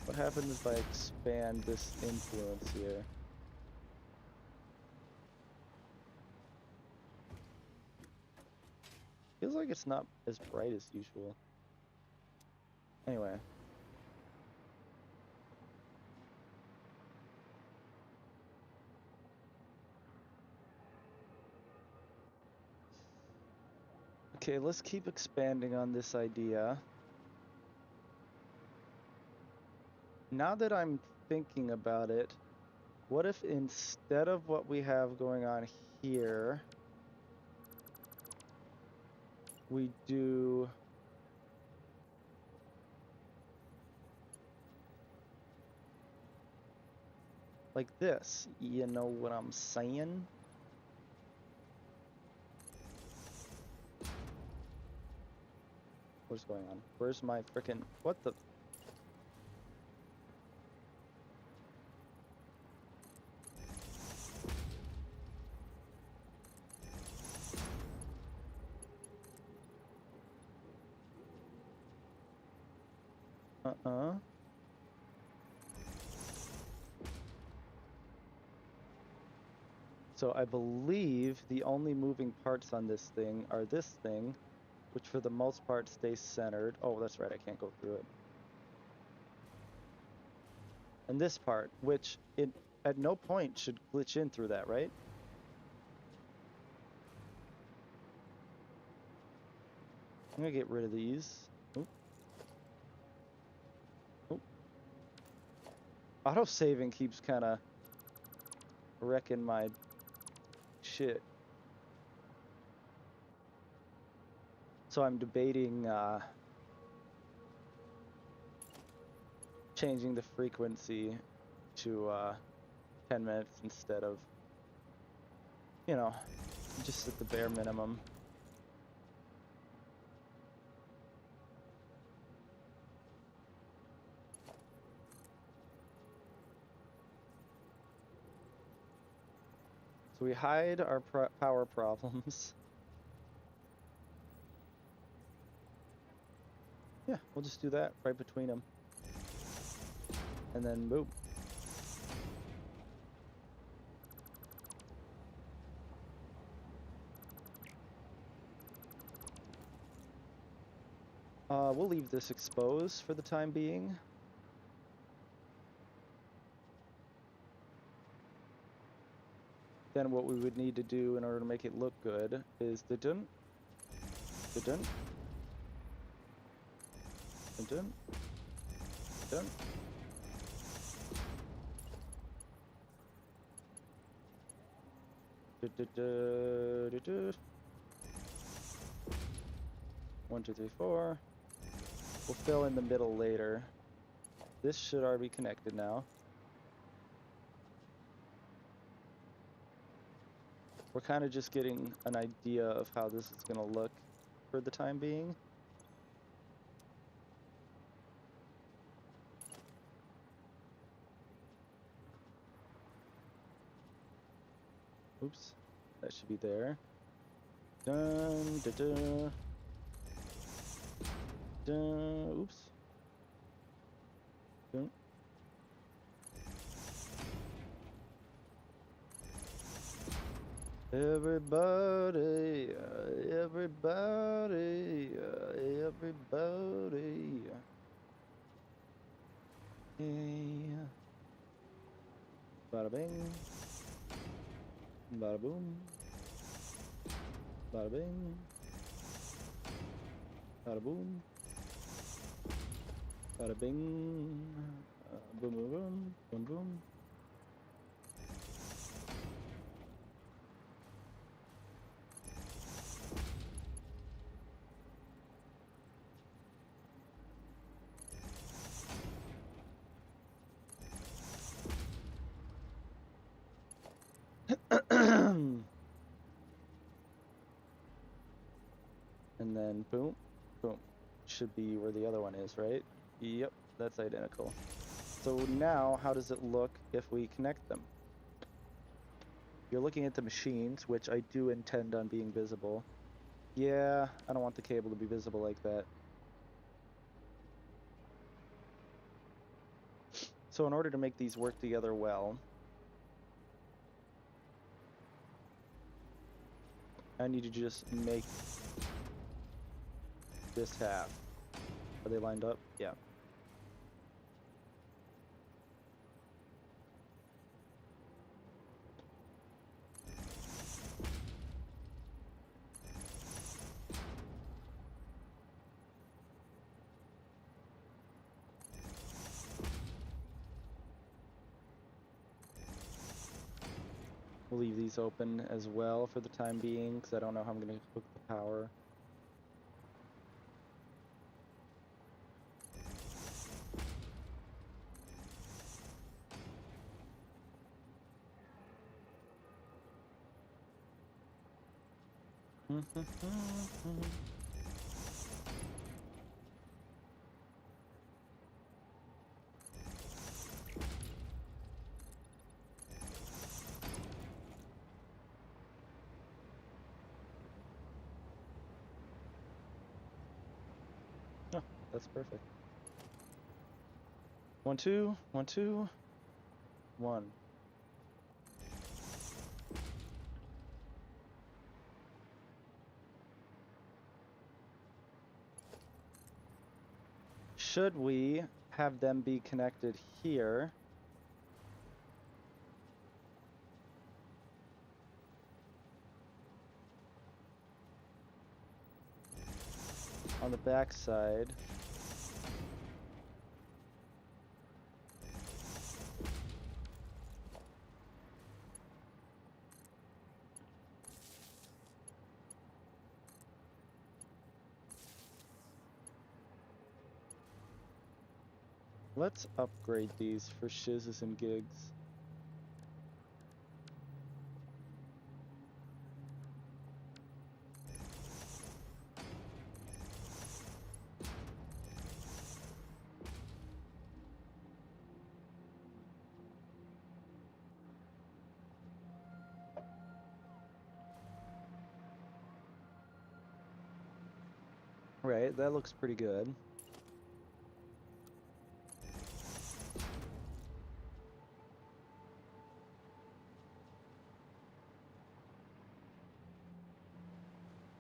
What happens if I expand this influence here? Feels like it's not as bright as usual. Anyway. Okay, let's keep expanding on this idea. Now that I'm thinking about it, what if instead of what we have going on here, we do like this? You know what I'm saying? What's going on? Where's my frickin'... What the... So I believe the only moving parts on this thing are this thing, which for the most part stays centered. Oh, that's right, I can't go through it. And this part, which it at no point should glitch in through that, right? I'm gonna get rid of these. Oop. Oop. Auto-saving keeps kind of wrecking my shit. So I'm debating changing the frequency to 10 minutes instead of, you know, just at the bare minimum. So we hide our power problems. Yeah, we'll just do that right between them. And then boom. We'll leave this exposed for the time being. Then what we would need to do in order to make it look good is the dun, the dun, dun, dun, dun. Du, du, du, du, du. 1, 2, 3, 4. We'll fill in the middle later. This should already be connected now. We're kind of just getting an idea of how this is going to look for the time being. Oops, that should be there. Dun, dun, dun. Dun, oops. Dun. Everybody, everybody, everybody. Hey. Bada bing. Bada boom. Bada bing. Bada boom. Bada bing. Boom, boom, boom, boom, boom. And then boom, boom. Should be where the other one is, right? Yep, that's identical. So now, how does it look if we connect them? You're looking at the machines, which I do intend on being visible. Yeah, I don't want the cable to be visible like that. So in order to make these work together well, I need to just make this half. Are they lined up? Yeah. We'll leave these open as well for the time being, because I don't know how I'm going to hook the power. Oh, that's perfect. 1, 2, 1, 2, 1. Should we have them be connected here? On the back side. Let's upgrade these for shizzes and gigs. Right, that looks pretty good.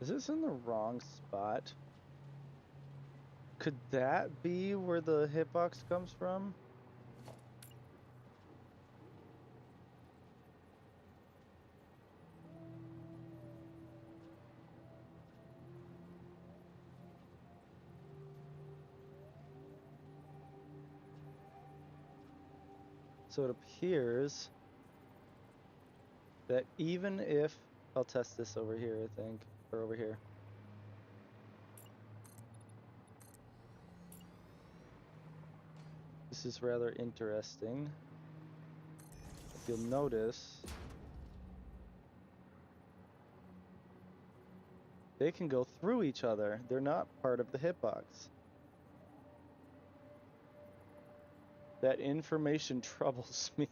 Is this in the wrong spot? Could that be where the hitbox comes from? So it appears that even if... I'll test this over here, I think. Or over here. This is rather interesting. If you'll notice, they can go through each other. They're not part of the hitbox. That information troubles me.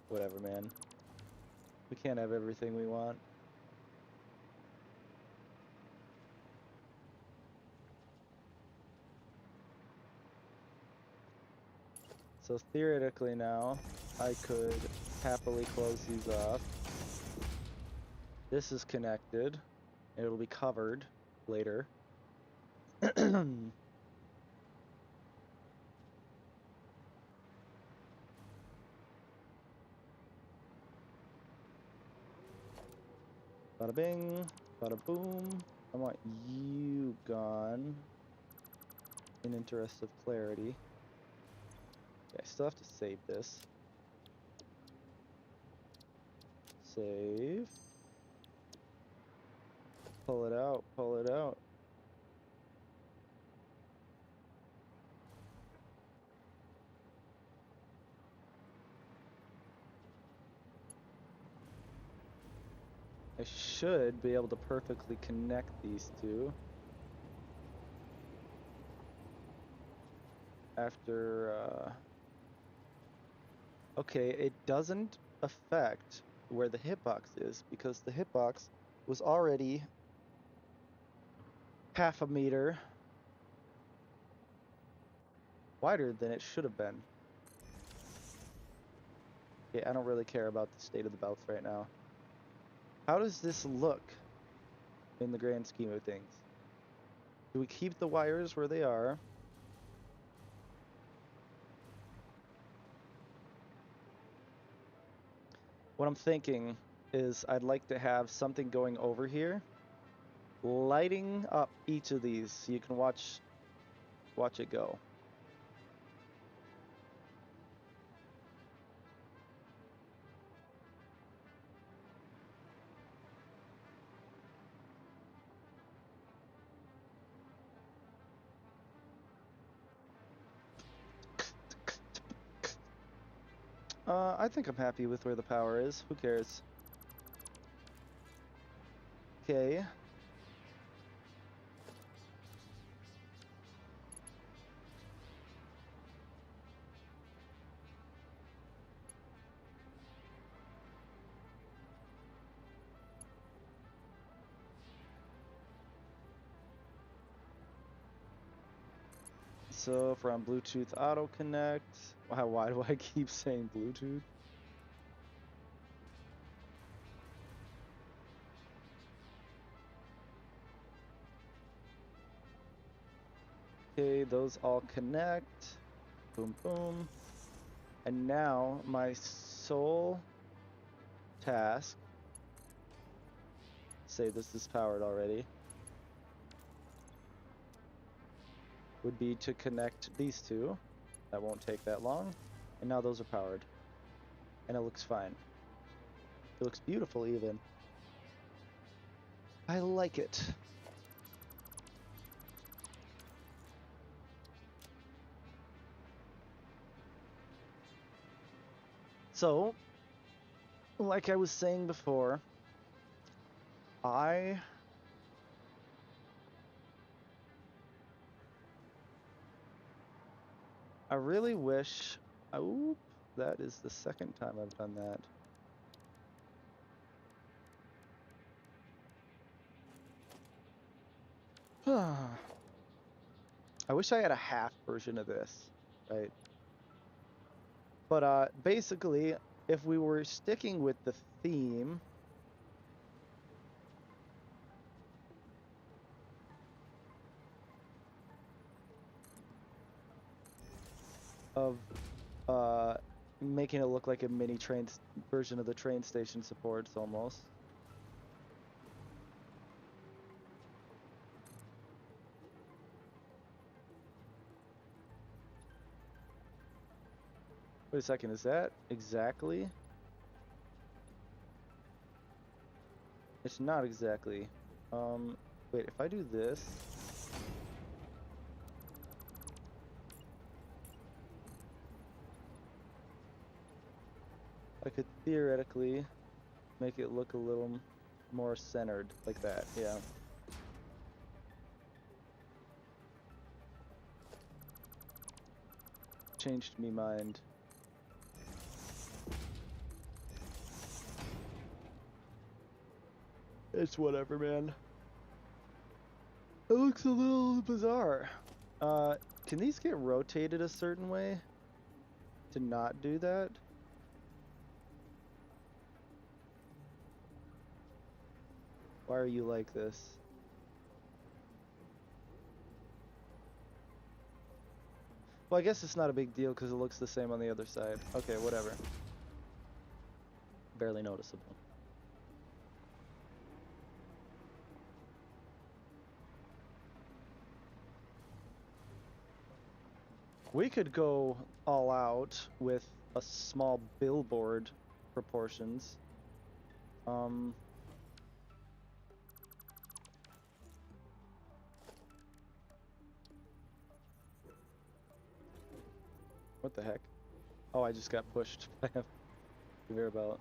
Whatever, man. We can't have everything we want. So theoretically now, I could happily close these off. This is connected. It'll be covered later. Bada bing, bada boom. I want you gone. in interest of clarity. Okay, I still have to save this. Save. Pull it out, pull it out. I should be able to perfectly connect these two after, okay, it doesn't affect where the hitbox is because the hitbox was already half a meter wider than it should have been. Okay, I don't really care about the state of the belts right now. How does this look in the grand scheme of things? Do we keep the wires where they are? What I'm thinking is I'd like to have something going over here, lighting up each of these so you can watch it go. I think I'm happy with where the power is. Who cares? Okay. So if we're on Bluetooth auto connect, wow, why do I keep saying Bluetooth? Okay, those all connect. Boom, boom. And now my sole task, say this is powered already, would be to connect these two. That won't take that long. And now those are powered. And it looks fine. It looks beautiful even. I like it. So, like I was saying before, I really wish. Oop, that is the second time I've done that. I wish I had a half version of this, right? But basically, if we were sticking with the theme of making it look like a mini train version of the train station supports almost. Wait a second, is that exactly? It's not exactly. Wait, if I do this, I could theoretically make it look a little more centered, like that, yeah. Changed me mind. It's whatever, man. It looks a little bizarre. Can these get rotated a certain way to not do that? Why are you like this? Well, I guess it's not a big deal because it looks the same on the other side. Okay, whatever. Barely noticeable. We could go all out with a small billboard proportions. What the heck? Oh, I just got pushed by a conveyor belt.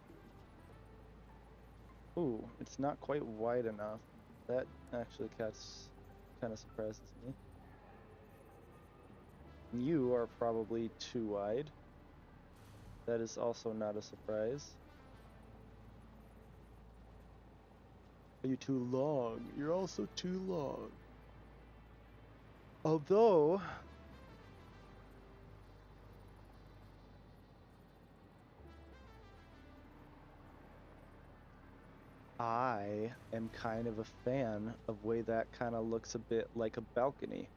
Ooh, it's not quite wide enough. That actually kind of surprises me. You are probably too wide. That is also not a surprise. Are you too long? You're also too long. Although, I am kind of a fan of way that kind of looks a bit like a balcony.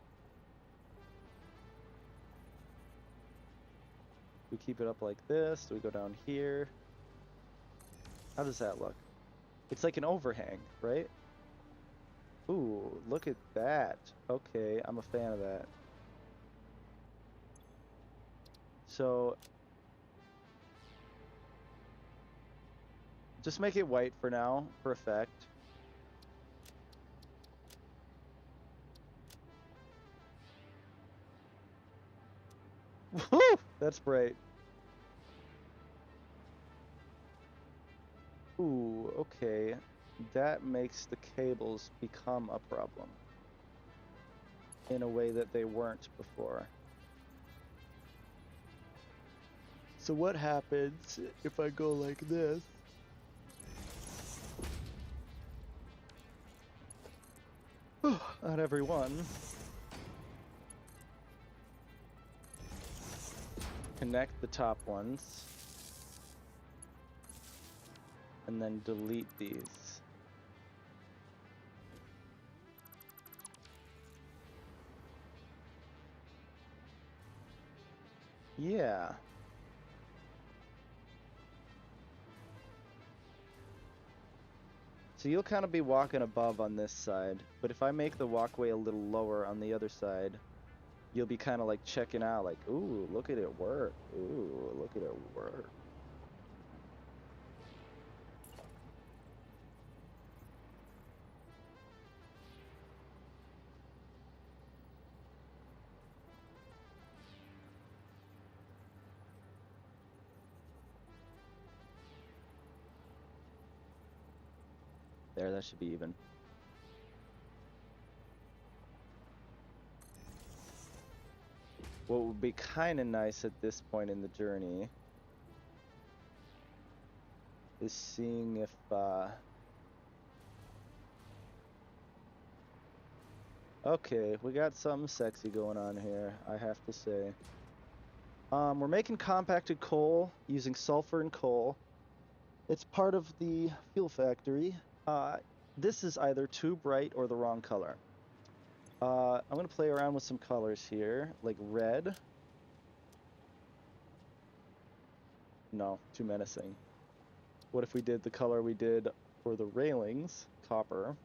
We keep it up like this. Do we go down here? How does that look? It's like an overhang, right? Ooh, look at that. Okay, I'm a fan of that. So, just make it white for now, for effect. Woo! That's bright. Ooh, okay. That makes the cables become a problem in a way that they weren't before. So what happens if I go like this? Not every one. Connect the top ones. And then delete these. Yeah. So you'll kind of be walking above on this side, but if I make the walkway a little lower on the other side, you'll be kind of like checking out like, ooh, look at it work. Ooh, look at it work. There, that should be even. What would be kind of nice at this point in the journey is seeing if, okay, we got something sexy going on here, I have to say. We're making compacted coal using sulfur and coal. It's part of the fuel factory. This is either too bright or the wrong color. I'm going to play around with some colors here, like red. No, too menacing. What if we did the color we did for the railings, copper?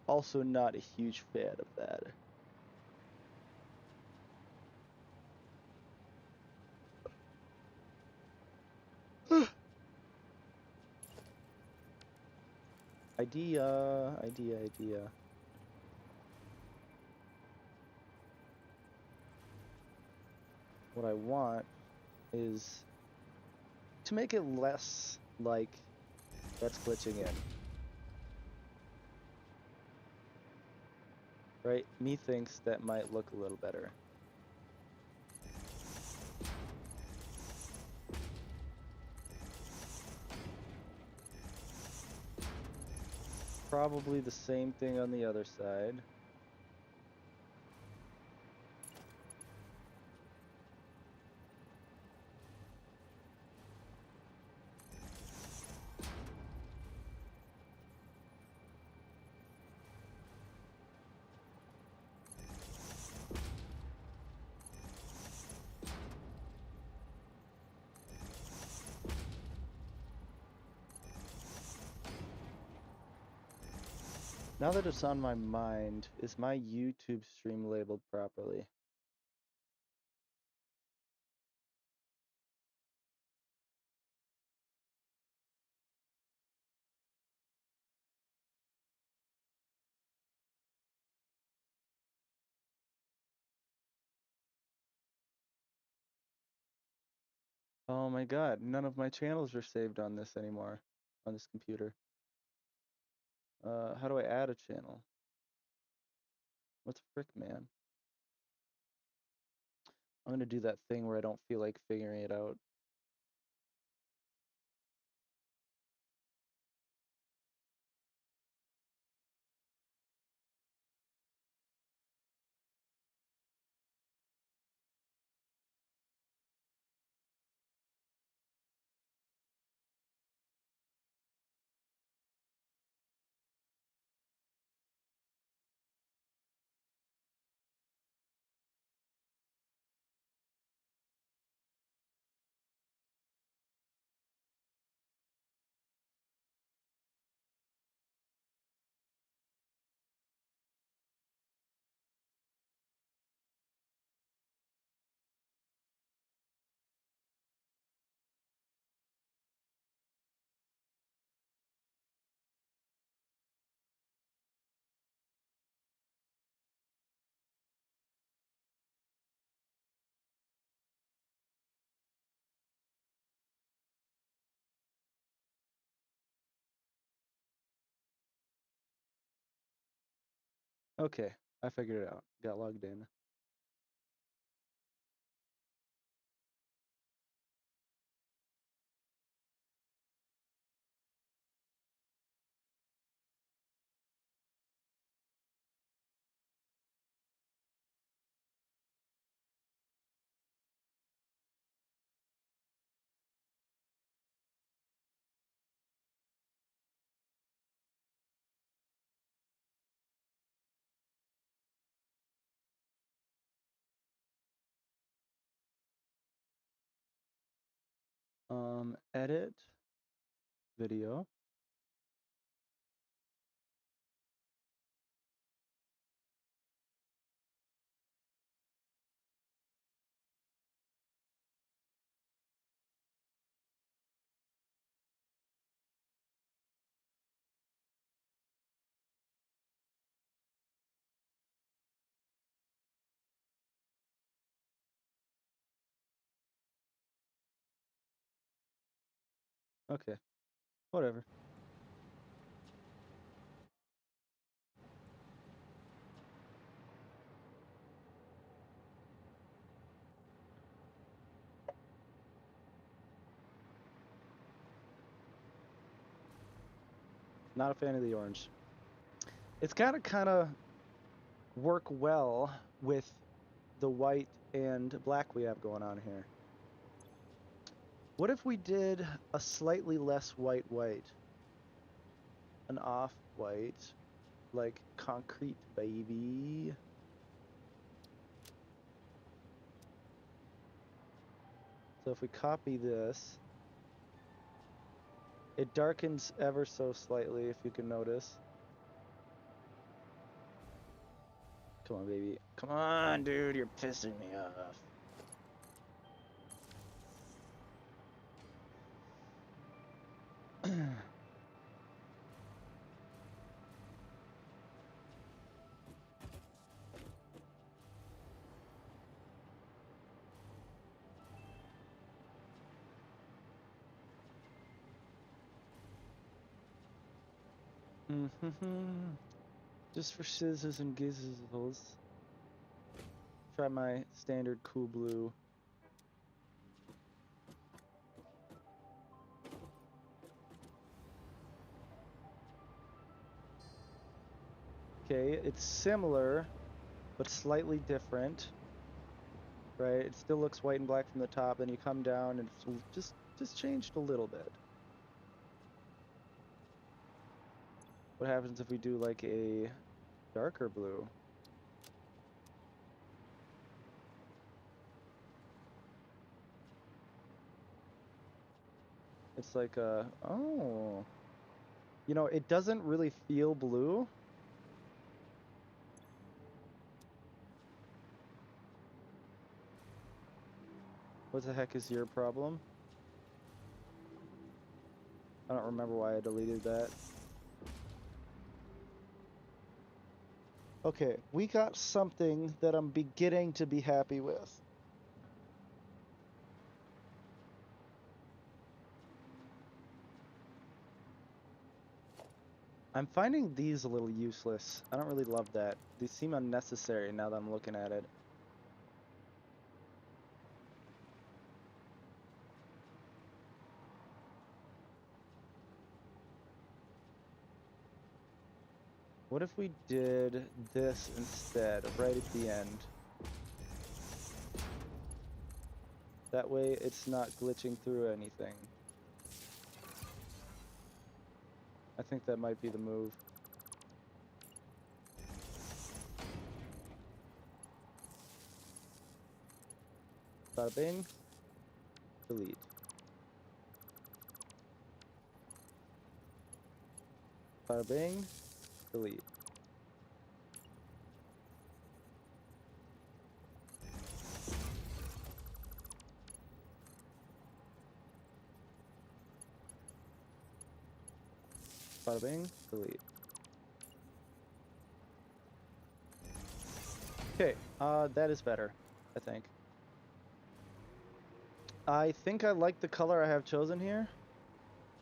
Also not a huge fan of that. Idea. What I want is to make it less like that's glitching in. Right? Methinks that might look a little better. Probably the same thing on the other side. Now that it's on my mind, is my YouTube stream labeled properly? Oh my god, none of my channels are saved on this anymore, on this computer. How do I add a channel? What's frick, man? I'm gonna do that thing where I don't feel like figuring it out. Okay, I figured it out. Got logged in. Edit video. Okay, whatever. Not a fan of the orange. It's gotta kind of work well with the white and black we have going on here. What if we did a slightly less white? An off-white, like concrete, baby. So if we copy this, it darkens ever so slightly, if you can notice. Come on, baby. Come on, dude, you're pissing me off. Just for scissors and gizzles. Try my standard cool blue. Okay, it's similar, but slightly different. Right? It still looks white and black from the top, then you come down and it's just changed a little bit. What happens if we do like a darker blue? It's like a, oh. You know, it doesn't really feel blue, What the heck is your problem? I don't remember why I deleted that. Okay, we got something that I'm beginning to be happy with. I'm finding these a little useless. I don't really love that. These seem unnecessary now that I'm looking at it. What if we did this instead, right at the end? That way it's not glitching through anything. I think that might be the move. Bada bing. Delete. Bada bing. Delete. Bada bing. Delete. Okay, that is better, I think. I think I like the color I have chosen here.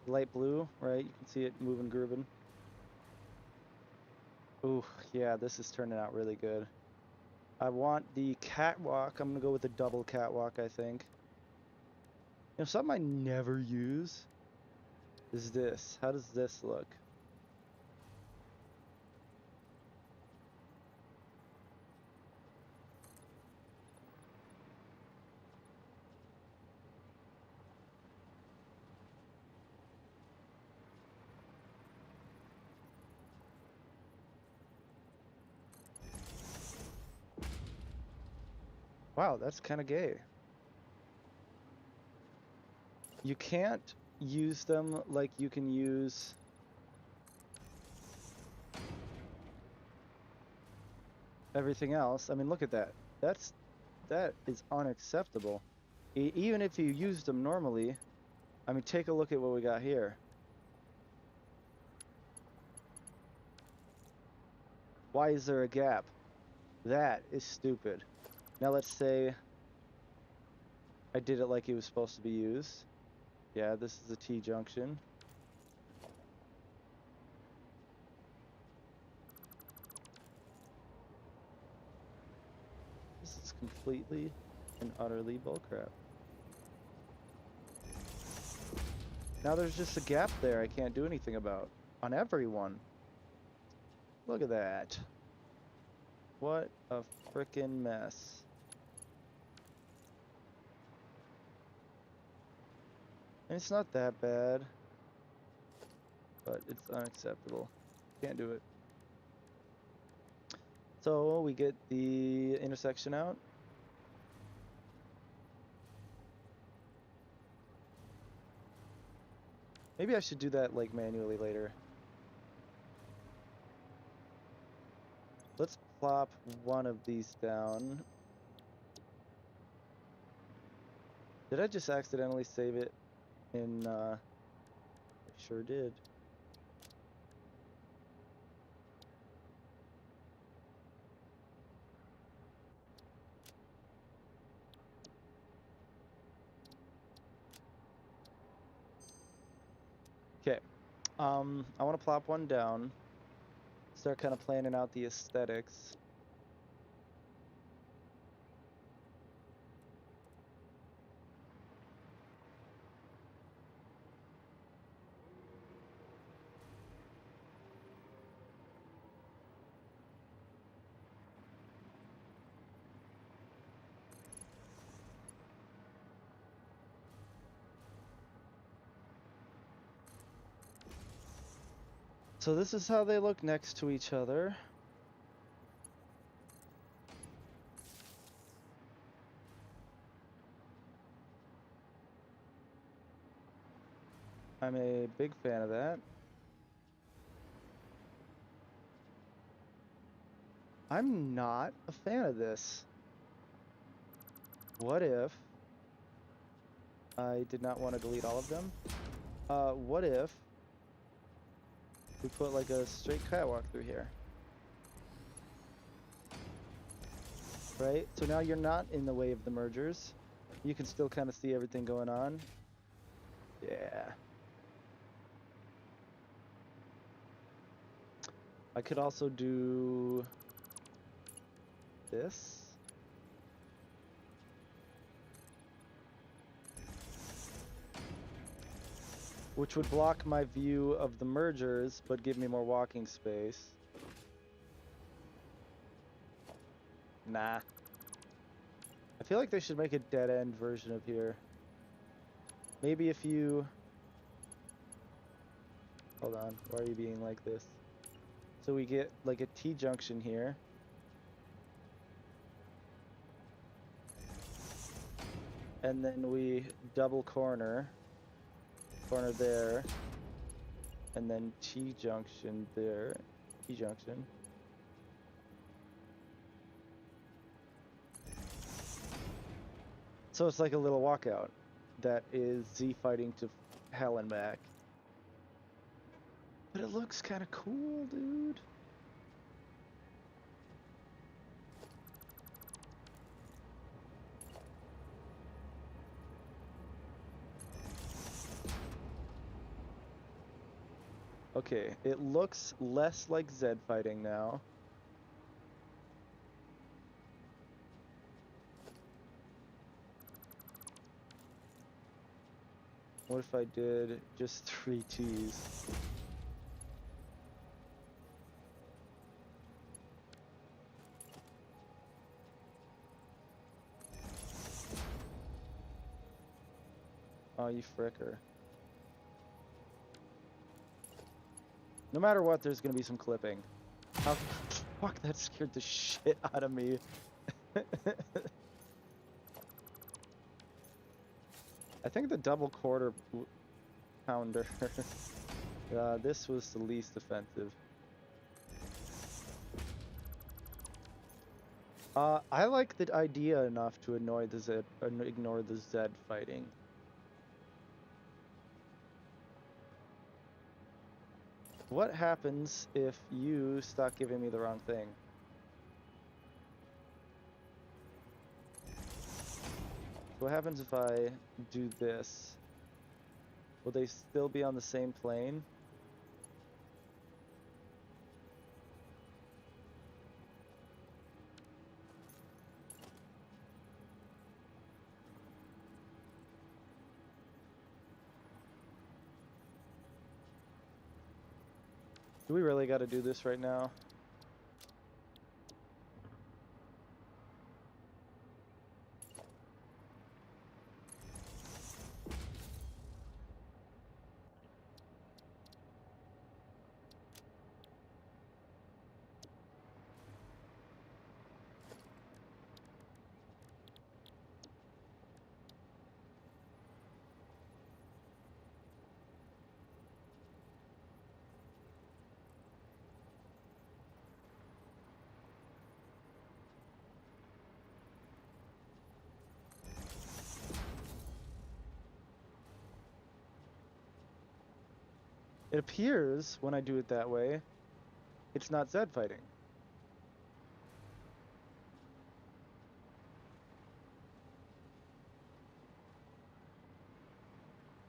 Light blue, right? You can see it moving, grooving. Ooh, yeah, this is turning out really good. I want the catwalk. I'm gonna go with the double catwalk, I think. You know, something I never use is this. How does this look? Wow, that's kind of gay. You can't use them like you can use everything else. I mean, look at that. That is unacceptable. Even if you used them normally, I mean, take a look at what we got here. Why is there a gap? That is stupid. Now let's say I did it like it was supposed to be used. Yeah, this is a T-junction. This is completely and utterly bullcrap. Now there's just a gap there I can't do anything about. On everyone. Look at that. What a frickin' mess. And it's not that bad, but it's unacceptable. Can't do it. So we get the intersection out. Maybe I should do that like manually later. Let's plop one of these down. Did I just accidentally save it in, I sure did. Okay, I want to plop one down. Start kind of planning out the aesthetics. So this is how they look next to each other. I'm a big fan of that. I'm not a fan of this. What if I did not want to delete all of them. What if we put like a straight catwalk through here? Right? So now you're not in the way of the mergers. You can still kind of see everything going on. Yeah. I could also do this. Which would block my view of the mergers, but give me more walking space. Nah. I feel like they should make a dead-end version of here. Maybe if you... Hold on, why are you being like this? So we get like a T-junction here. And then we double corner there. And then T-junction there. T-junction. So it's like a little walkout that is Z fighting to hell and back. But it looks kind of cool, dude. Okay, it looks less like Zed fighting now. What if I did just 3 T's? Oh, you fricker. No matter what, there's gonna be some clipping. How fuck, that scared the shit out of me. I think the double quarter pounder. This was the least offensive. I like the idea enough to ignore the Zed fighting. What happens if you stop giving me the wrong thing? What happens if I do this? Will they still be on the same plane? Do we really got to do this right now? It appears, when I do it that way, it's not Zed fighting.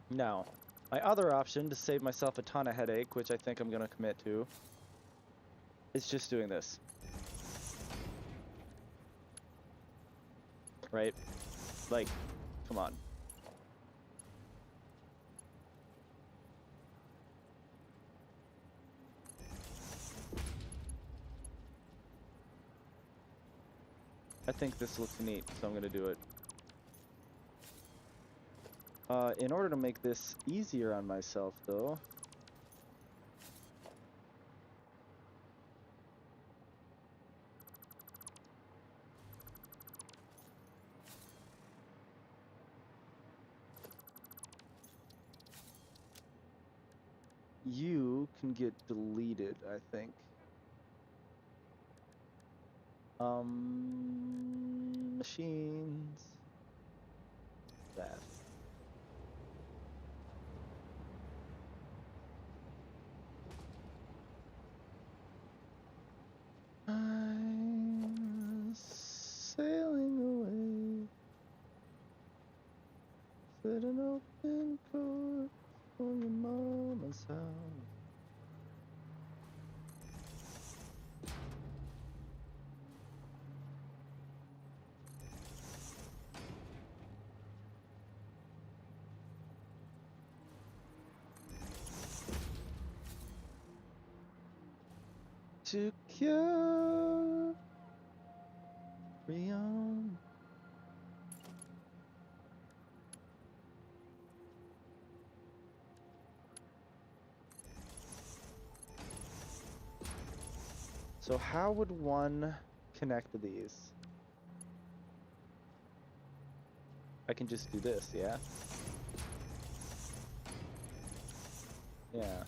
Now, my other option to save myself a ton of headache, which I think I'm going to commit to, is just doing this. Right? Like, come on. I think this looks neat, so I'm going to do it. In order to make this easier on myself, though, you can get deleted, I think. Machines. That. Get an open court for your mama's house. To carry on. So how would one connect to these? I can just do this, yeah? Yeah.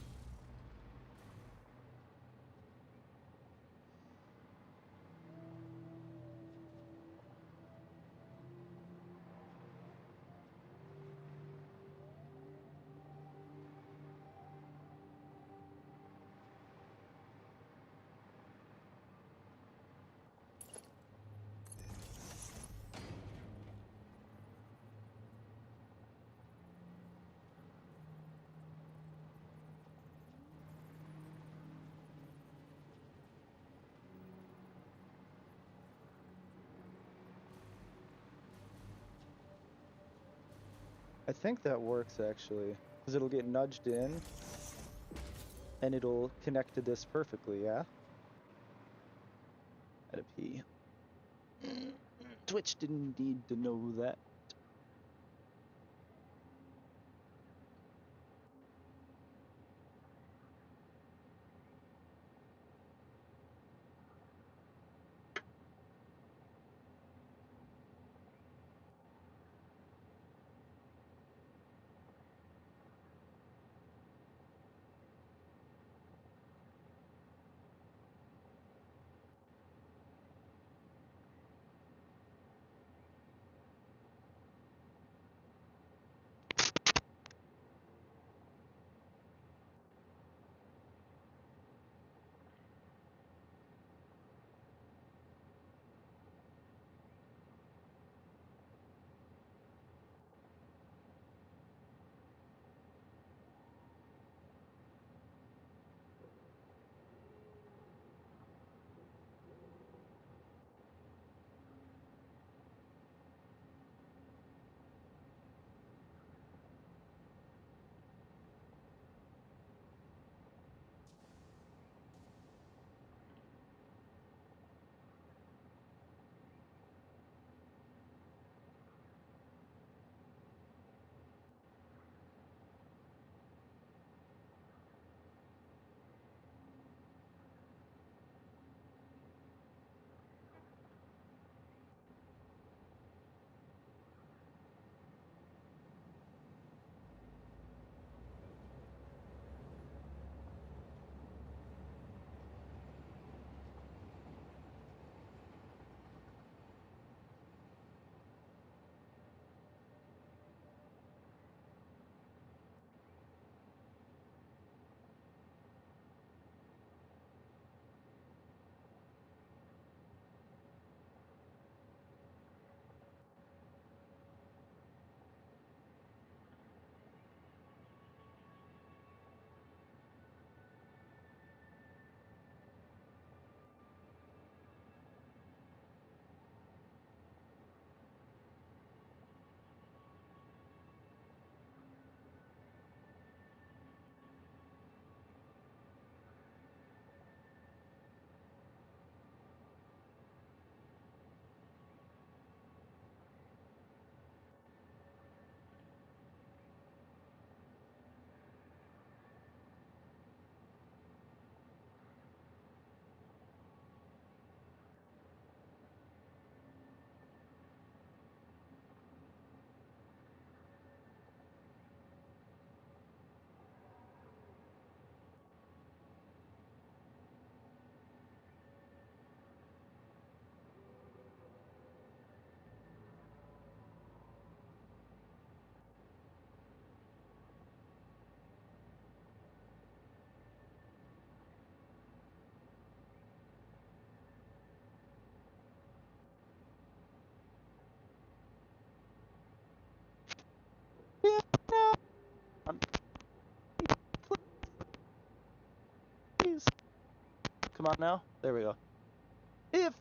I think that works actually, because it'll get nudged in and it'll connect to this perfectly, yeah? At a P. Twitch didn't need to know that. Come on now. There we go. If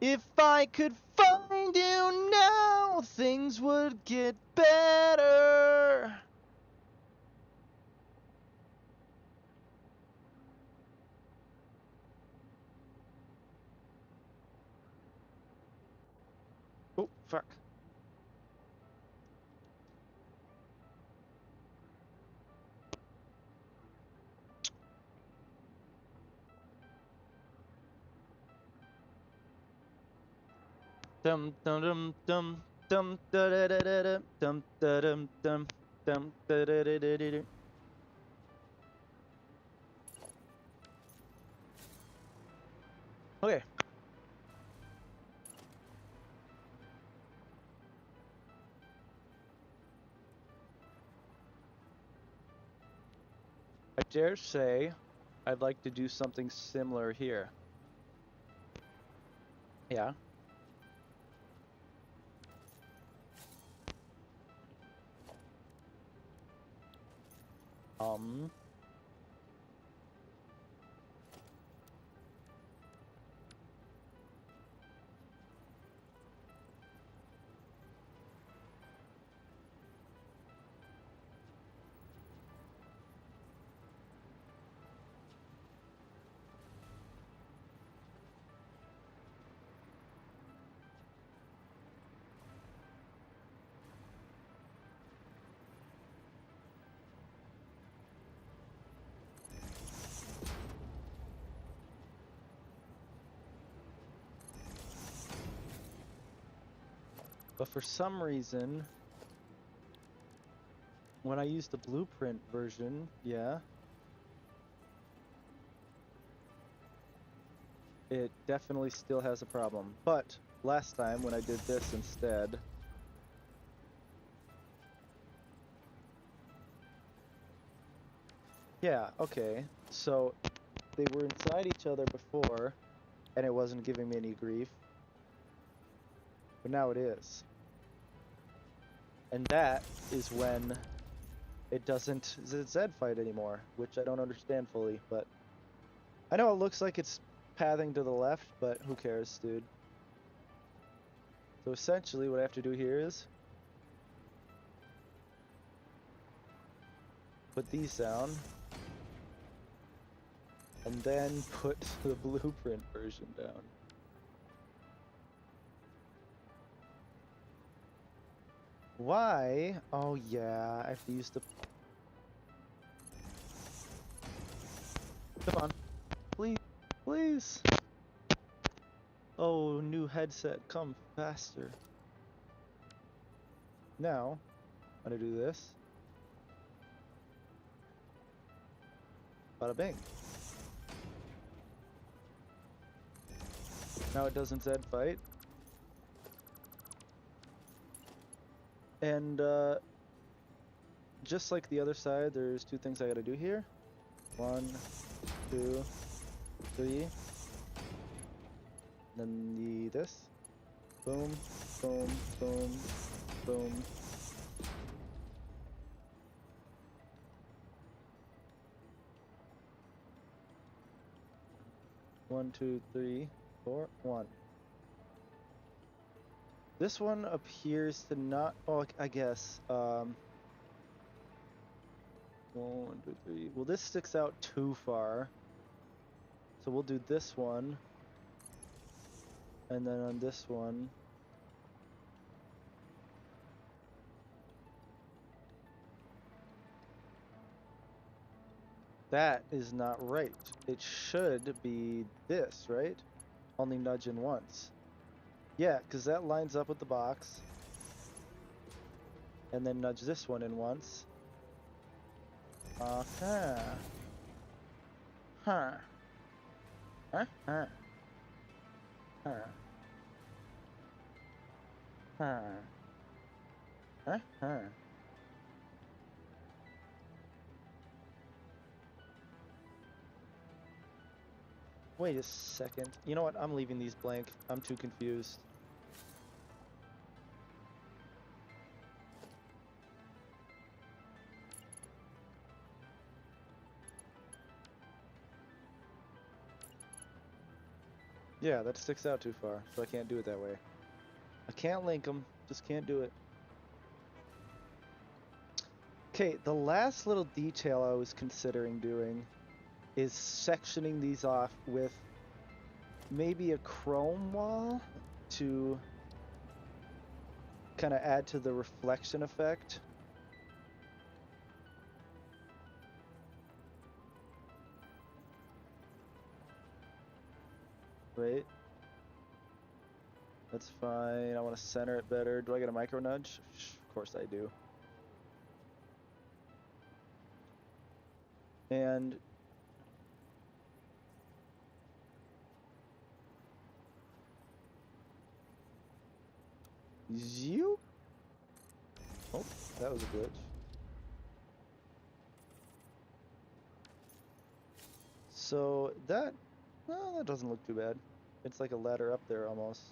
if I could find you now, things would get better. Oh, fuck. Dum dum dum dum dum da da da da da dum da dum dum dum da da da da da. Okay. I dare say I'd like to do something similar here. Yeah. Um. But for some reason, when I use the blueprint version, yeah, it definitely still has a problem. But last time when I did this instead, yeah, okay. So they were inside each other before, and it wasn't giving me any grief. But now it is. And that is when it doesn't Zed fight anymore, which I don't understand fully, but I know it looks like it's pathing to the left, but who cares, dude? So essentially what I have to do here is put these down and then put the blueprint version down. Why? Oh yeah, I have to use the... Come on. Please, please. Oh, new headset, come faster. Now, I'm gonna do this. Bada bing. Now it doesn't Zed fight. And just like the other side, there's two things I gotta do here. 1, 2, 3. Then this. Boom, boom, boom, boom. One, two, three, four, 1. This one appears to not. Oh, I guess. 1, 2, 3. Well, this sticks out too far. So we'll do this one. And then on this one. That is not right. It should be this, right? Only nudge in once. Yeah, because that lines up with the box. And then nudge this one in once. Uh-huh. Huh. Huh. Huh. Huh. Huh. Wait a second. You know what? I'm leaving these blank. I'm too confused. Yeah, that sticks out too far, so I can't do it that way. I can't link them, just can't do it. Okay, the last little detail I was considering doing is sectioning these off with maybe a chrome wall to kind of add to the reflection effect. Wait. That's fine. I want to center it better. Do I get a micro nudge? Of course I do. And you. Oh, that was a glitch. So that, well, that doesn't look too bad. It's like a ladder up there almost.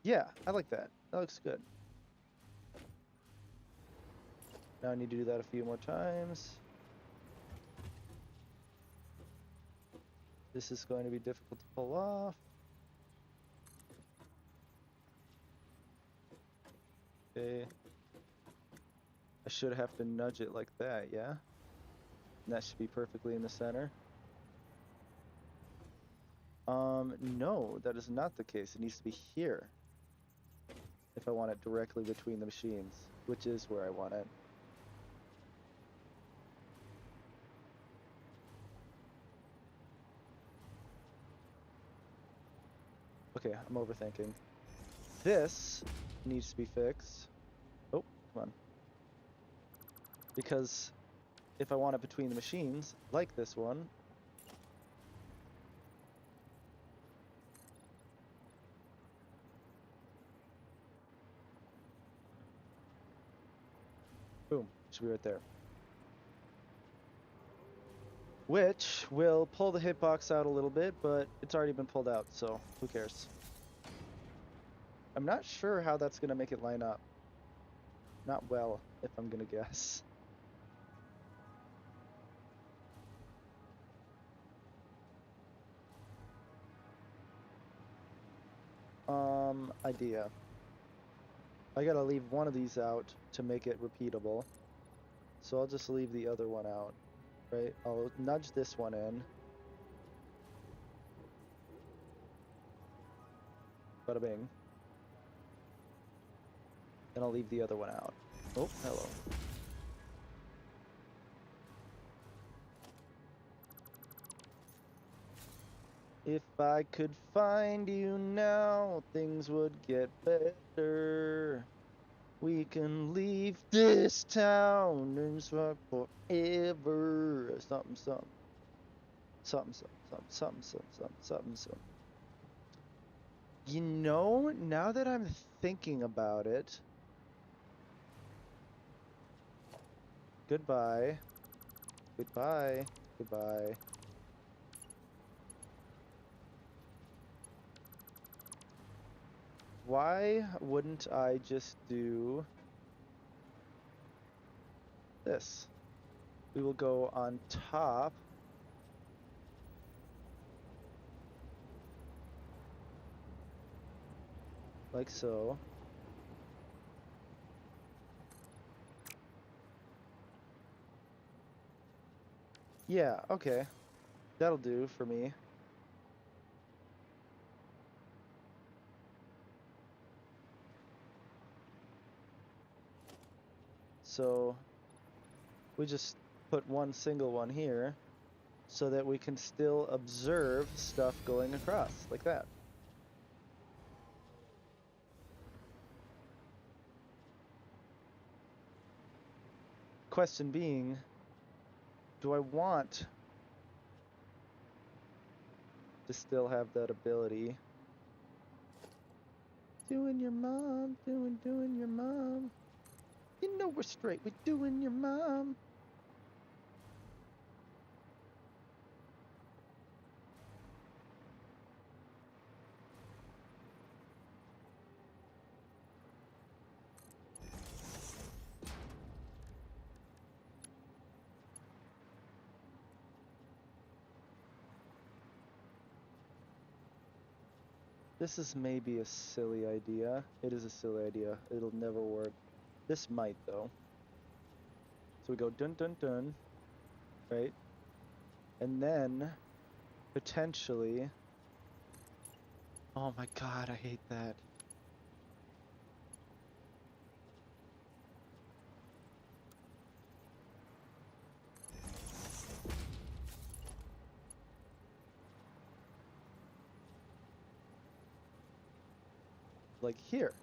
Yeah, I like that. That looks good. Now I need to do that a few more times. This is going to be difficult to pull off. Okay. I should have to nudge it like that, yeah? And that should be perfectly in the center. No, that is not the case. It needs to be here if I want it directly between the machines, which is where I want it. Okay, I'm overthinking. This needs to be fixed. Oh, come on. Because if I want it between the machines, like this one, boom, should be right there. Which will pull the hitbox out a little bit, but it's already been pulled out, so who cares? I'm not sure how that's going to make it line up. Not well, if I'm going to guess. Idea. I gotta leave one of these out to make it repeatable. So I'll just leave the other one out, right? I'll nudge this one in. Bada bing. And I'll leave the other one out. Oh, hello. If I could find you now, things would get better. We can leave this town and start forever. Something, something. Something, something, something, something, something, something. You know, now that I'm thinking about it, goodbye, goodbye, goodbye. Why wouldn't I just do this? We will go on top. Like so. Yeah, okay. That'll do for me. So we just put one single one here so that we can still observe stuff going across like that. Question being, do I want to still have that ability? Doing your mom, doing your mom. You know we're straight, we're doing your mom. This is maybe a silly idea. It is a silly idea. It'll never work. This might, though. So we go dun dun dun, right? And then, potentially... Oh my god, I hate that. Like here.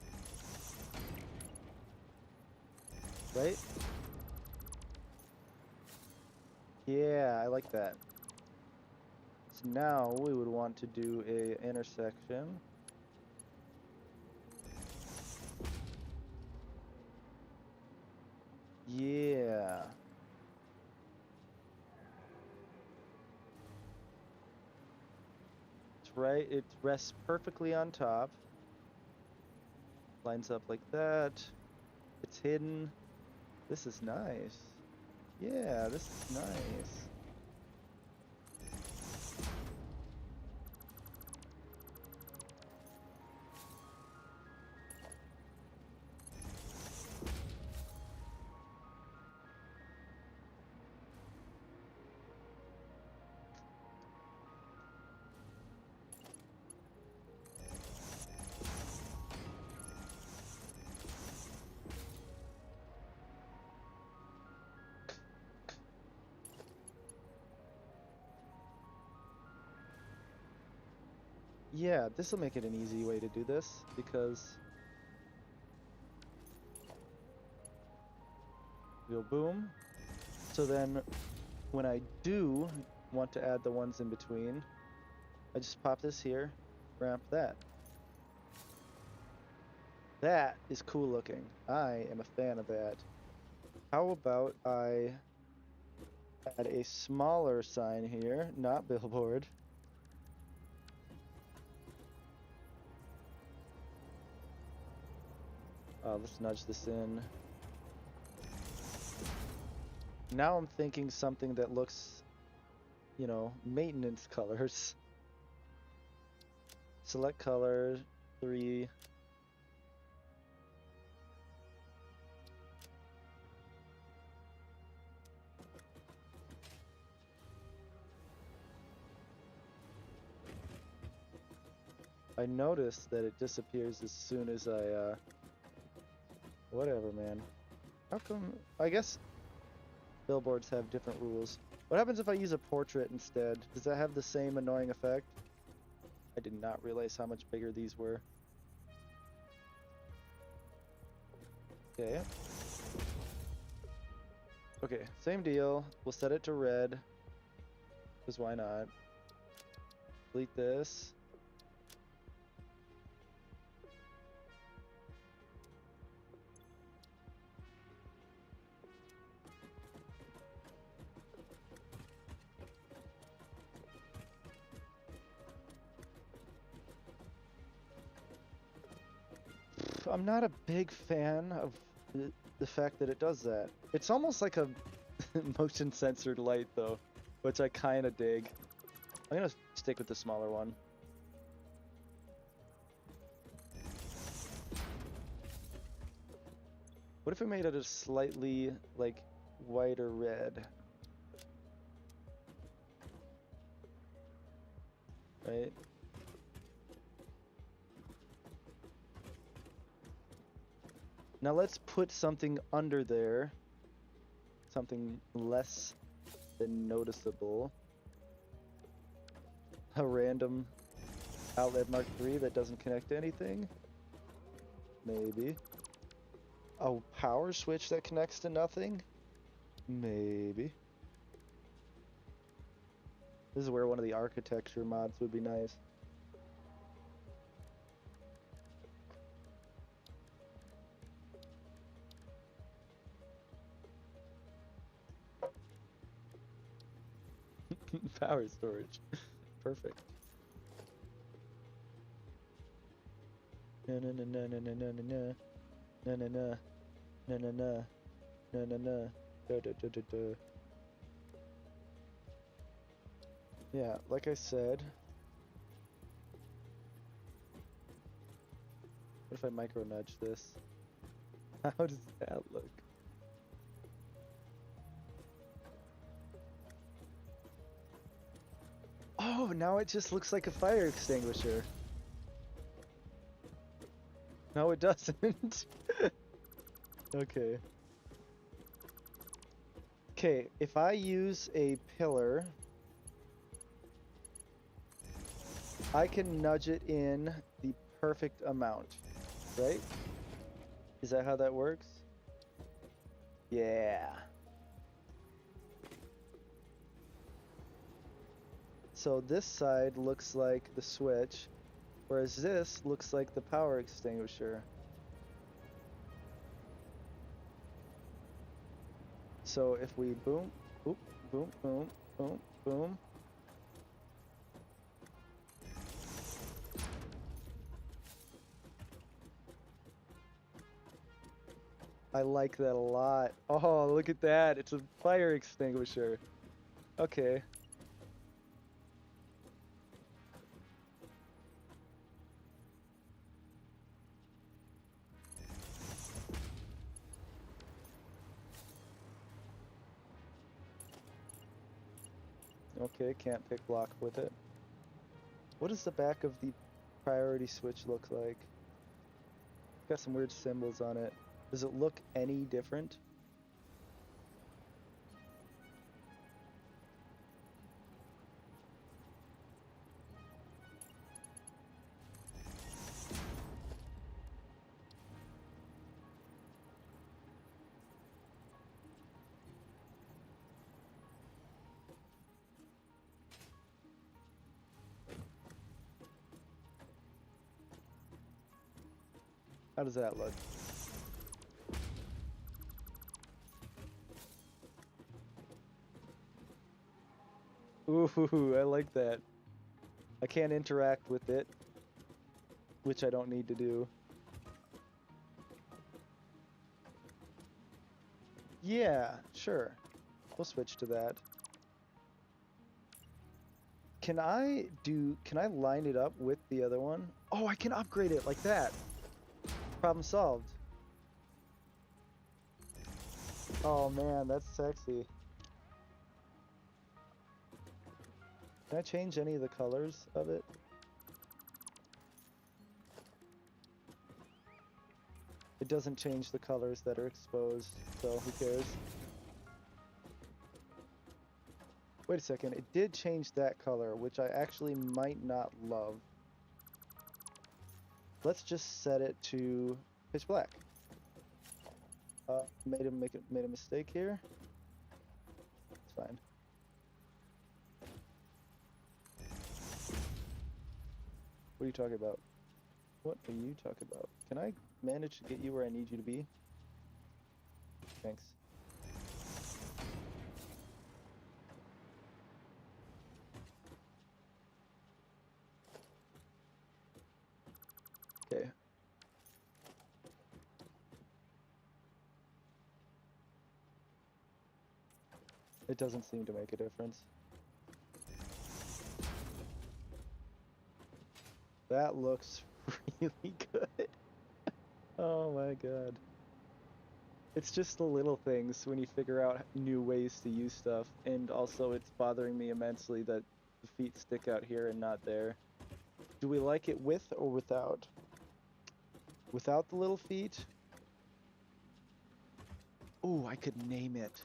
Right? Yeah, I like that. So now we would want to do a intersection. Yeah. It's right. It rests perfectly on top. Lines up like that. It's hidden. This is nice. Yeah, this is nice. Yeah, this will make it an easy way to do this because we'll boom. So then when I do want to add the ones in between, I just pop this here, ramp that. That is cool looking. I am a fan of that. How about I add a smaller sign here, not billboard. Let's nudge this in. Now I'm thinking something that looks, you know, maintenance colors. Select color, 3. I noticed that it disappears as soon as I, whatever, man. How come? I guess billboards have different rules. What happens if I use a portrait instead? Does that have the same annoying effect? I did not realize how much bigger these were. Okay. Okay, same deal. We'll set it to red. Because why not? Delete this. I'm not a big fan of the fact that it does that. It's almost like a motion censored light though, which I kind of dig. I'm gonna stick with the smaller one. What if we made it a slightly like white or red? Right? Now let's put something under there. Something less than noticeable. A random outlet Mark III that doesn't connect to anything? Maybe. A power switch that connects to nothing? Maybe. This is where one of the architecture mods would be nice. Power storage. Perfect. Na na na na na na na na na na na na na na na na na da da da da da. Yeah, like I said, What if I micro nudge this? How does that look? Oh, now it just looks like a fire extinguisher. No, it doesn't. Okay. Okay, if I use a pillar, I can nudge it in the perfect amount, right? Is that how that works? Yeah. So this side looks like the switch, whereas this looks like the power extinguisher. So if we boom, boop, boom, boom, boom, boom. I like that a lot. Oh, look at that. It's a fire extinguisher. Okay. Okay, can't pick lock with it. What does the back of the priority switch look like? Got some weird symbols on it. Does it look any different? How does that look? Ooh, I like that. I can't interact with it, which I don't need to do. Yeah, sure. We'll switch to that. Can I line it up with the other one? Oh, I can upgrade it like that. Problem solved. Oh man, that's sexy. Can I change any of the colors of it? It doesn't change the colors that are exposed, so who cares? Wait a second, it did change that color, which I actually might not love. Let's just set it to pitch black. Made a mistake here. It's fine. What are you talking about? What are you talking about? Can I manage to get you where I need you to be? Thanks. Okay. It doesn't seem to make a difference. That looks really good. Oh my god. It's just the little things when you figure out new ways to use stuff, and also it's bothering me immensely that the feet stick out here and not there. Do we like it with or without? Without the little feet? Ooh, I could name it.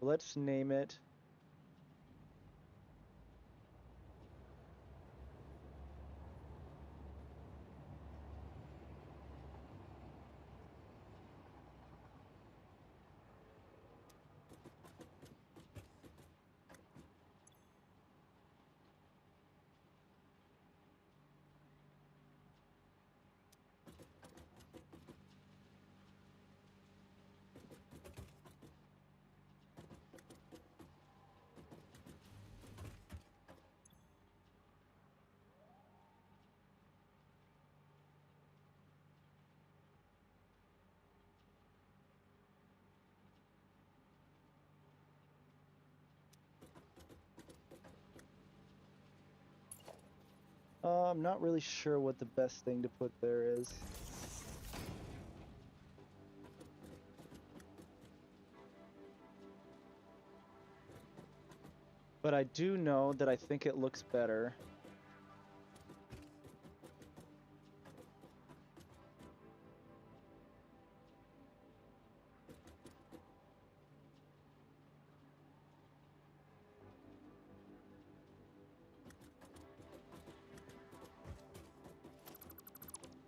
Let's name it I'm not really sure what the best thing to put there is. But I do know that I think it looks better.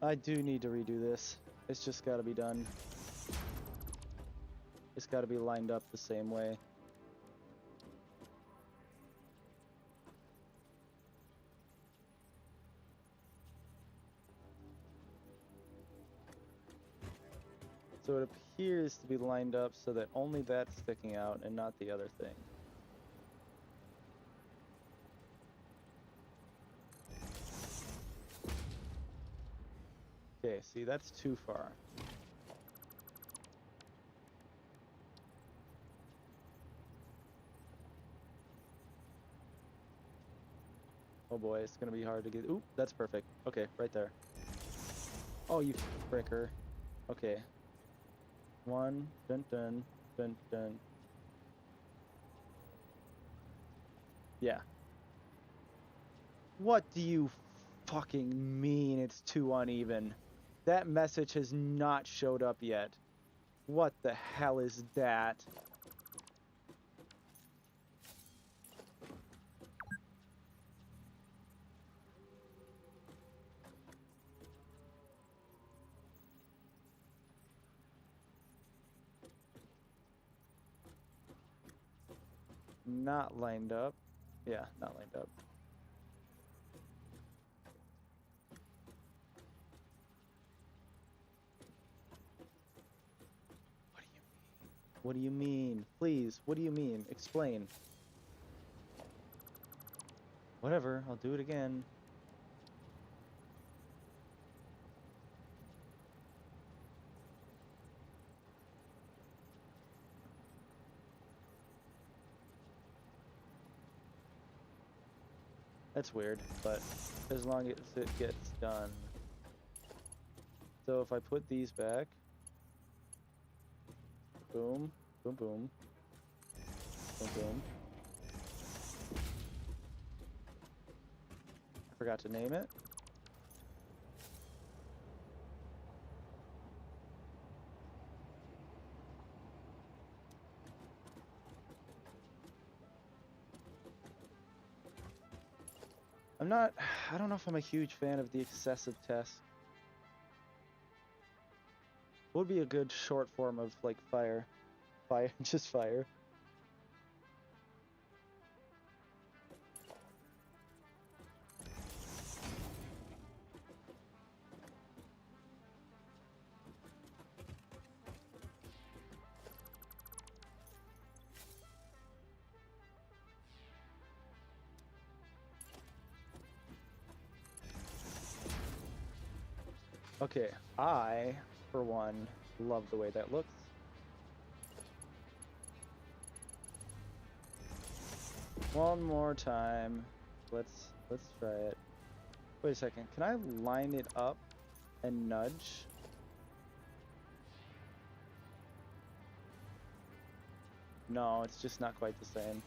I do need to redo this. It's just gotta be done. It's gotta be lined up the same way. So it appears to be lined up so that only that's sticking out and not the other thing. Okay, see, that's too far. Oh boy, it's gonna be hard to get. Oop, that's perfect. Okay, right there. Oh, you fricker. Okay. One, dun dun, dun dun. Yeah. What do you fucking mean it's too uneven? That message has not showed up yet. What the hell is that? Not lined up. Yeah, not lined up. What do you mean? Please, what do you mean? Explain. Whatever, I'll do it again. That's weird, but as long as it gets done. So if I put these back, boom, boom, boom, boom, boom. I forgot to name it. I don't know if I'm a huge fan of the excessive test. What would be a good short form of, like, fire? Fire, just fire. Okay, I, for one, love the way that looks. One more time. Let's try it. Wait a second. Can I line it up and nudge? No, it's just not quite the same.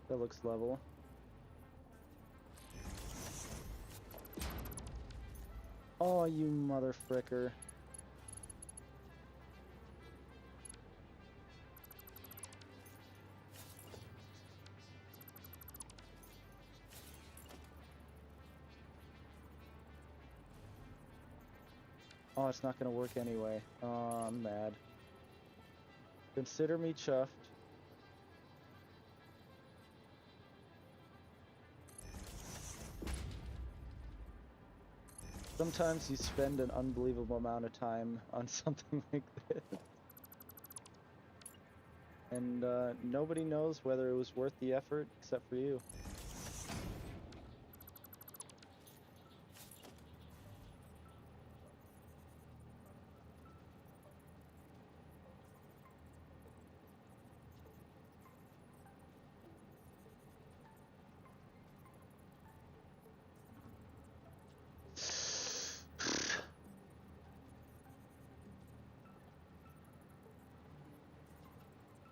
That looks level. Oh, you mother fricker. Oh, it's not gonna work anyway. Oh, I'm mad. Consider me chuffed. Sometimes you spend an unbelievable amount of time on something like this. And nobody knows whether it was worth the effort except for you.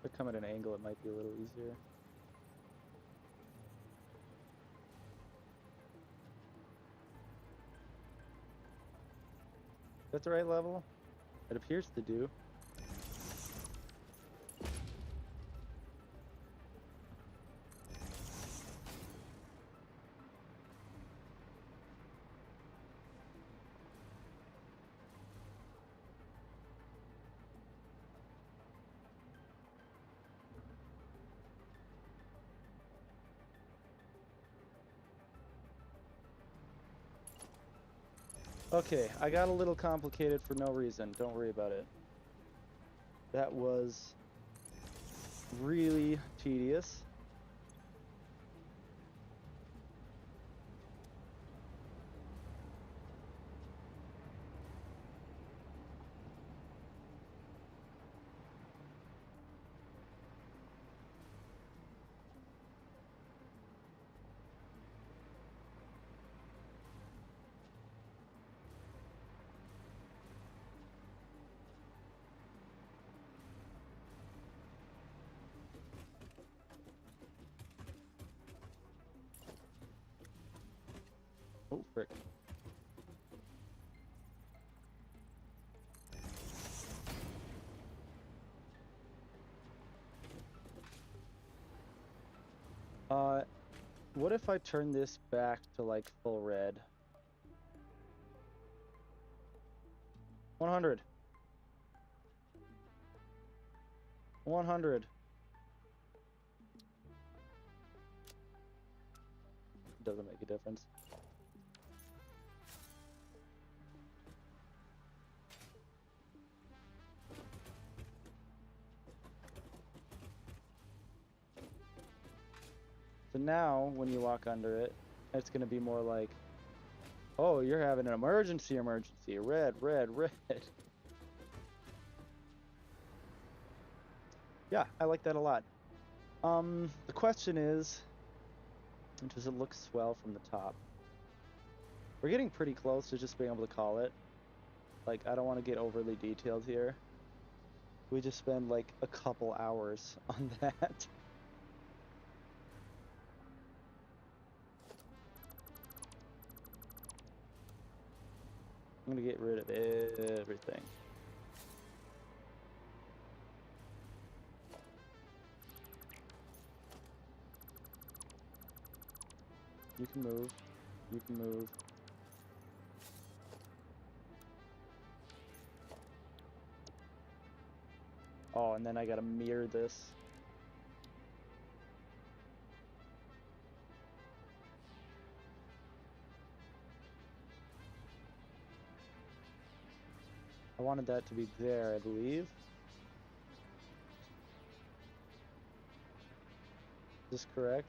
If I come at an angle, it might be a little easier. Is that the right level? It appears to do. Okay, I got a little complicated for no reason. Don't worry about it. That was really tedious. Oh, frick. What if I turn this back to like full red? 100. 100. Doesn't make a difference. So now, when you walk under it, it's going to be more like, oh, you're having an emergency, red, red, red. Yeah, I like that a lot. The question is, does it look swell from the top? We're getting pretty close to just being able to call it. Like, I don't want to get overly detailed here. We just spend like a couple hours on that. I'm gonna get rid of everything. You can move. You can move. Oh, and then I gotta mirror this. I wanted that to be there, I believe. Is this correct?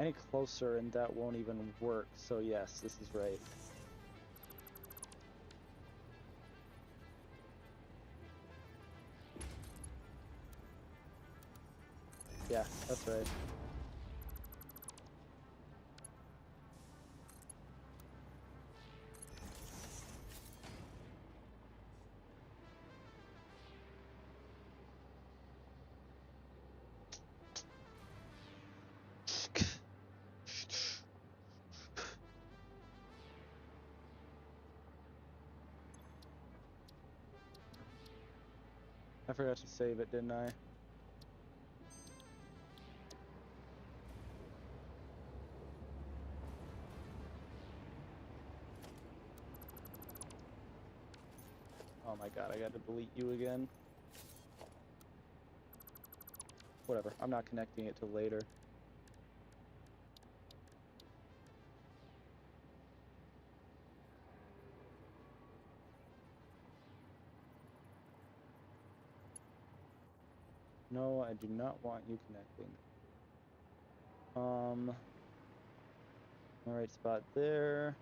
Any closer and that won't even work, so yes, this is right. Yeah, that's right. I forgot to save it, didn't I? Oh my god, I gotta delete you again. Whatever, I'm not connecting it till later. No, I do not want you connecting. Alright spot there.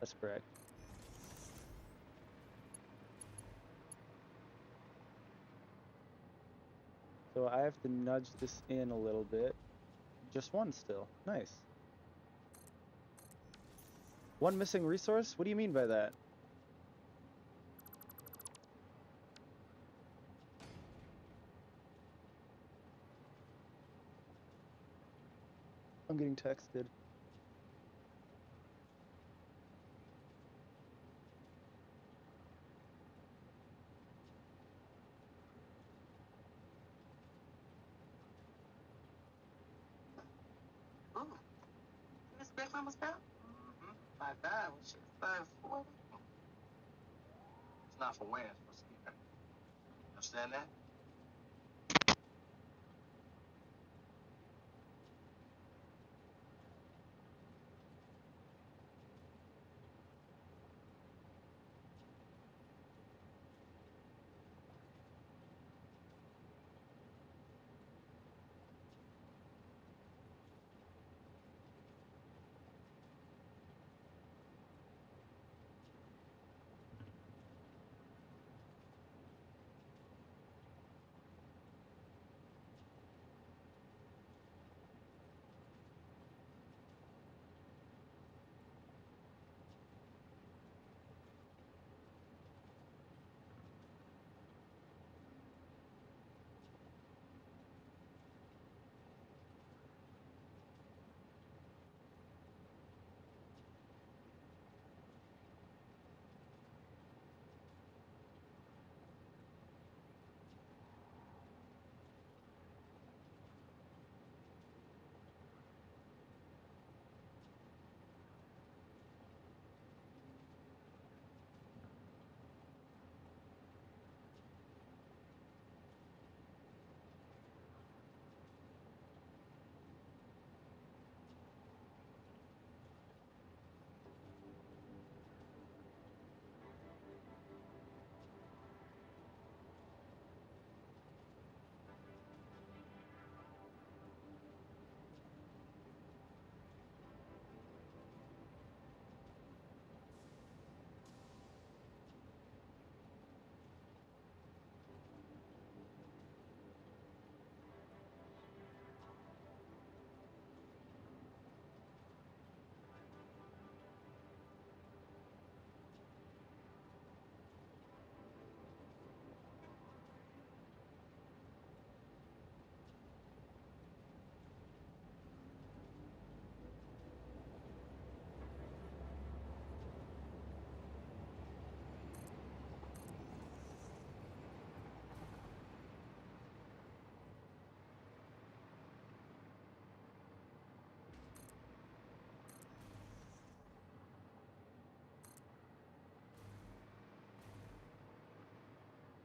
That's correct. So I have to nudge this in a little bit. Just one still. Nice. One missing resource? What do you mean by that? I'm getting texted. Oh, Miss Big Mama's back? Mm-hmm. My God, when she was 540. It's not for wearing, it's for sleeping. Understand that?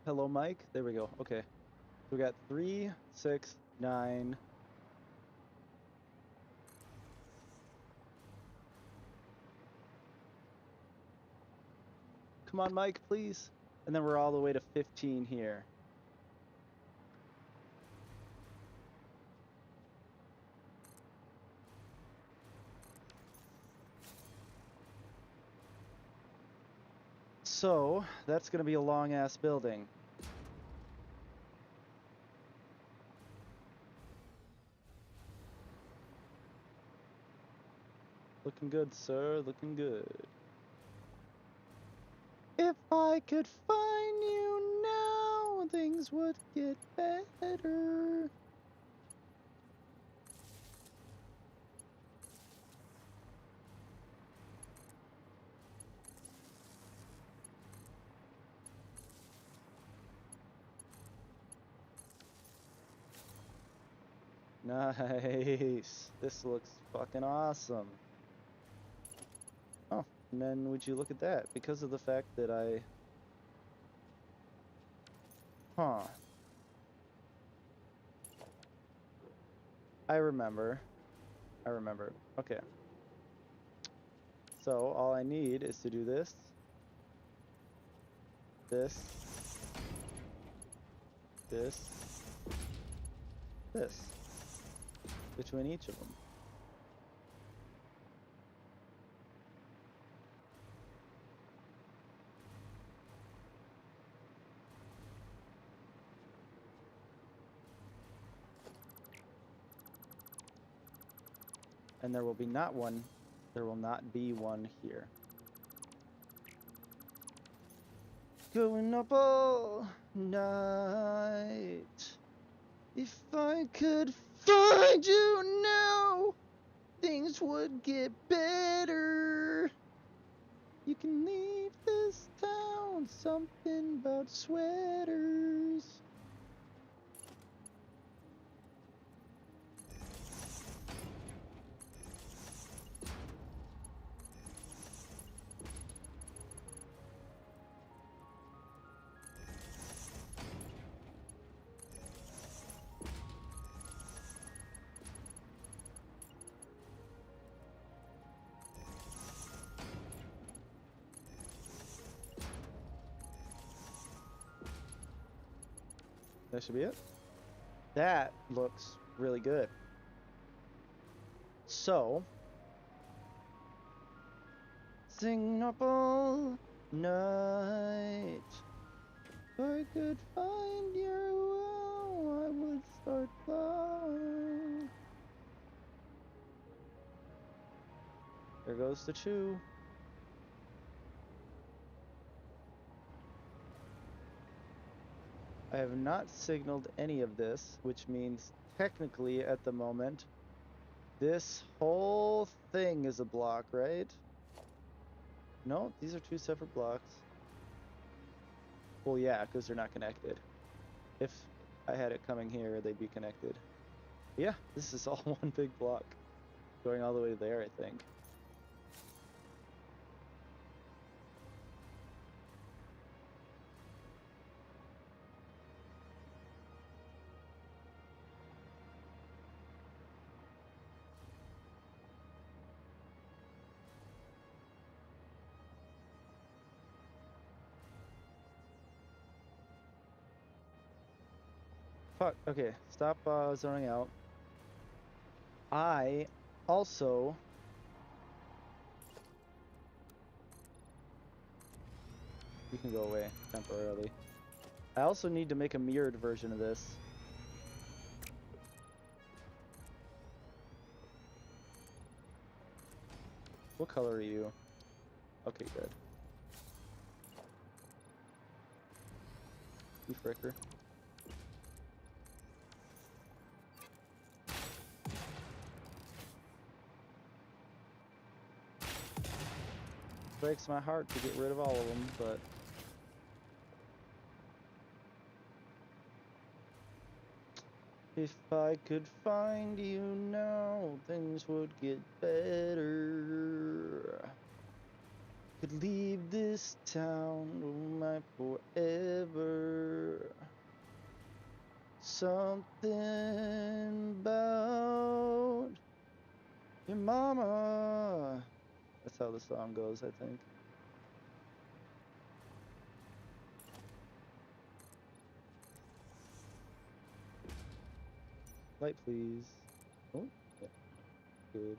Hello, Mike. There we go. Okay. So we got 3, 6, 9. Come on, Mike, please. And then we're all the way to 15 here. So that's going to be a long-ass building. Looking good, sir. Looking good. If I could find you now, things would get better. Nice. This looks fucking awesome. Oh, and then would you look at that? Because of the fact that I Huh. I remember. Okay. So all I need is to do this, this, this, between each of them. And there will not be one here. Going up all night. If I could find you now, things would get better. You can leave this town, something about sweaters. That should be it. That looks really good. So, sing up all night. If I could find you, I would start flying. There goes the chew. I have not signaled any of this, which means technically at the moment, this whole thing is a block, right? No, these are two separate blocks. Well, yeah, because they're not connected. If I had it coming here, they'd be connected. Yeah, this is all one big block. Going all the way there, I think. Fuck, okay, stop zoning out. I also... You can go away temporarily. I also need to make a mirrored version of this. What color are you? Okay, good. You fricker. Breaks my heart to get rid of all of them, but... If I could find you now, things would get better. Could leave this town, oh my forever. Something about your mama. That's how the song goes, I think. Light, please. Oh, yeah. Good.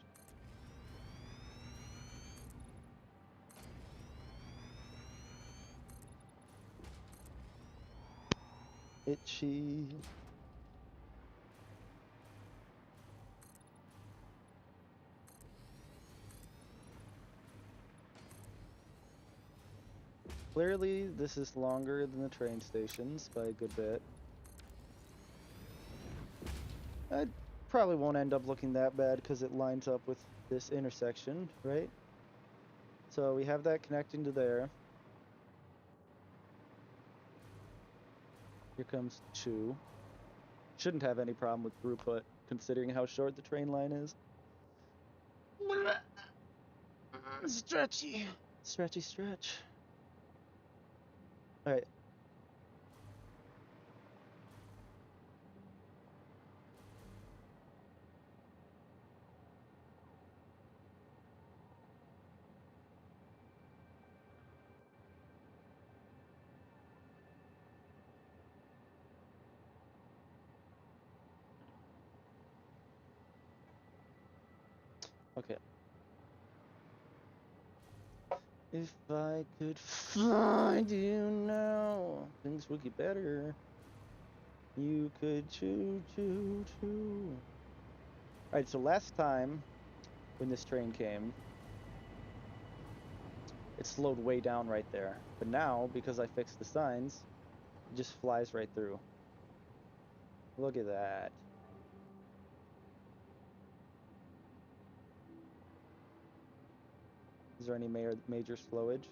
Itchy. Clearly, this is longer than the train stations by a good bit. I probably won't end up looking that bad because it lines up with this intersection, right? So we have that connecting to there. Here comes 2. Shouldn't have any problem with throughput, considering how short the train line is. Stretchy. Stretchy stretch. Alright. Okay. If I could find you now, things would get better. You could choo choo choo. Alright, so last time when this train came, it slowed way down right there. But now, because I fixed the signs, it just flies right through. Look at that. Is there any major slowage?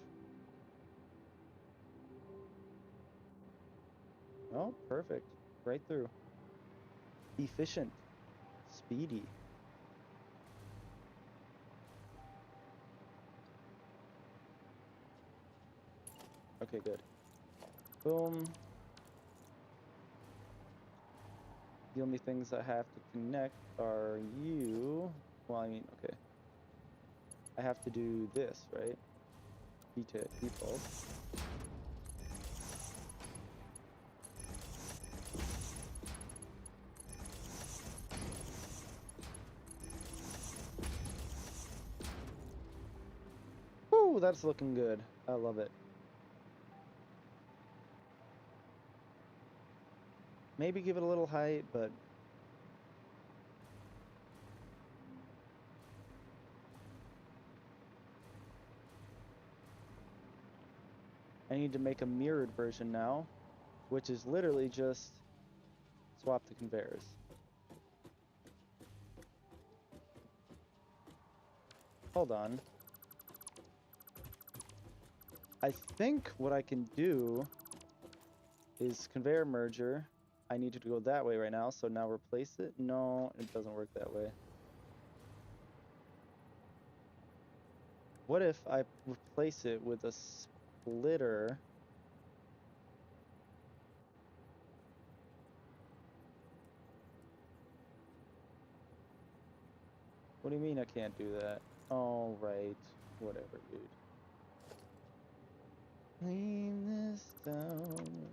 Oh, perfect. Right through. Efficient. Speedy. Okay, good. Boom. The only things I have to connect are you. Well, I mean, okay. I have to do this, right? Default. Woo, that's looking good. I love it. Maybe give it a little height, but I need to make a mirrored version now, which is literally just swap the conveyors. Hold on. I think what I can do is conveyor merger. I need to go that way right now, so now replace it. No, it doesn't work that way. What if I replace it with a splitter? What do you mean I can't do that? All right, whatever, dude. Leave this down.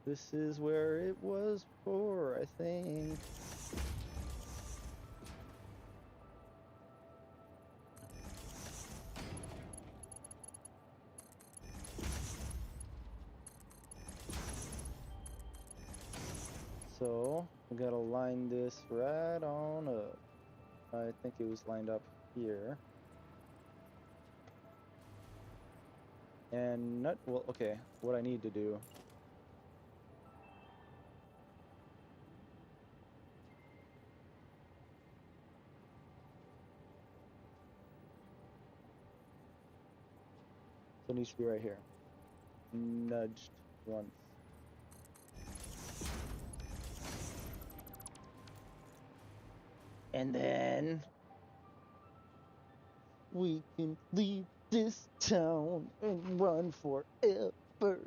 This is where it was for, I think. So, we gotta line this right on up. I think it was lined up here. And not, well, okay, what I need to do. So it needs to be right here. Nudged once. And then we can leave this town and run forever.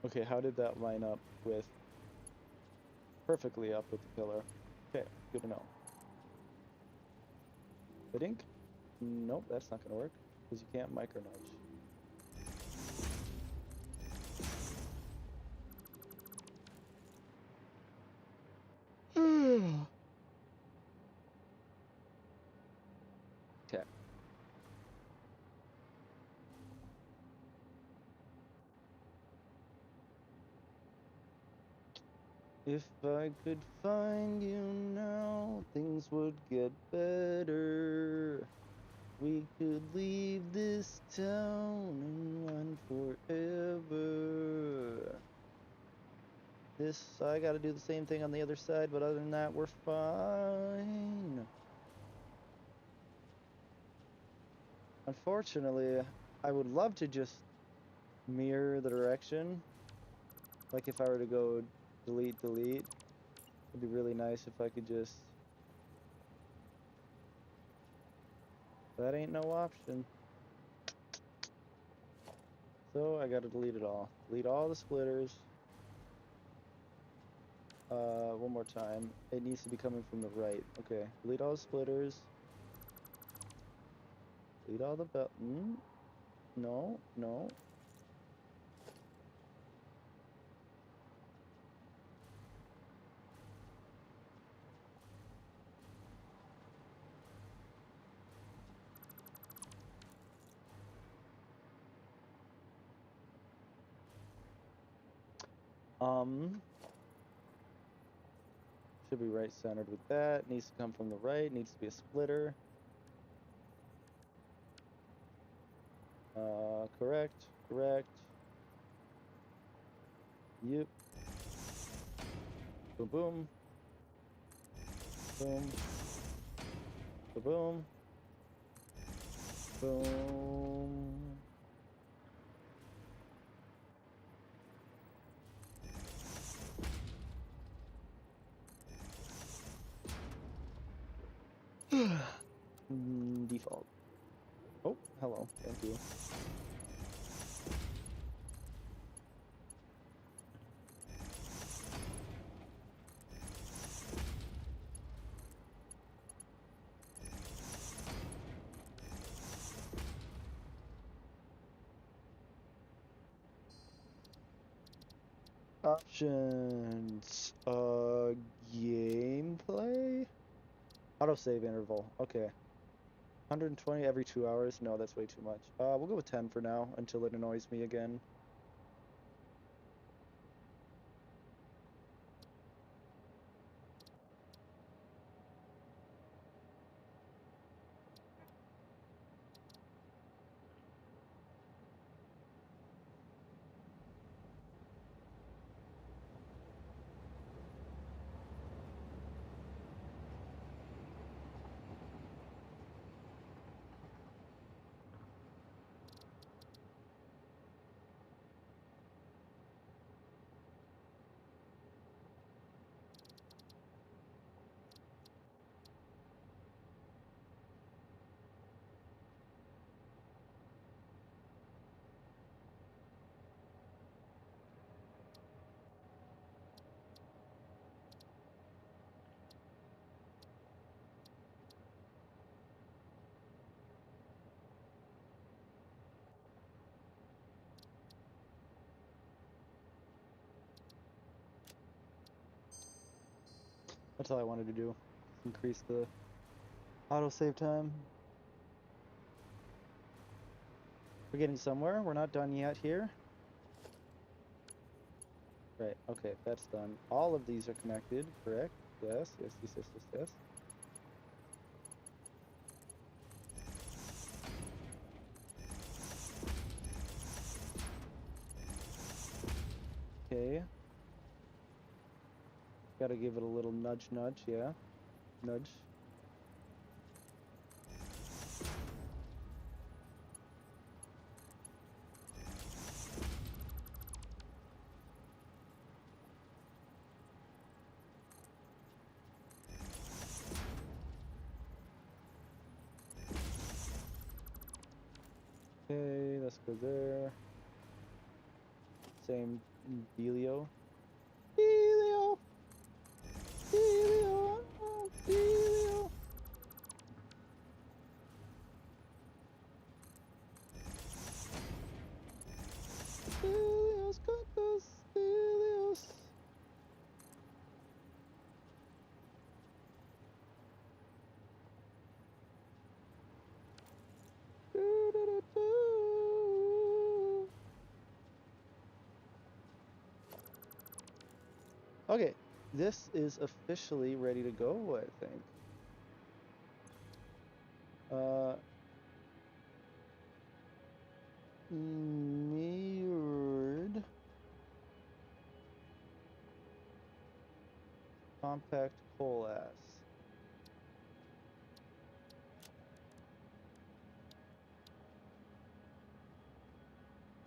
Okay, how did that line up with perfectly up with the pillar? Okay, good to know. Fitting? Nope, that's not gonna work because you can't micro nudge. Okay. If I could find you now, things would get better. We could leave this town and run forever. I gotta do the same thing on the other side, but other than that, we're fine. Unfortunately, I would love to just mirror the direction. Like if I were to go delete, delete. It'd be really nice if I could just... That ain't no option. So I gotta delete it all. Delete all the splitters. One more time. It needs to be coming from the right. Okay. Delete all the splitters. Delete all the belt. No, no. Should be right centered with that. Needs to come from the right. Needs to be a splitter. Correct. Correct. Yep. Boom, boom. Boom. Boom. Boom. Default. Oh, hello. Thank you. Options. Gameplay? Autosave interval. Okay. 120 every 2 hours? No, that's way too much. We'll go with 10 for now until it annoys me again. That's all I wanted to do. Increase the autosave time. We're getting somewhere. We're not done yet here. Right, okay, that's done. All of these are connected, correct? Yes, yes, yes, yes, yes, yes. Okay. Gotta give it a little nudge, nudge, yeah. Nudge. Okay, let's go there. Same dealio. Dealio! Dealio! Dealio! Dealios, cactus! Dealios! Do-do-do-do. Okay, this is officially ready to go, I think. Mirrored compact coalesce.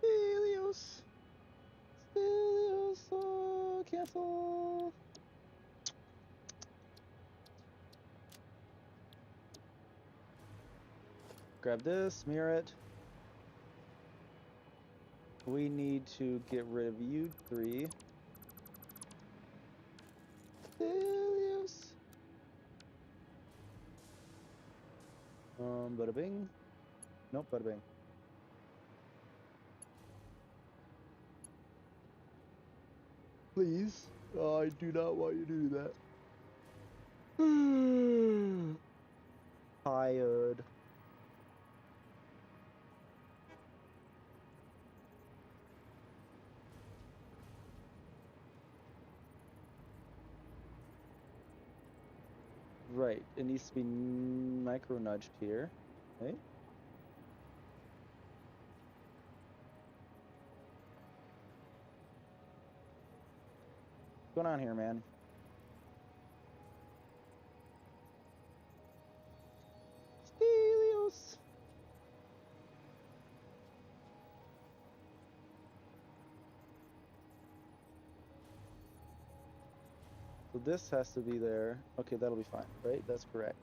Stelios! Stelios! Cancel! grab this, mirror it. We need to get rid of you three. Delius. Bada bing. Nope, bada bing. Please. Oh, I do not want you to do that. Tired. Right, it needs to be micro nudged here, right? What's going on here, man? Stelios. So this has to be there. Okay, that'll be fine, right? That's correct.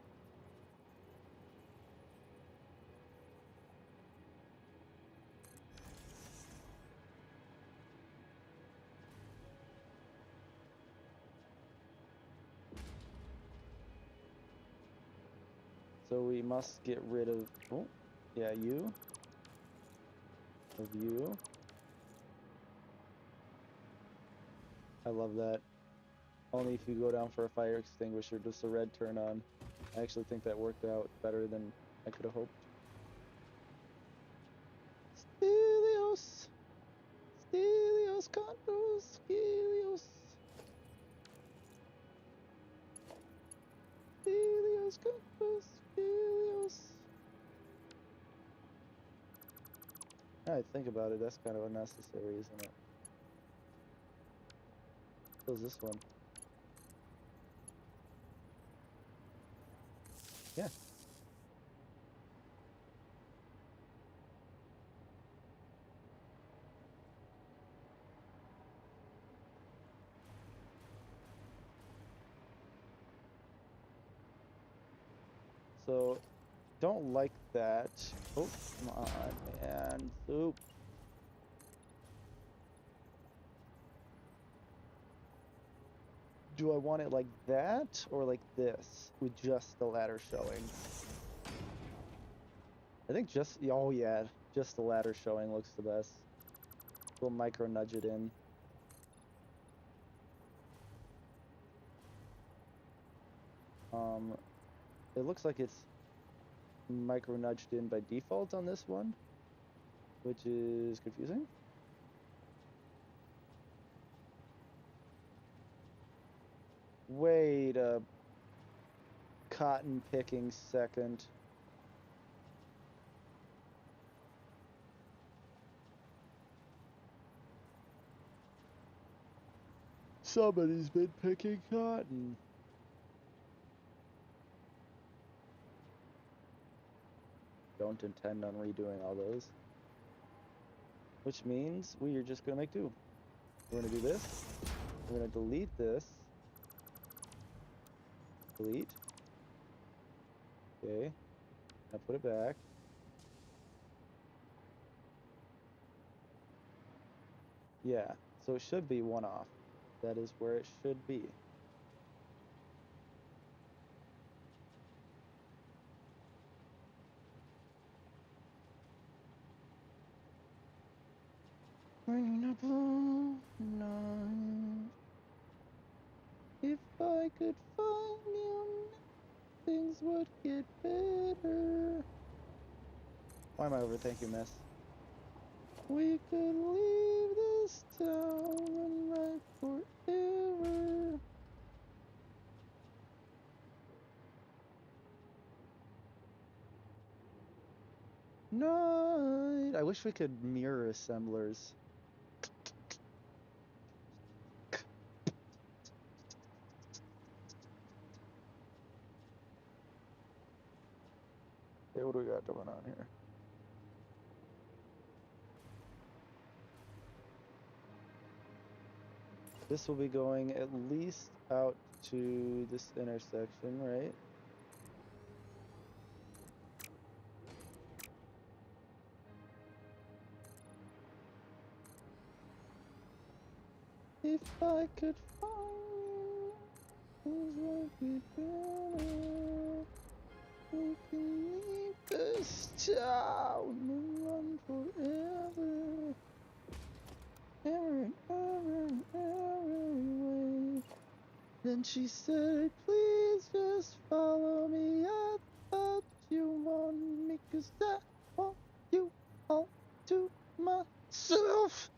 So we must get rid of, oh, yeah, you. Of you. I love that. Only if you go down for a fire extinguisher does the red turn on. I actually think that worked out better than I could have hoped. Stelios! Stelios Condos! Stelios! Stelios Condos! Stelios! Now I think about it, that's kind of unnecessary, isn't it? What's this one? Yeah. So, don't like that. Oh, come on, man. Soup. Do I want it like that or like this with just the ladder showing? I think just, oh yeah, just the ladder showing looks the best. We'll micro nudge it in. It looks like it's micro nudged in by default on this one, which is confusing. Wait a cotton picking second. Somebody's been picking cotton. Don't intend on redoing all those. Which means we are just gonna make do. We're gonna do this. We're gonna delete this. Delete. Okay. Now put it back. Yeah. So it should be one off. That is where it should be. If I could find you, things would get better. Why am I overthinking this? We could leave this town and live forever. Night. I wish we could mirror assemblers. Okay, what do we got going on here? This will be going at least out to this intersection, right? If I could find you, things would be better. We can leave this town and run forever. Ever and ever and ever away. Then she said, please just follow me. I thought you wanted me, 'cause I want you all to myself.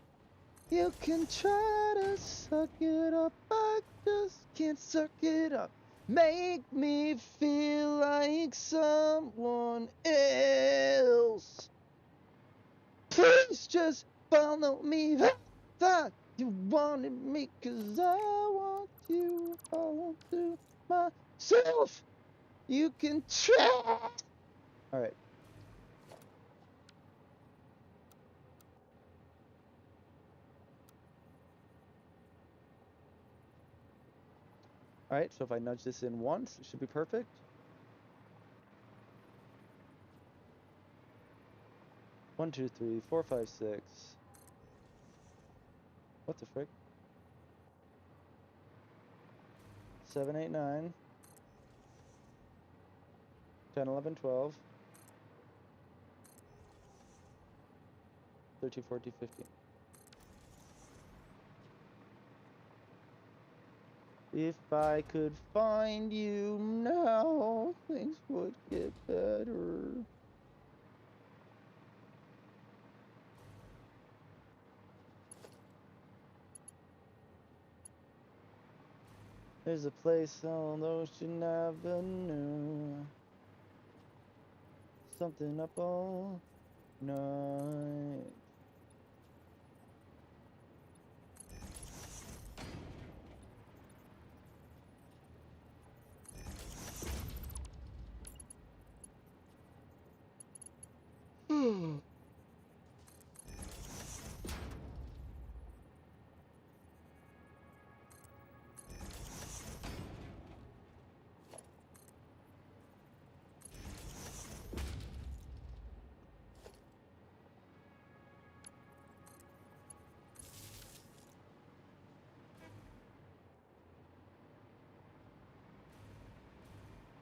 You can try to suck it up, I just can't suck it up. Make me feel like someone else. Please just follow me. I thought you wanted me, 'cause I want you all to myself. You can try. Alright. Alright, so if I nudge this in once, it should be perfect. One, two, three, four, five, six. What the frick? 7, 8, 9. 10, 11, 12. 13, 14, 15. If I could find you now, things would get better. There's a place on Ocean Avenue. Something up all night.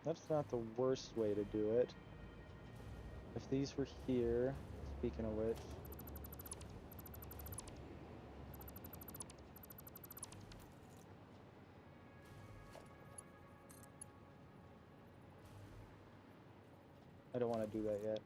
That's not the worst way to do it. If these were here, speaking of which. I don't want to do that yet.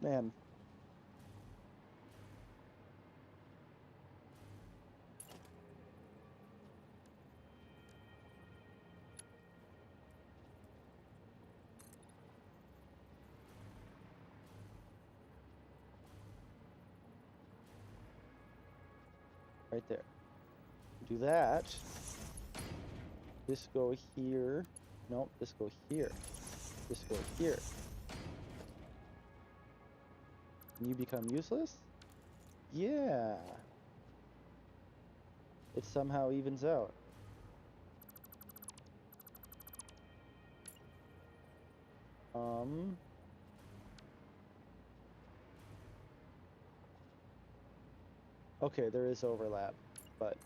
Man. Right there. Do that. This go here. Nope, this go here. This go here. And you become useless? Yeah. It somehow evens out. Okay, there is overlap, but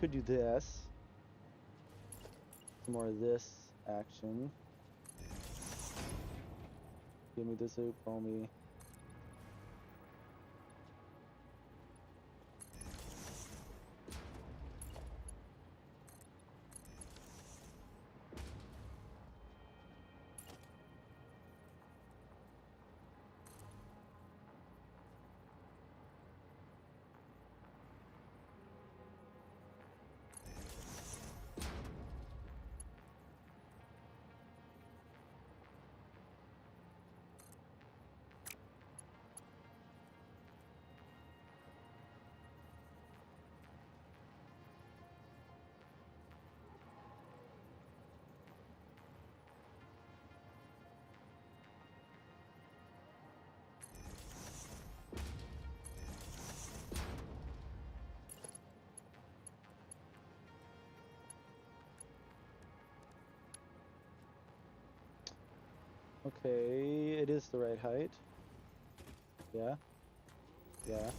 could do this. Some more of this action. Give me the soup, homie. Okay, it is the right height. Yeah. Yeah.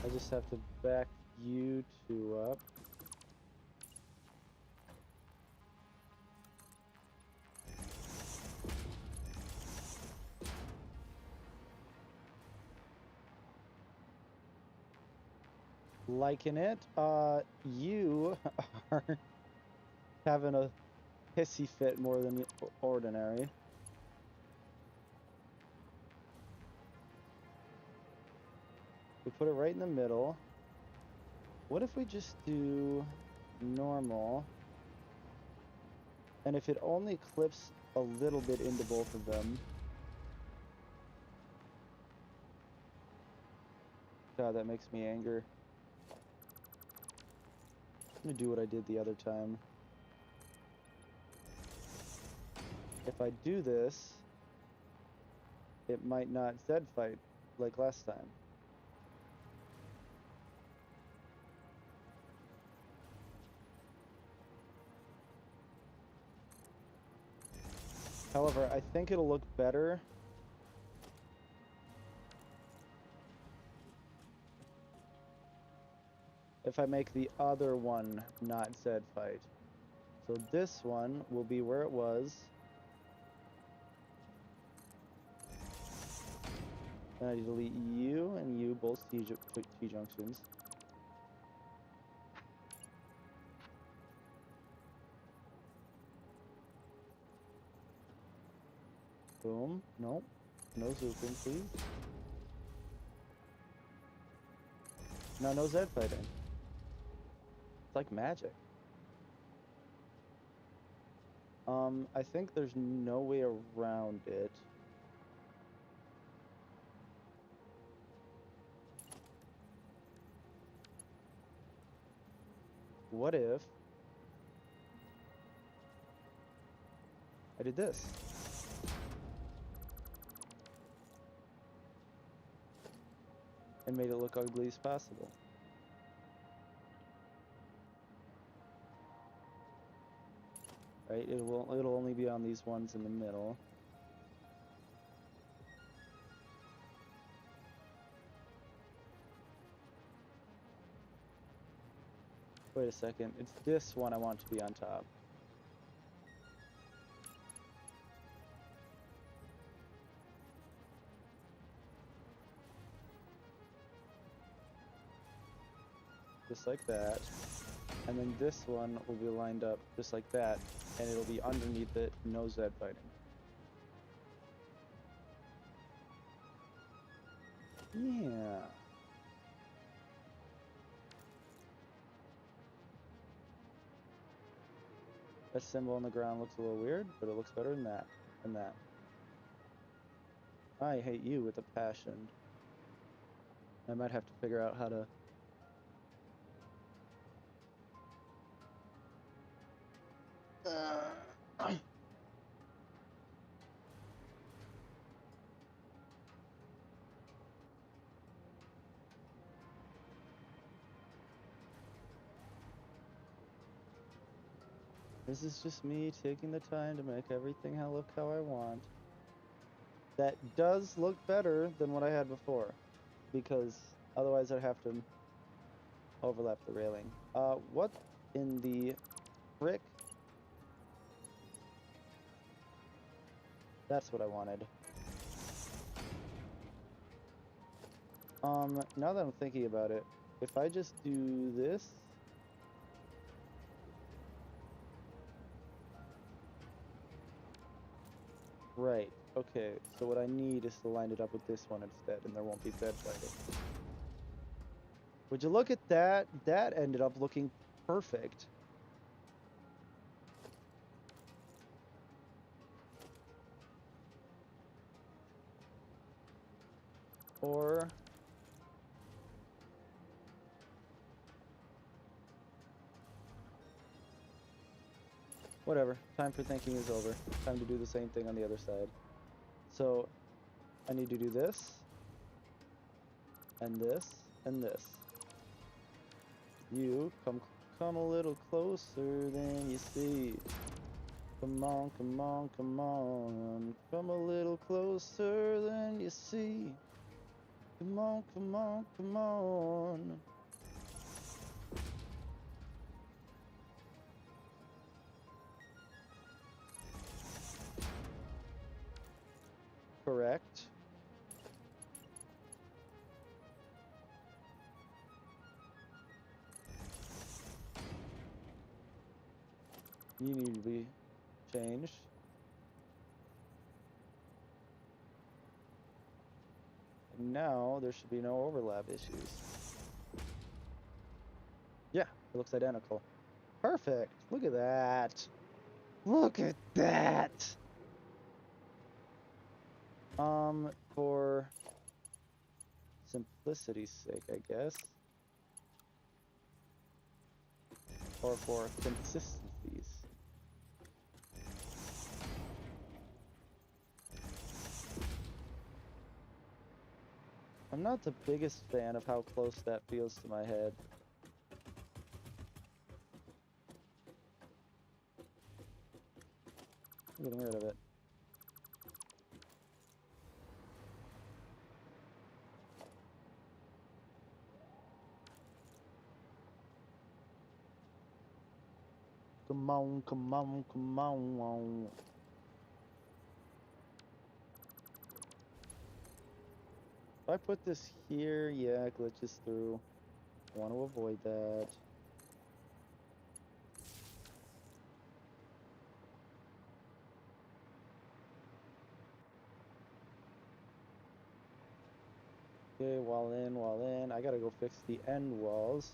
I just have to back you two up. Liking it. You are having a hissy fit more than ordinary. We put it right in the middle. What if we just do normal? And if it only clips a little bit into both of them. God, that makes me angry. I'm gonna do what I did the other time. If I do this, it might not Zed fight like last time. However, I think it'll look better if I make the other one not Zed fight. So this one will be where it was. And I delete you and you, both T-junctions. Boom. Nope. No zooping, please. No, no Zed fighting. It's like magic. I think there's no way around it. What if I did this? And made it look ugly as possible. Right? It'll only be on these ones in the middle. Wait a second. It's this one I want to be on top. Just like that. And then this one will be lined up just like that. And it'll be underneath it, no Zed fighting. Yeah. That symbol on the ground looks a little weird, but it looks better than that. And that. I hate you with a passion. I might have to figure out how to... This is just me taking the time to make everything look how I want. That does look better than what I had before, because otherwise I'd have to overlap the railing. What in the frick? That's what I wanted. Now that I'm thinking about it, if I just do this... Right, okay, so what I need is to line it up with this one instead, and there won't be bed fighting. Would you look at that? That ended up looking perfect. Or... Whatever, time for thinking is over. Time to do the same thing on the other side. So, I need to do this, and this, and this. You come a little closer than you see. Come on, come on, come on. Come a little closer than you see. Come on, come on, come on. Correct. You need to be changed. And now there should be no overlap issues. Yeah, it looks identical. Perfect. Look at that. Look at that. For simplicity's sake, I guess. Or for consistencies. I'm not the biggest fan of how close that feels to my head. I'm getting rid of it. Come on, come on, come on. If I put this here, yeah, it glitches through. I want to avoid that. Okay, wall in. I gotta go fix the end walls.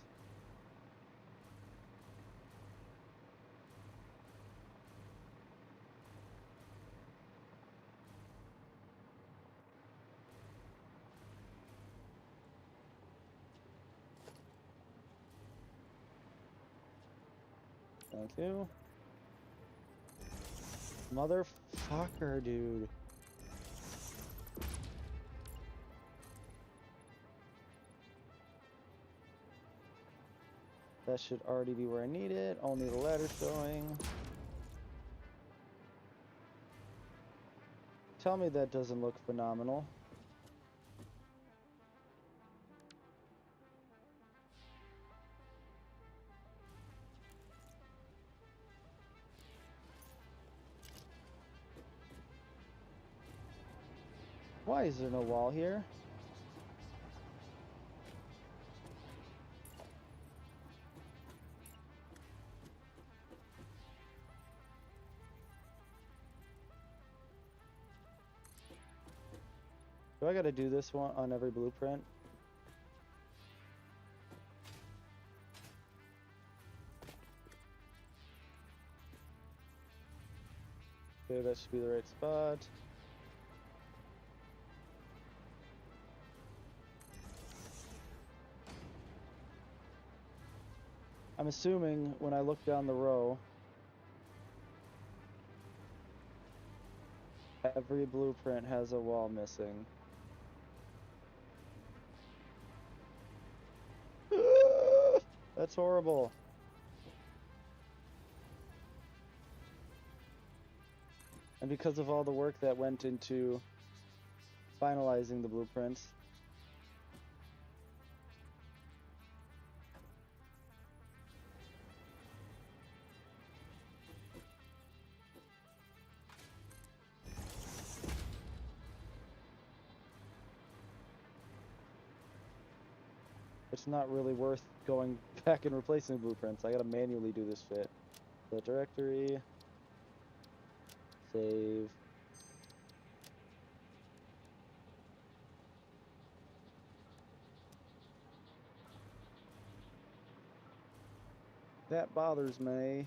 Thank you. Motherfucker, dude. That should already be where I need it. Only the ladder showing. Tell me that doesn't look phenomenal. Why is there no wall here? Do I gotta do this one on every blueprint? Okay, that should be the right spot. I'm assuming when I look down the row, every blueprint has a wall missing. That's horrible. And because of all the work that went into finalizing the blueprints, it's not really worth going back and replacing blueprints. I gotta manually do this shit. The directory, save. That bothers me.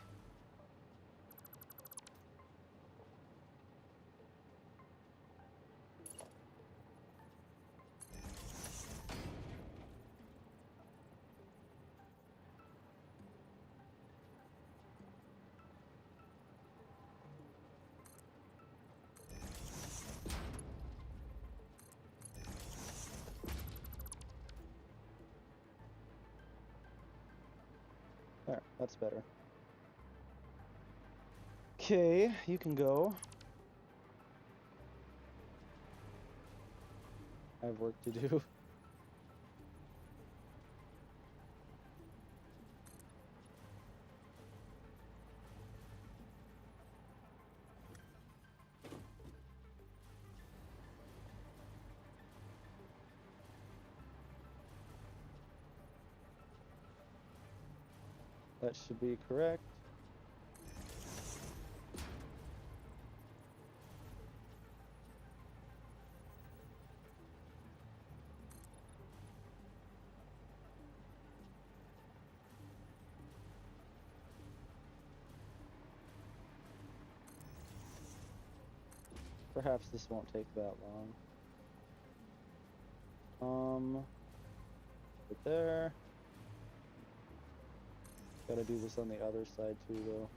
There, that's better. Okay, you can go. I have work to do. That should be correct. Perhaps this won't take that long. Right there. Gotta do this on the other side too, though.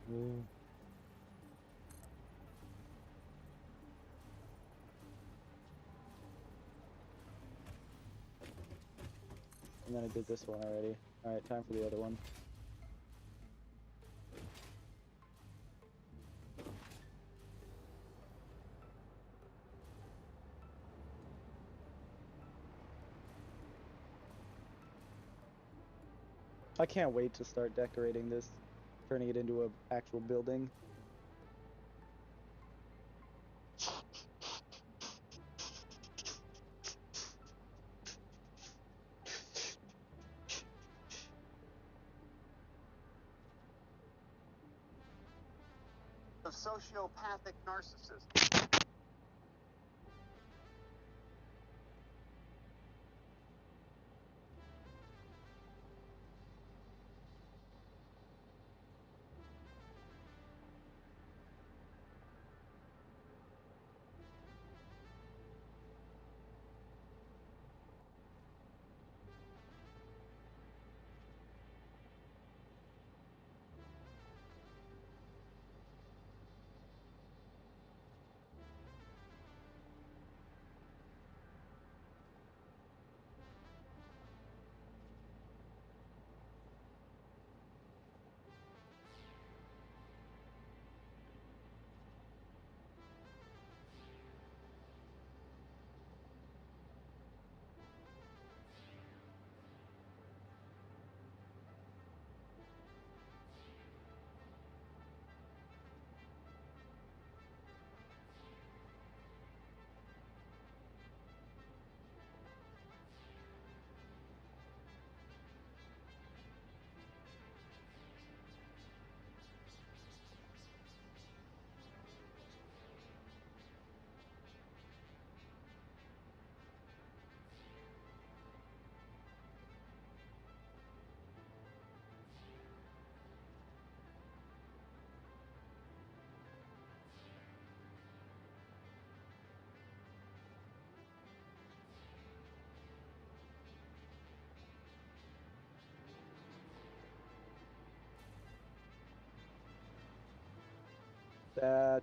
And then I did this one already. Alright, time for the other one. I can't wait to start decorating this, turning it into an actual building. Of sociopathic narcissism.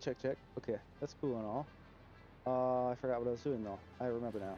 Check. Okay, that's cool and all. I forgot what I was doing though. I remember now.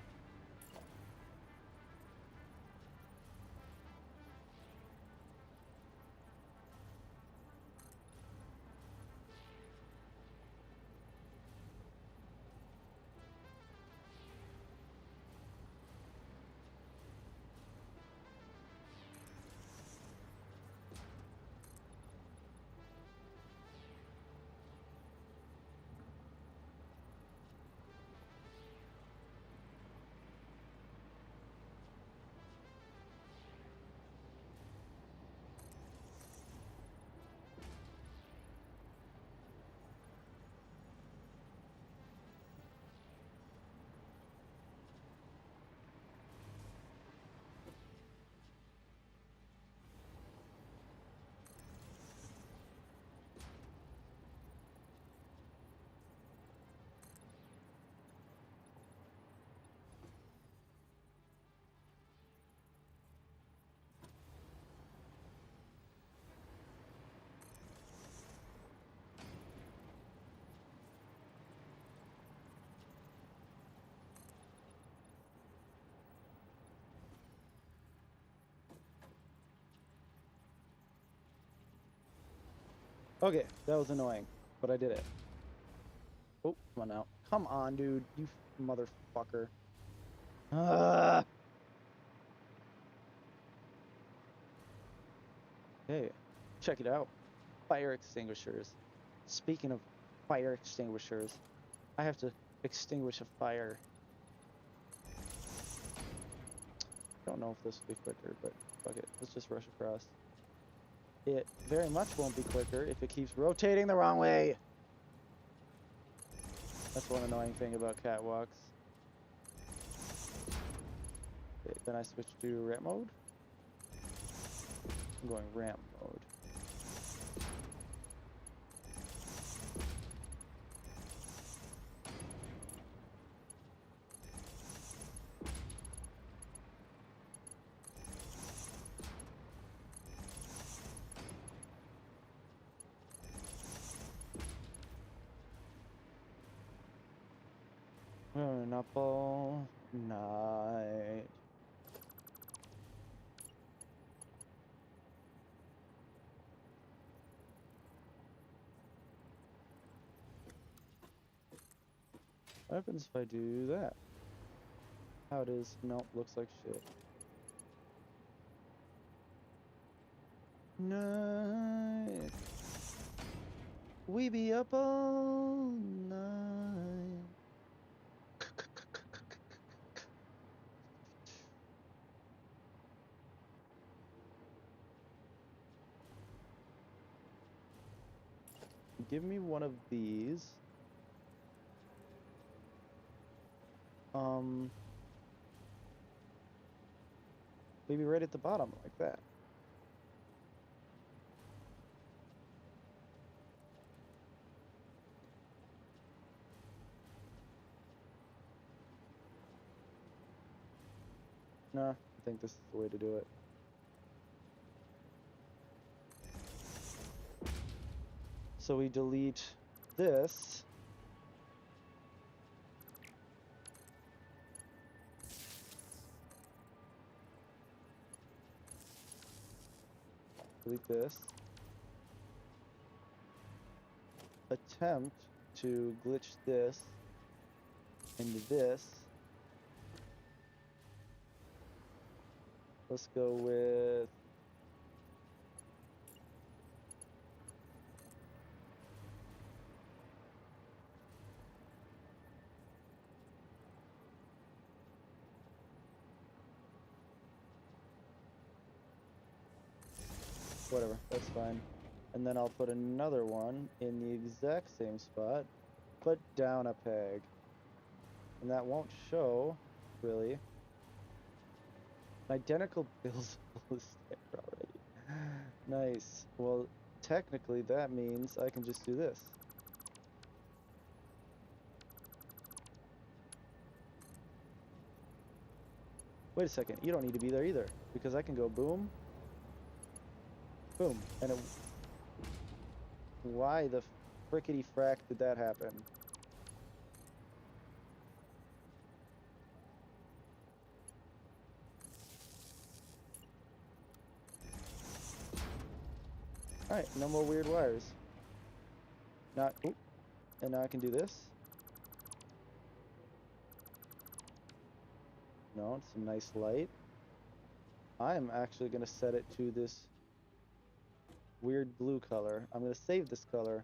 Okay, that was annoying, but I did it. Oh, come on now. Come on, dude. You motherfucker. Okay, check it out. Fire extinguishers. Speaking of fire extinguishers, I have to extinguish a fire. Don't know if this will be quicker, but fuck it. Let's just rush across. It very much won't be quicker if it keeps rotating the wrong way. That's one annoying thing about catwalks. Okay, then I switch to ramp mode. I'm going ramp mode. An apple night. What happens if I do that? How it is? Nope, looks like shit. Night. We be up all night. Give me one of these. Maybe right at the bottom, like that. Nah, I think this is the way to do it. So we delete this. Delete this. Attempt to glitch this into this. Let's go with whatever, that's fine. And then I'll put another one in the exact same spot, but down a peg. And that won't show, really. Identical bills already. Nice. Well, technically that means I can just do this. Wait a second, you don't need to be there either, because I can go boom, boom, and it... Why the frickety frack did that happen? Alright, no more weird wires. Not... Oop, and now I can do this. No, it's a nice light. I'm actually going to set it to this weird blue color. I'm going to save this color.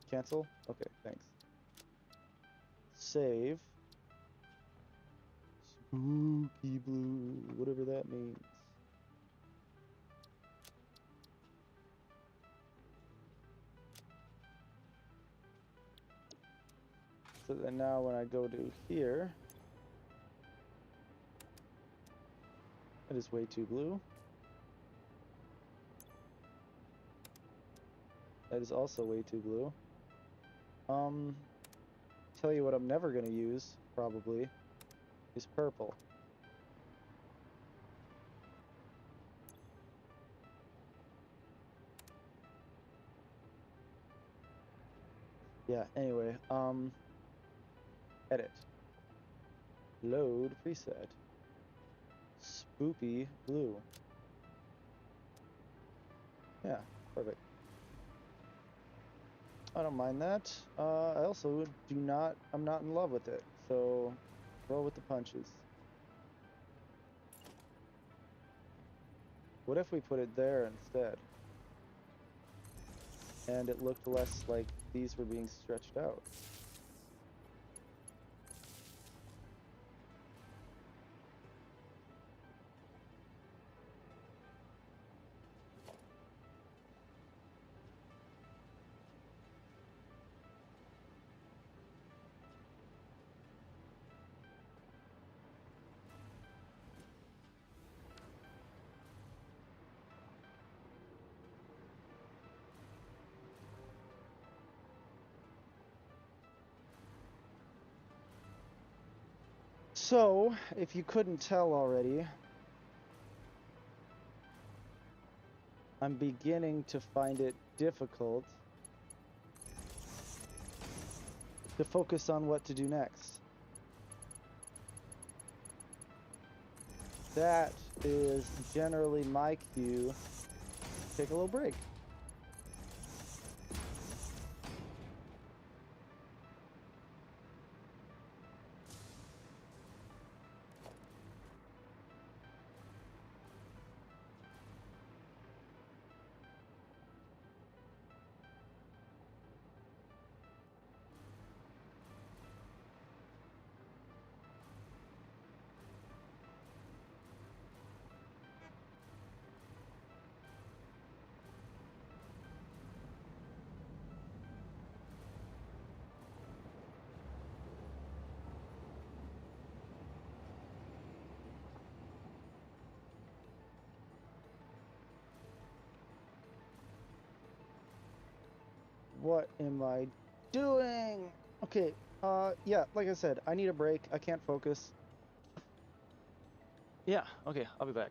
Cancel? Okay, thanks. Save. Spooky blue, whatever that means. So then now when I go to here, that is way too blue. That is also way too blue. Tell you what I'm never gonna use, probably, is purple. Yeah, anyway, edit. Load preset. Spoopy blue. Yeah, perfect. I don't mind that. I also I'm not in love with it, so roll with the punches. What if we put it there instead? And it looked less like these were being stretched out. So, if you couldn't tell already, I'm beginning to find it difficult to focus on what to do next. That is generally my cue to take a little break. What am I doing? Okay, yeah, like I said, I need a break. I can't focus. Yeah, okay, I'll be back.